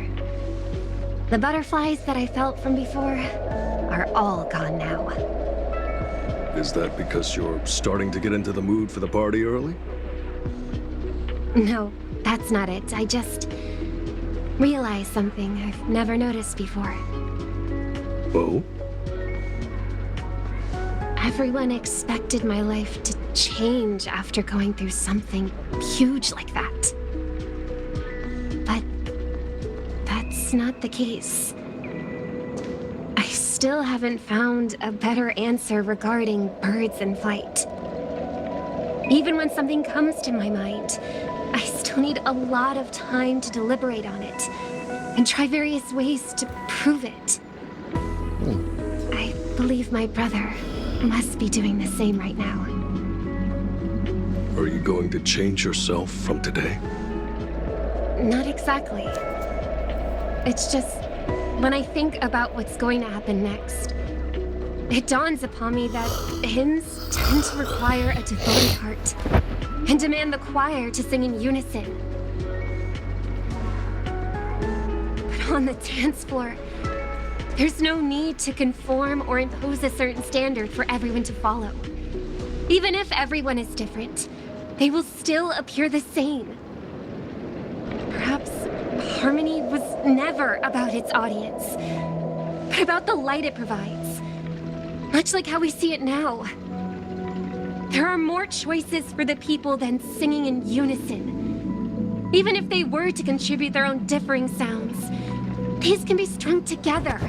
The butterflies that I felt from before are all gone now. Is that because you're starting to get into the mood for the party early? No, that's not it. I just realized something I've never noticed before. Oh? Everyone expected my life to change after going through something huge like that. But that's not the case. I still haven't found a better answer regarding birds in flight. Even when something comes to my mind, I still need a lot of time to deliberate on it and try various ways to prove it. I believe my brother must be doing the same right now. Are you going to change yourself from today? Not exactly. It's just, when I think about what's going to happen next, it dawns upon me that hymns tend to require a devoted heart and demand the choir to sing in unison. But on the dance floor, there's no need to conform or impose a certain standard for everyone to follow. Even if everyone is different, they will still appear the same. Perhaps harmony was never about its audience, but about the light it provides. Much like how we see it now. There are more choices for the people than singing in unison. Even if they were to contribute their own differing sounds, these can be strung together.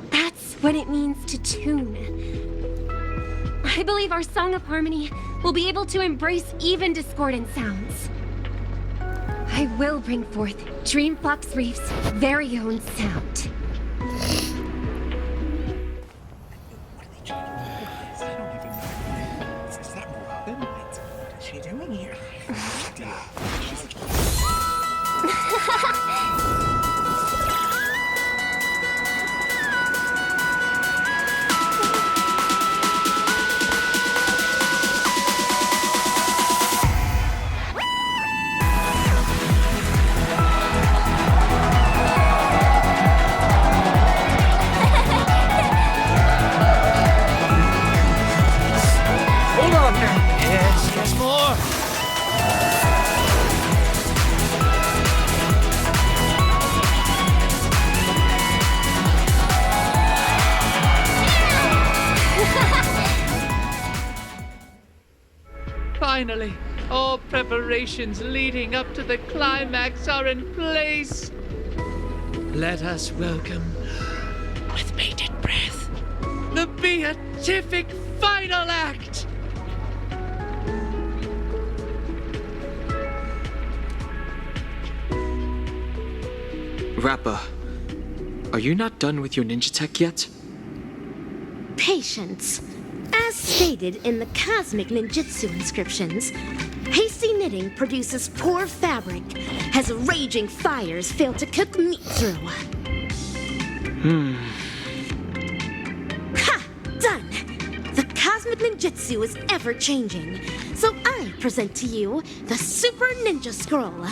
That's what it means to tune. I believe our Song of Harmony will be able to embrace even discordant sounds. I will bring forth Dreamflux Reef's very own sound. Hold on now. Yes, more. Finally, all preparations leading up to the climax are in place. Let us welcome, with bated breath, the beatific final act. Rappa, are you not done with your ninja tech yet? Patience. As stated in the cosmic ninjutsu inscriptions, hasty knitting produces poor fabric, as raging fires fail to cook meat through. Ha! Done! The cosmic ninjutsu is ever-changing, so I present to you the Super Ninja Scroll.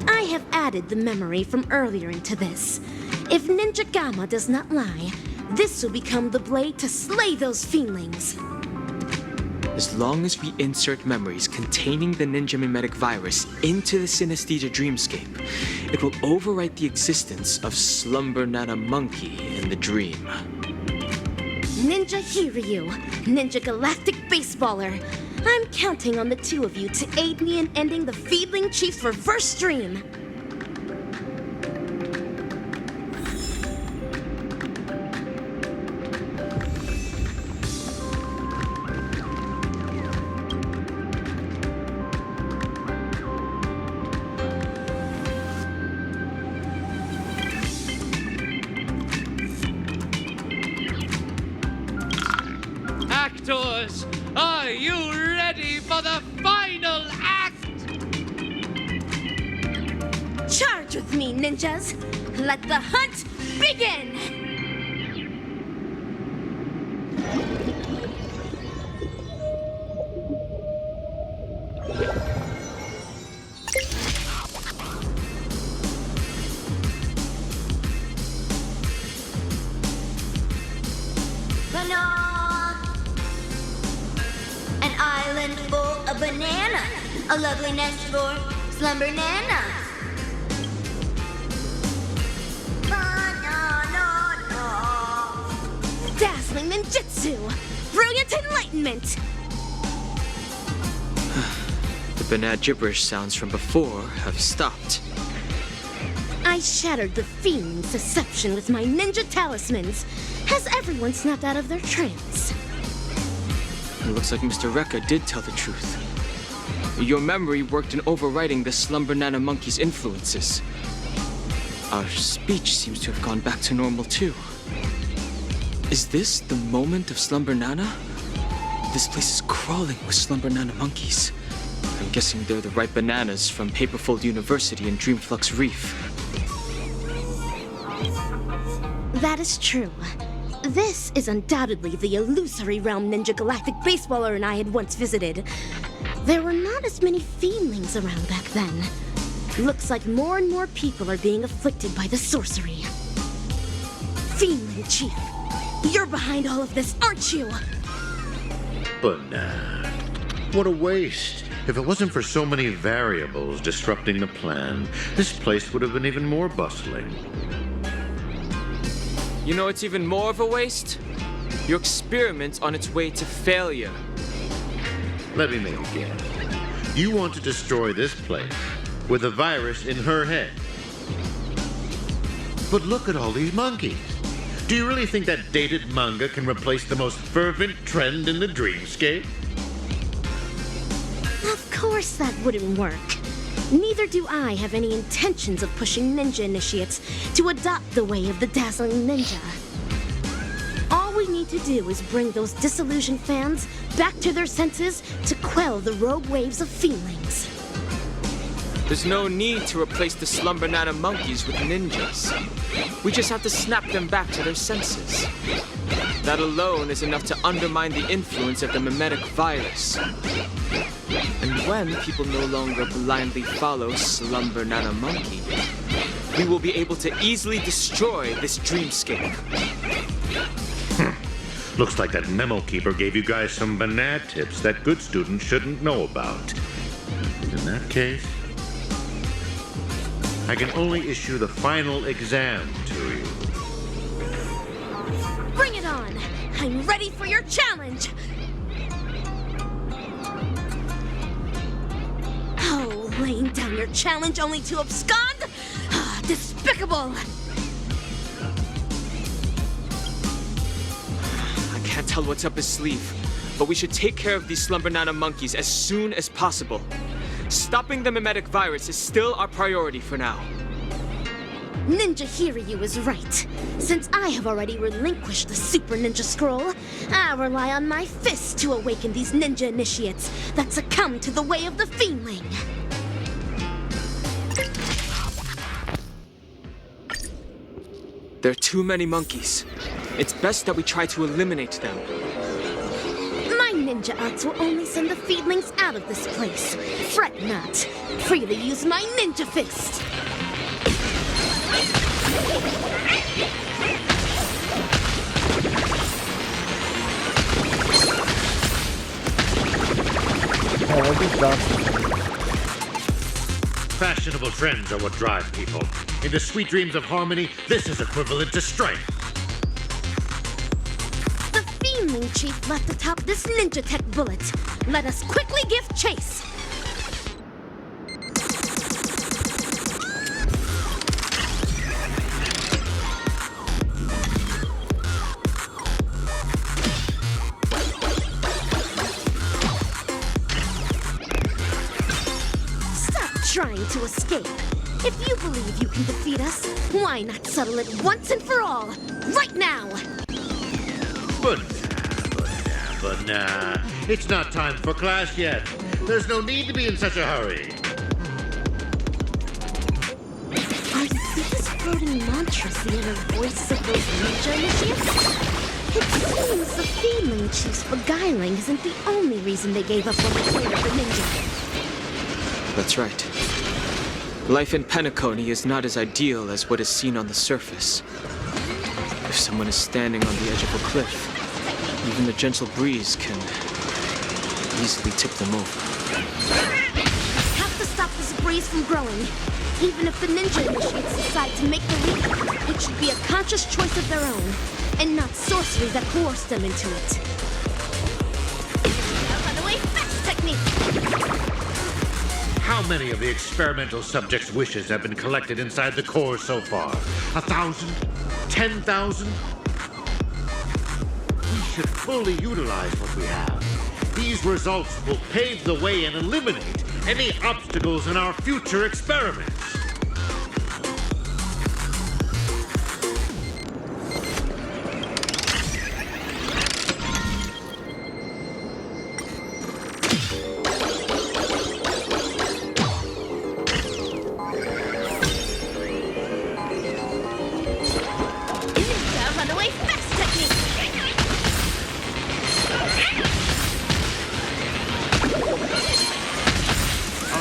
I have added the memory from earlier into this. If Ninja Gamma does not lie, this will become the blade to slay those fiendlings. As long as we insert memories containing the ninja mimetic virus into the synesthesia dreamscape, it will overwrite the existence of Slumber Nana Monkey in the dream. Ninja Hiryu, Ninja Galactic Baseballer. I'm counting on the two of you to aid me in ending the Fiendling Chief's reverse dream. Actors, are you ready for the final act? Charge with me, ninjas! Let the hunt begin! An island full of bananas. A lovely nest for Slumber Nana. Dazzling ninjutsu! Brilliant enlightenment! The banal gibberish sounds from before have stopped. I shattered the fiend's deception with my ninja talismans. Has everyone snapped out of their trance? It looks like Mr. Rekka did tell the truth. Your memory worked in overriding the Slumber Nana Monkey's influences. Our speech seems to have gone back to normal too. Is this the moment of Slumber Nana? This place is crawling with Slumber Nana monkeys. I'm guessing they're the right bananas from Paperfold University and Dreamflux Reef. That is true. This is undoubtedly the illusory realm Ninja Galactic Baseballer and I had once visited. There were not as many fiendlings around back then. Looks like more and more people are being afflicted by the sorcery. Fiendling Chief, you're behind all of this, aren't you? But nah. What a waste. If it wasn't for so many variables disrupting the plan, this place would have been even more bustling. You know it's even more of a waste? Your experiment's on its way to failure. Let me make a guess. You want to destroy this place with a virus in her head. But look at all these monkeys. Do you really think that dated manga can replace the most fervent trend in the dreamscape? Of course that wouldn't work. Neither do I have any intentions of pushing ninja initiates to adopt the way of the dazzling ninja. All we need to do is bring those disillusioned fans back to their senses to quell the rogue waves of feelings. There's no need to replace the Slumber Nana monkeys with ninjas. We just have to snap them back to their senses. That alone is enough to undermine the influence of the mimetic virus. And when people no longer blindly follow Slumber Nana Monkey, we will be able to easily destroy this dreamscape. Looks like that memo keeper gave you guys some banana tips that good students shouldn't know about. In that case, I can only issue the final exam to you. Bring it on! I'm ready for your challenge! Oh, laying down your challenge only to abscond? Ah, despicable! I can't tell what's up his sleeve, but we should take care of these Slumber Nana monkeys as soon as possible. Stopping the mimetic virus is still our priority for now. Ninja Hiryu is right. Since I have already relinquished the Super Ninja Scroll, I rely on my fists to awaken these ninja initiates that succumb to the way of the Fiendling. There are too many monkeys. It's best that we try to eliminate them. My ninja arts will only send the Fiendlings out of this place. Fret not. Freely use my ninja fist. Fashionable trends are what drive people. Into sweet dreams of harmony, this is equivalent to strength. The Fiendling Chief left atop this ninja tech bullet. Let us quickly give chase. Trying to escape. If you believe you can defeat us, why not settle it once and for all? Right now! But nah. It's not time for class yet. There's no need to be in such a hurry. Are these floating mantras the inner voices of those ninja initiates? It seems the Fiendling Chief's beguiling isn't the only reason they gave up on the way of the ninja. That's right. Life in Penacony is not as ideal as what is seen on the surface. If someone is standing on the edge of a cliff, even a gentle breeze can easily tip them over. Have to stop this breeze from growing. Even if the ninja initiates decide to make the leap, it should be a conscious choice of their own, and not sorcery that coerced them into it. Runaway fast technique! How many of the experimental subjects' wishes have been collected inside the core so far? 1,000? 10,000? We should fully utilize what we have. These results will pave the way and eliminate any obstacles in our future experiments.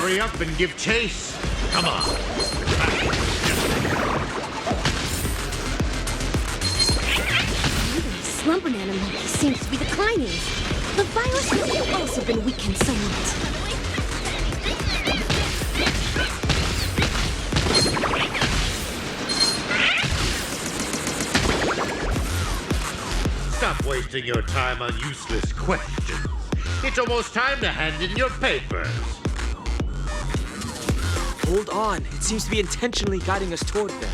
Hurry up and give chase. Come on. Slumber Nana monkey seems to be declining. The virus has also been weakened somewhat. Stop wasting your time on useless questions. It's almost time to hand in your papers. Hold on. It seems to be intentionally guiding us toward them.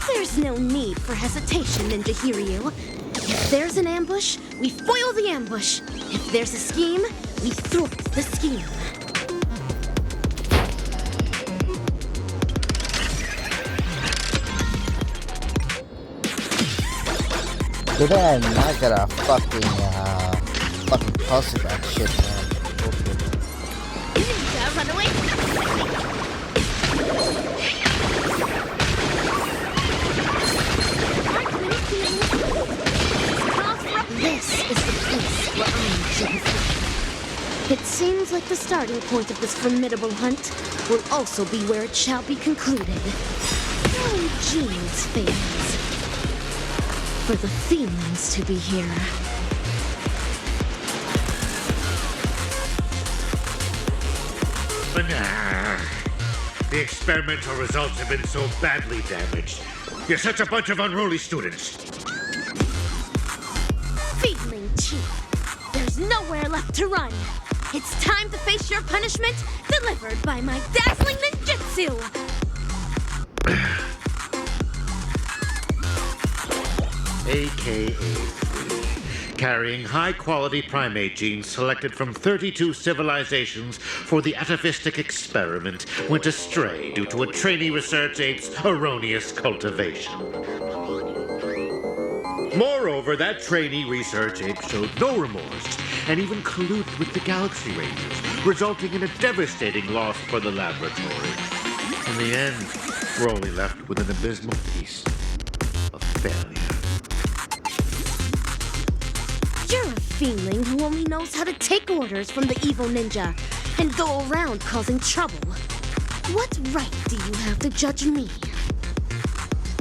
There's no need for hesitation, Ninja Hiryu. If there's an ambush, we foil the ambush. If there's a scheme, we thwart the scheme. Today I'm not gonna fucking puzzle that shit, man. Ninja, run away! This is the place where I'm Jin. It seems like the starting point of this formidable hunt will also be where it shall be concluded. Oh, Jin's fails. For the feelings to be here. The experimental results have been so badly damaged. You're such a bunch of unruly students. Feedling Chief, there's nowhere left to run. It's time to face your punishment delivered by my dazzling ninjutsu. AKA-3, carrying high-quality primate genes selected from 32 civilizations for the atavistic experiment, went astray due to a trainee research ape's erroneous cultivation. Moreover, that trainee research ape showed no remorse and even colluded with the Galaxy Rangers, resulting in a devastating loss for the laboratory. In the end, we're only left with an abysmal piece of failure. You're a feeling who only knows how to take orders from the evil ninja and go around causing trouble. What right do you have to judge me?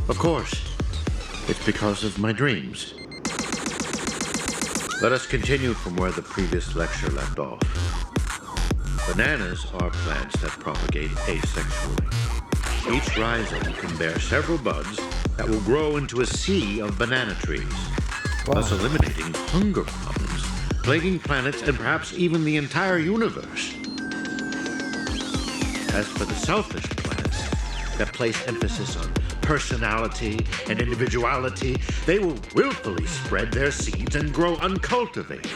Of course. It's because of my dreams. Let us continue from where the previous lecture left off. Bananas are plants that propagate asexually. Each rhizome can bear several buds that will grow into a sea of banana trees, thus eliminating hunger problems, plaguing planets, and perhaps even the entire universe. As for the selfish plants that place emphasis on personality and individuality, they will willfully spread their seeds and grow uncultivated.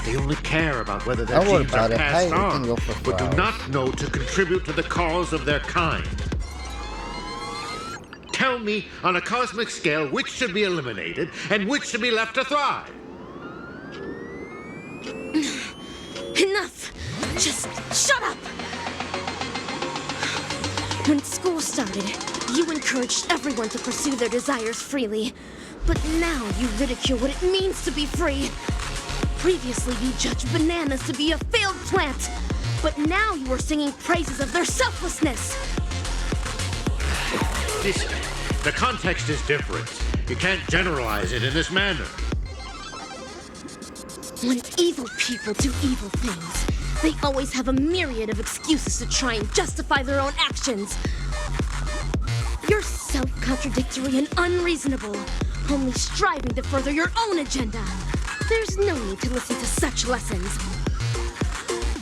They only care about whether their genes are passed on, but do not know to contribute to the cause of their kind. Tell me, on a cosmic scale, which should be eliminated and which should be left to thrive? Enough! Just shut up! When school started, you encouraged everyone to pursue their desires freely. But now you ridicule what it means to be free. Previously, you judged bananas to be a failed plant. But now you are singing praises of their selflessness. The context is different. You can't generalize it in this manner. When evil people do evil things, they always have a myriad of excuses to try and justify their own actions. You're self-contradictory and unreasonable, only striving to further your own agenda. There's no need to listen to such lessons.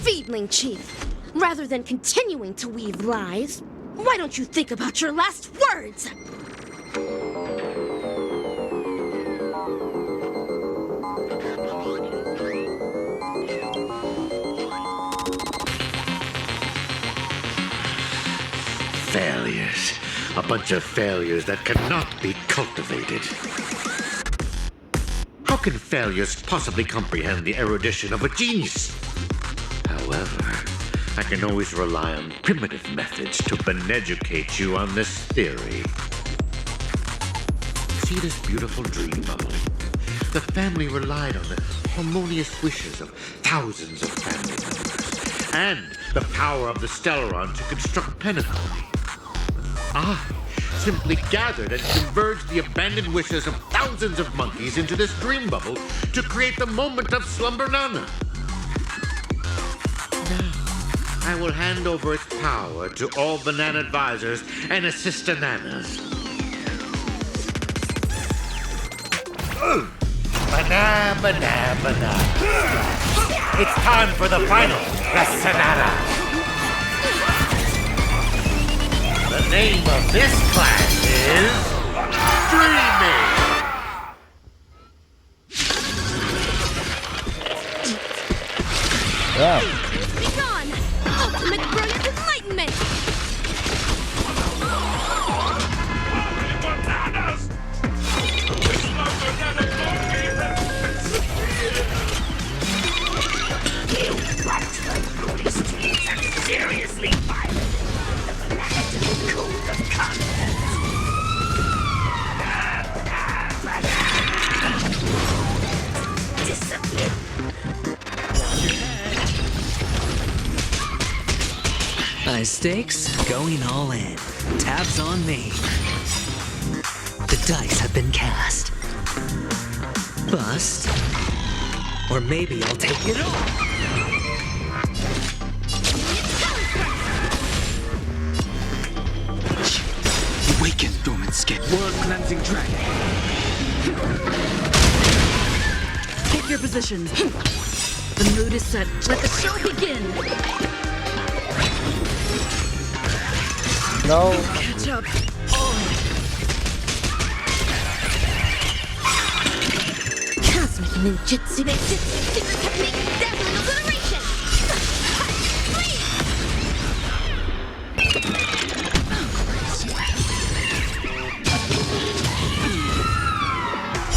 Feedling Chief, rather than continuing to weave lies, why don't you think about your last words? Failures. A bunch of failures that cannot be cultivated. How can failures possibly comprehend the erudition of a genius? However, I can always rely on primitive methods to beneducate you on this theory. See this beautiful dream bubble? The family relied on the harmonious wishes of thousands of family members and the power of the Stellaron to construct Penacony. I simply gathered and converged the abandoned wishes of thousands of monkeys into this dream bubble to create the moment of Slumber Nana. Now, I will hand over its power to all banana advisors and assistananas. Banana, banana, banana. It's time for the final Rasanada. The name of this class is Dreaming. Yeah. Be gone! Ultimate brilliant enlightenment! Bananas! High stakes, going all in. Tabs on me. The dice have been cast. Bust. Or maybe I'll take it all. Awaken, dormant skin. World cleansing dragon. Take your positions. The mood is set. Let the show begin. No. Catch up. Cosmic ninjutsu, secret technique, dazzling obliteration.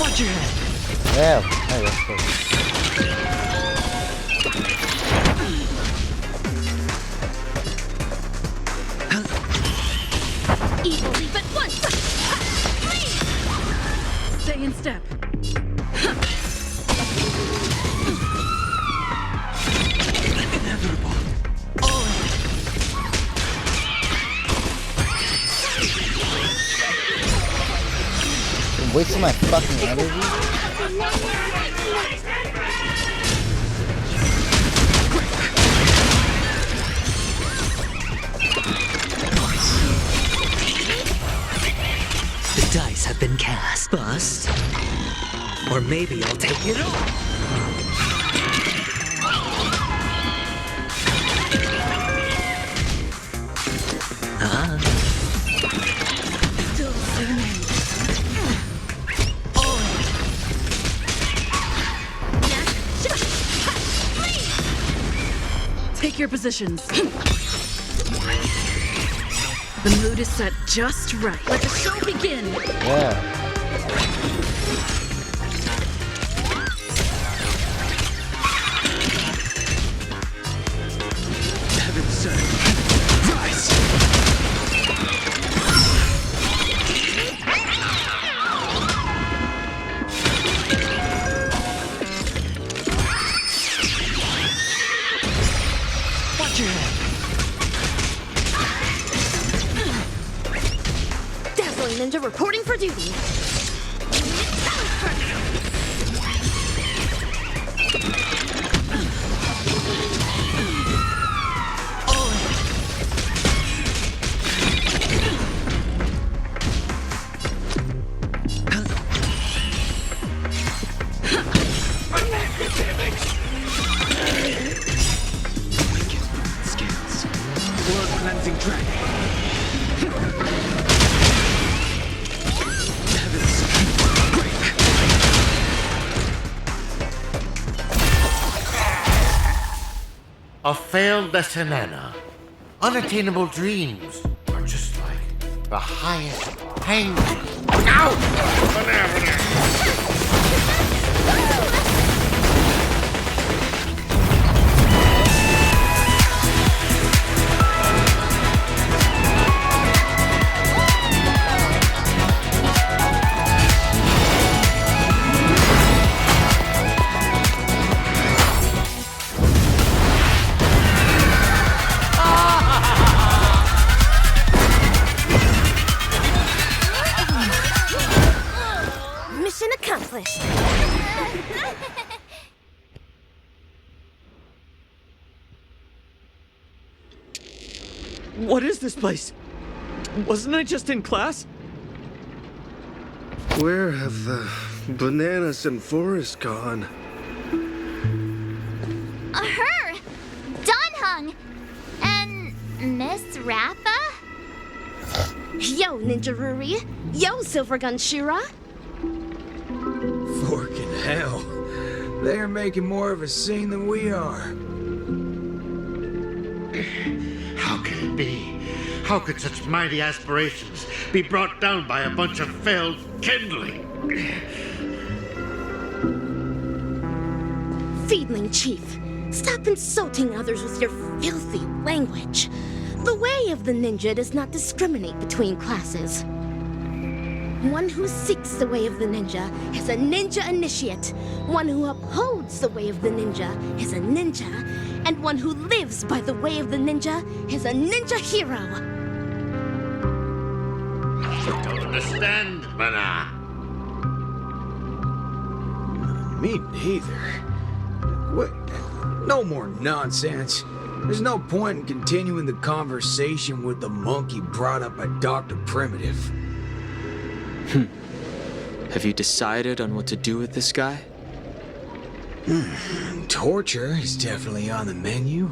Watch your head. Yeah, hey, that's cool. Evil leap at once. Stay in step. Inevitable. I'm wasting my fucking energy. The dice have been cast. Bust. Or maybe I'll take it all. Still zooming. Take your positions. The mood is set just right. Let the show begin. Yeah. Heaven sent. Rise! Watch your head. Dazzling ninja reporting for duty. Scales. World cleansing dragon. Heaven sent. Break. A failed Desanana. Unattainable dreams are just like the highest hang. Mission accomplished. What is this place? Wasn't I just in class? Where have the bananas and forest gone? Her! Donhung! And Miss Rappa? Yo, Ninja Ruri. Yo, Silver Gun Shira. Forking hell. They're making more of a scene than we are. How can it be? How could such mighty aspirations be brought down by a bunch of failed kindling? Feedling Chief, stop insulting others with your filthy language. The way of the ninja does not discriminate between classes. One who seeks the way of the ninja is a ninja initiate. One who upholds the way of the ninja is a ninja. And one who lives by the way of the ninja is a ninja hero. Don't understand, Mana. Me neither. What? No more nonsense. There's no point in continuing the conversation with the monkey brought up by Dr. Primitive. Have you decided on what to do with this guy? Torture is definitely on the menu.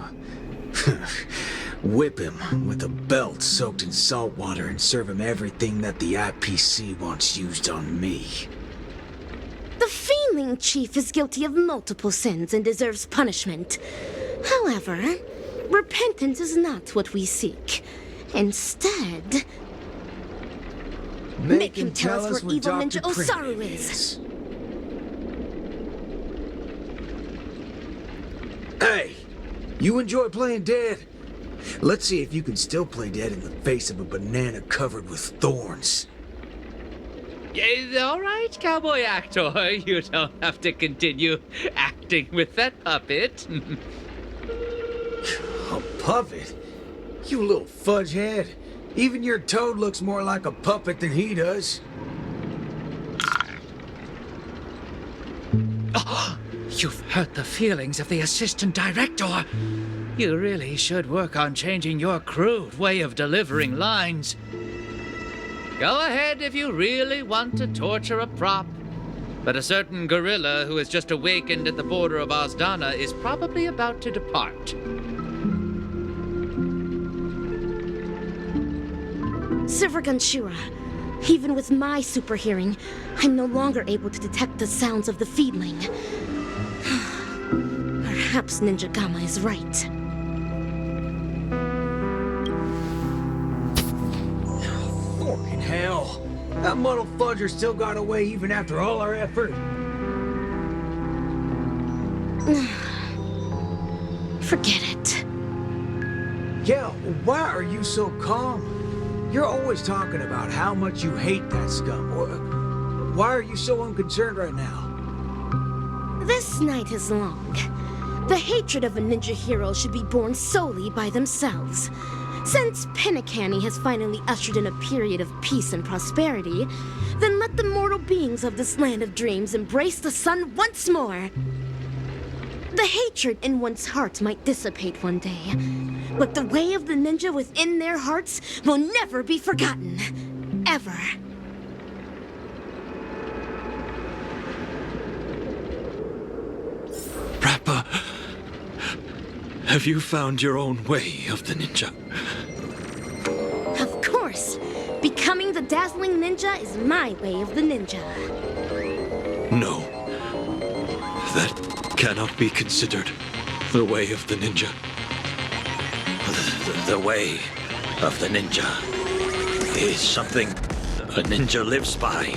Whip him with a belt soaked in salt water and serve him everything that the IPC wants used on me. The Fiendling Chief is guilty of multiple sins and deserves punishment. However, repentance is not what we seek. Instead, make him tell us where evil Ninja Osaru is. Hey, you enjoy playing dead? Let's see if you can still play dead in the face of a banana covered with thorns. All right, cowboy actor. You don't have to continue acting with that puppet. A puppet? You little fudge head. Even your toad looks more like a puppet than he does. Oh, you've hurt the feelings of the assistant director. You really should work on changing your crude way of delivering lines. Go ahead if you really want to torture a prop. But a certain gorilla who has just awakened at the border of Ozdana is probably about to depart. Silver Gunshura, even with my super hearing, I'm no longer able to detect the sounds of the Fiendling. Perhaps Ninja Gamma is right. Fucking hell. That muddle fudger still got away even after all our effort. Forget it. Yeah, why are you so calm? You're always talking about how much you hate that scum. Why are you so unconcerned right now? This night is long. The hatred of a ninja hero should be borne solely by themselves. Since Pinnacanny has finally ushered in a period of peace and prosperity, then let the mortal beings of this land of dreams embrace the sun once more. The hatred in one's heart might dissipate one day, but the way of the ninja within their hearts will never be forgotten. Ever. Rappa, have you found your own way of the ninja? Of course. Becoming the dazzling ninja is my way of the ninja. No. That cannot be considered the way of the ninja. The way of the ninja is something a ninja lives by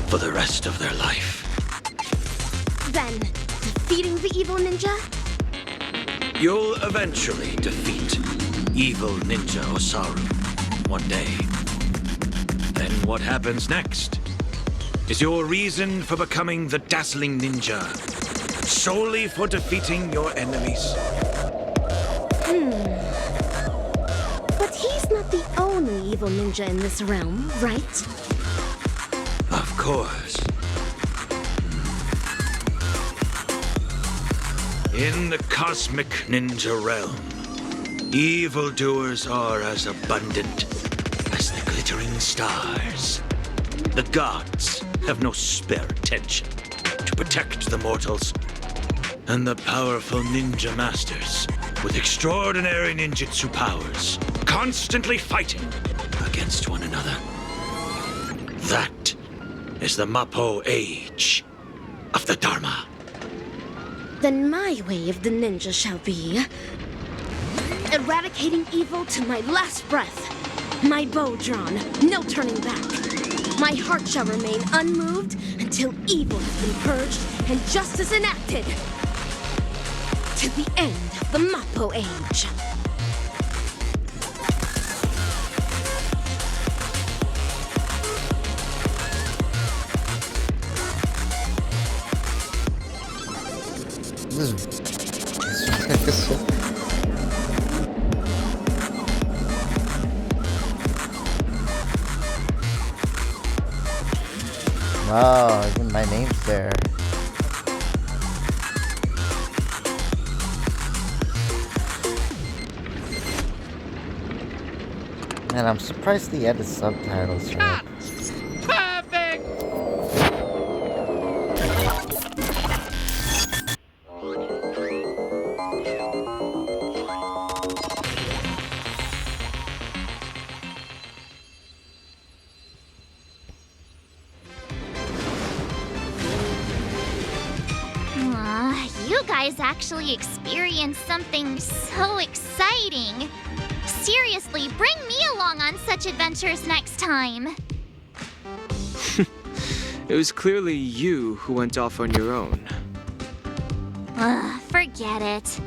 for the rest of their life. Then, defeating the evil ninja? You'll eventually defeat evil Ninja Osaru one day. Then what happens next is your reason for becoming the dazzling ninja, solely for defeating your enemies. But he's not the only evil ninja in this realm, right? Of course. In the cosmic ninja realm, evildoers are as abundant as the glittering stars. The gods have no spare attention to protect the mortals, and the powerful ninja masters with extraordinary ninjutsu powers constantly fighting against one another. That is the Mappo age of the Dharma. Then my way of the ninja shall be eradicating evil to my last breath. My bow drawn, no turning back. My heart shall remain unmoved until evil has been purged and justice enacted. To the end of the Mappo age. Oh, even my name's there. And I'm surprised they added subtitles here. Perfect! You guys actually experienced something so exciting. Seriously, bring me along on such adventures next time. It was clearly you who went off on your own. Forget it.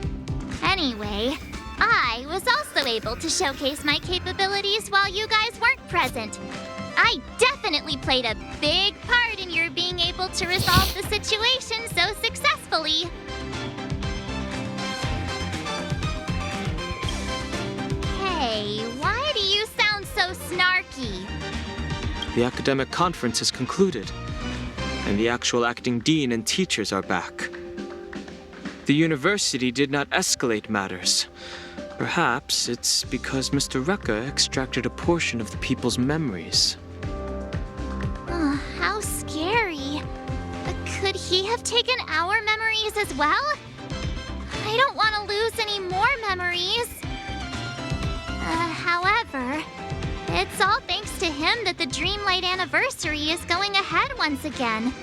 Anyway, I was also able to showcase my capabilities while you guys weren't present. I definitely played a big part in your being able to resolve the situation so successfully. Hey, why do you sound so snarky? The academic conference has concluded, and the actual acting dean and teachers are back. The university did not escalate matters. Perhaps it's because Mr. Rekka extracted a portion of the people's memories. How scary. Could he have taken our memories as well? I don't want to lose any more memories. However, it's all thanks to him that the Dreamlight anniversary is going ahead once again.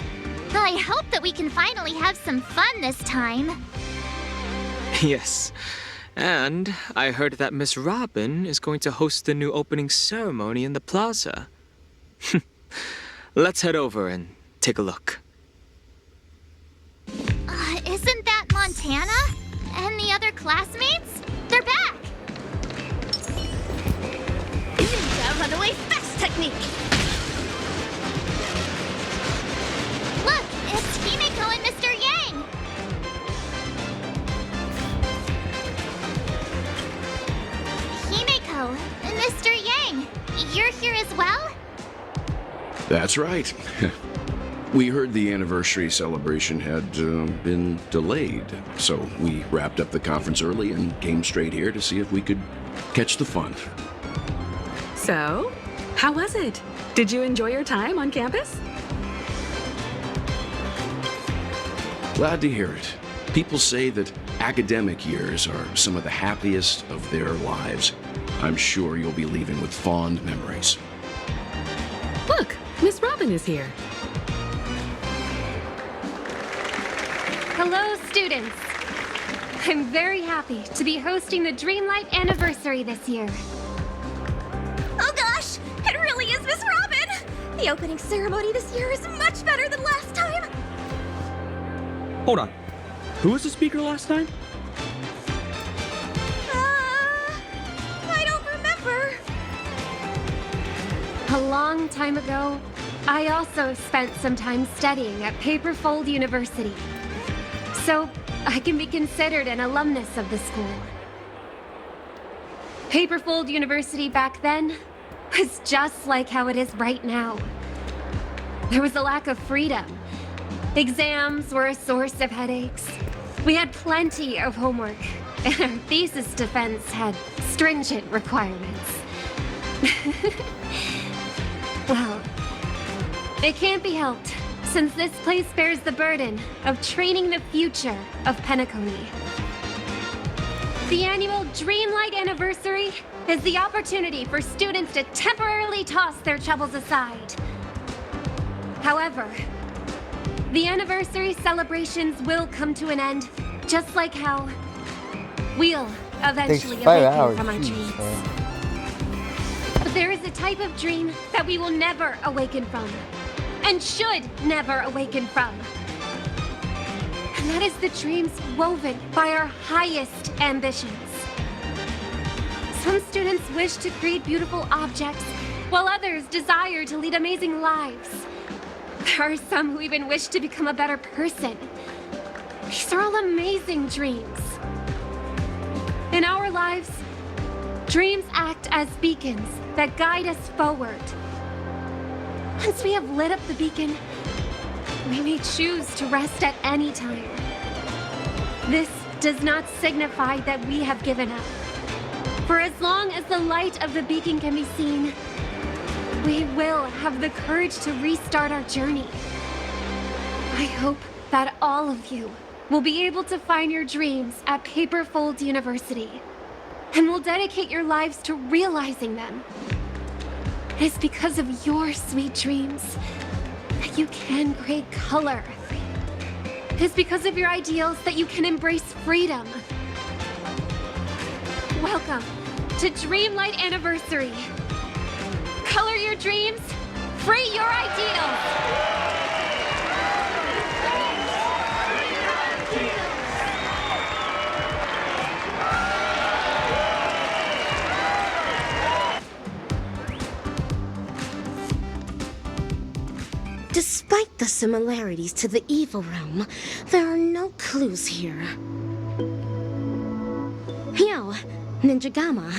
I hope that we can finally have some fun this time. Yes, and I heard that Miss Robin is going to host the new opening ceremony in the plaza. Let's head over and take a look. Isn't that Montana? And the other classmates? They're back! Ninja runaway fast technique! Look, it's Himiko and Mr. Yang! Himiko, Mr. Yang, you're here as well? That's right. We heard the anniversary celebration had been delayed, so we wrapped up the conference early and came straight here to see if we could catch the fun. So, how was it? Did you enjoy your time on campus? Glad to hear it. People say that academic years are some of the happiest of their lives. I'm sure you'll be leaving with fond memories. Look, Miss Robin is here. Hello, students. I'm very happy to be hosting the Dreamlight anniversary this year. Oh gosh, it really is Miss Robin! The opening ceremony this year is much better than last time! Hold on. Who was the speaker last time? I don't remember. A long time ago, I also spent some time studying at Paperfold University. So, I can be considered an alumnus of the school. Paperfold University back then was just like how it is right now. There was a lack of freedom. Exams were a source of headaches. We had plenty of homework, and our thesis defense had stringent requirements. Well, it can't be helped, since this place bears the burden of training the future of Penacony. The annual Dreamlight anniversary is the opportunity for students to temporarily toss their troubles aside. However, the anniversary celebrations will come to an end, just like how we'll eventually awaken from our dreams. But there is a type of dream that we will never awaken from, and should never awaken from. And that is the dreams woven by our highest ambitions. Some students wish to create beautiful objects, while others desire to lead amazing lives. There are some who even wish to become a better person. These are all amazing dreams. In our lives, dreams act as beacons that guide us forward. Once we have lit up the beacon, we may choose to rest at any time. This does not signify that we have given up. For as long as the light of the beacon can be seen, we will have the courage to restart our journey. I hope that all of you will be able to find your dreams at Paperfold University and will dedicate your lives to realizing them. It is because of your sweet dreams that you can create color. It is because of your ideals that you can embrace freedom. Welcome to Dreamlight Anniversary. Color your dreams, free your ideals! Despite the similarities to the evil realm, there are no clues here. Yo, Ninja Gamma.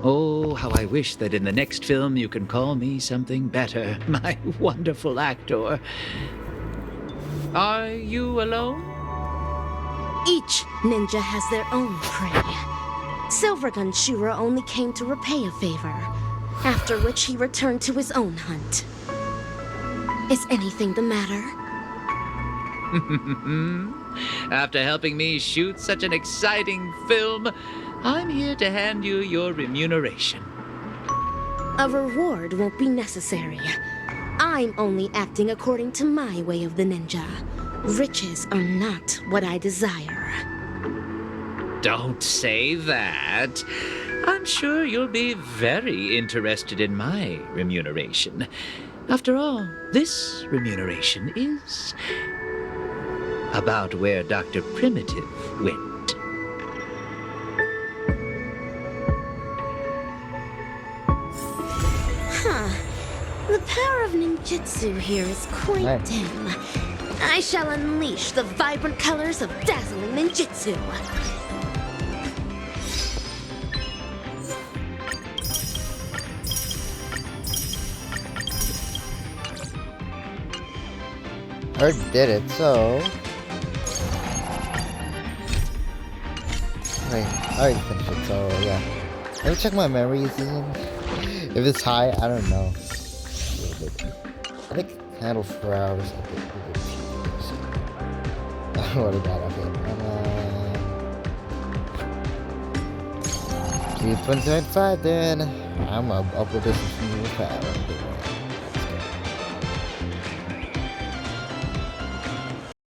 Oh, how I wish that in the next film you can call me something better, my wonderful actor. Are you alone? Each ninja has their own prey. Silvergun Shura only came to repay a favor, after which he returned to his own hunt. Is anything the matter? After helping me shoot such an exciting film, I'm here to hand you your remuneration. A reward won't be necessary. I'm only acting according to my way of the ninja. Riches are not what I desire. Don't say that. I'm sure you'll be very interested in my remuneration. After all, this remuneration is about where Dr. Primitive went. Huh. The power of ninjutsu here is quite dim. I shall unleash the vibrant colors of dazzling ninjutsu. I already did it, so... Wait, I already finished it, so yeah. Let me check my memory season. If it's high, I don't know. A little bit. I think handle for hours. What about okay? See, 2025 then. I'm up with this new file.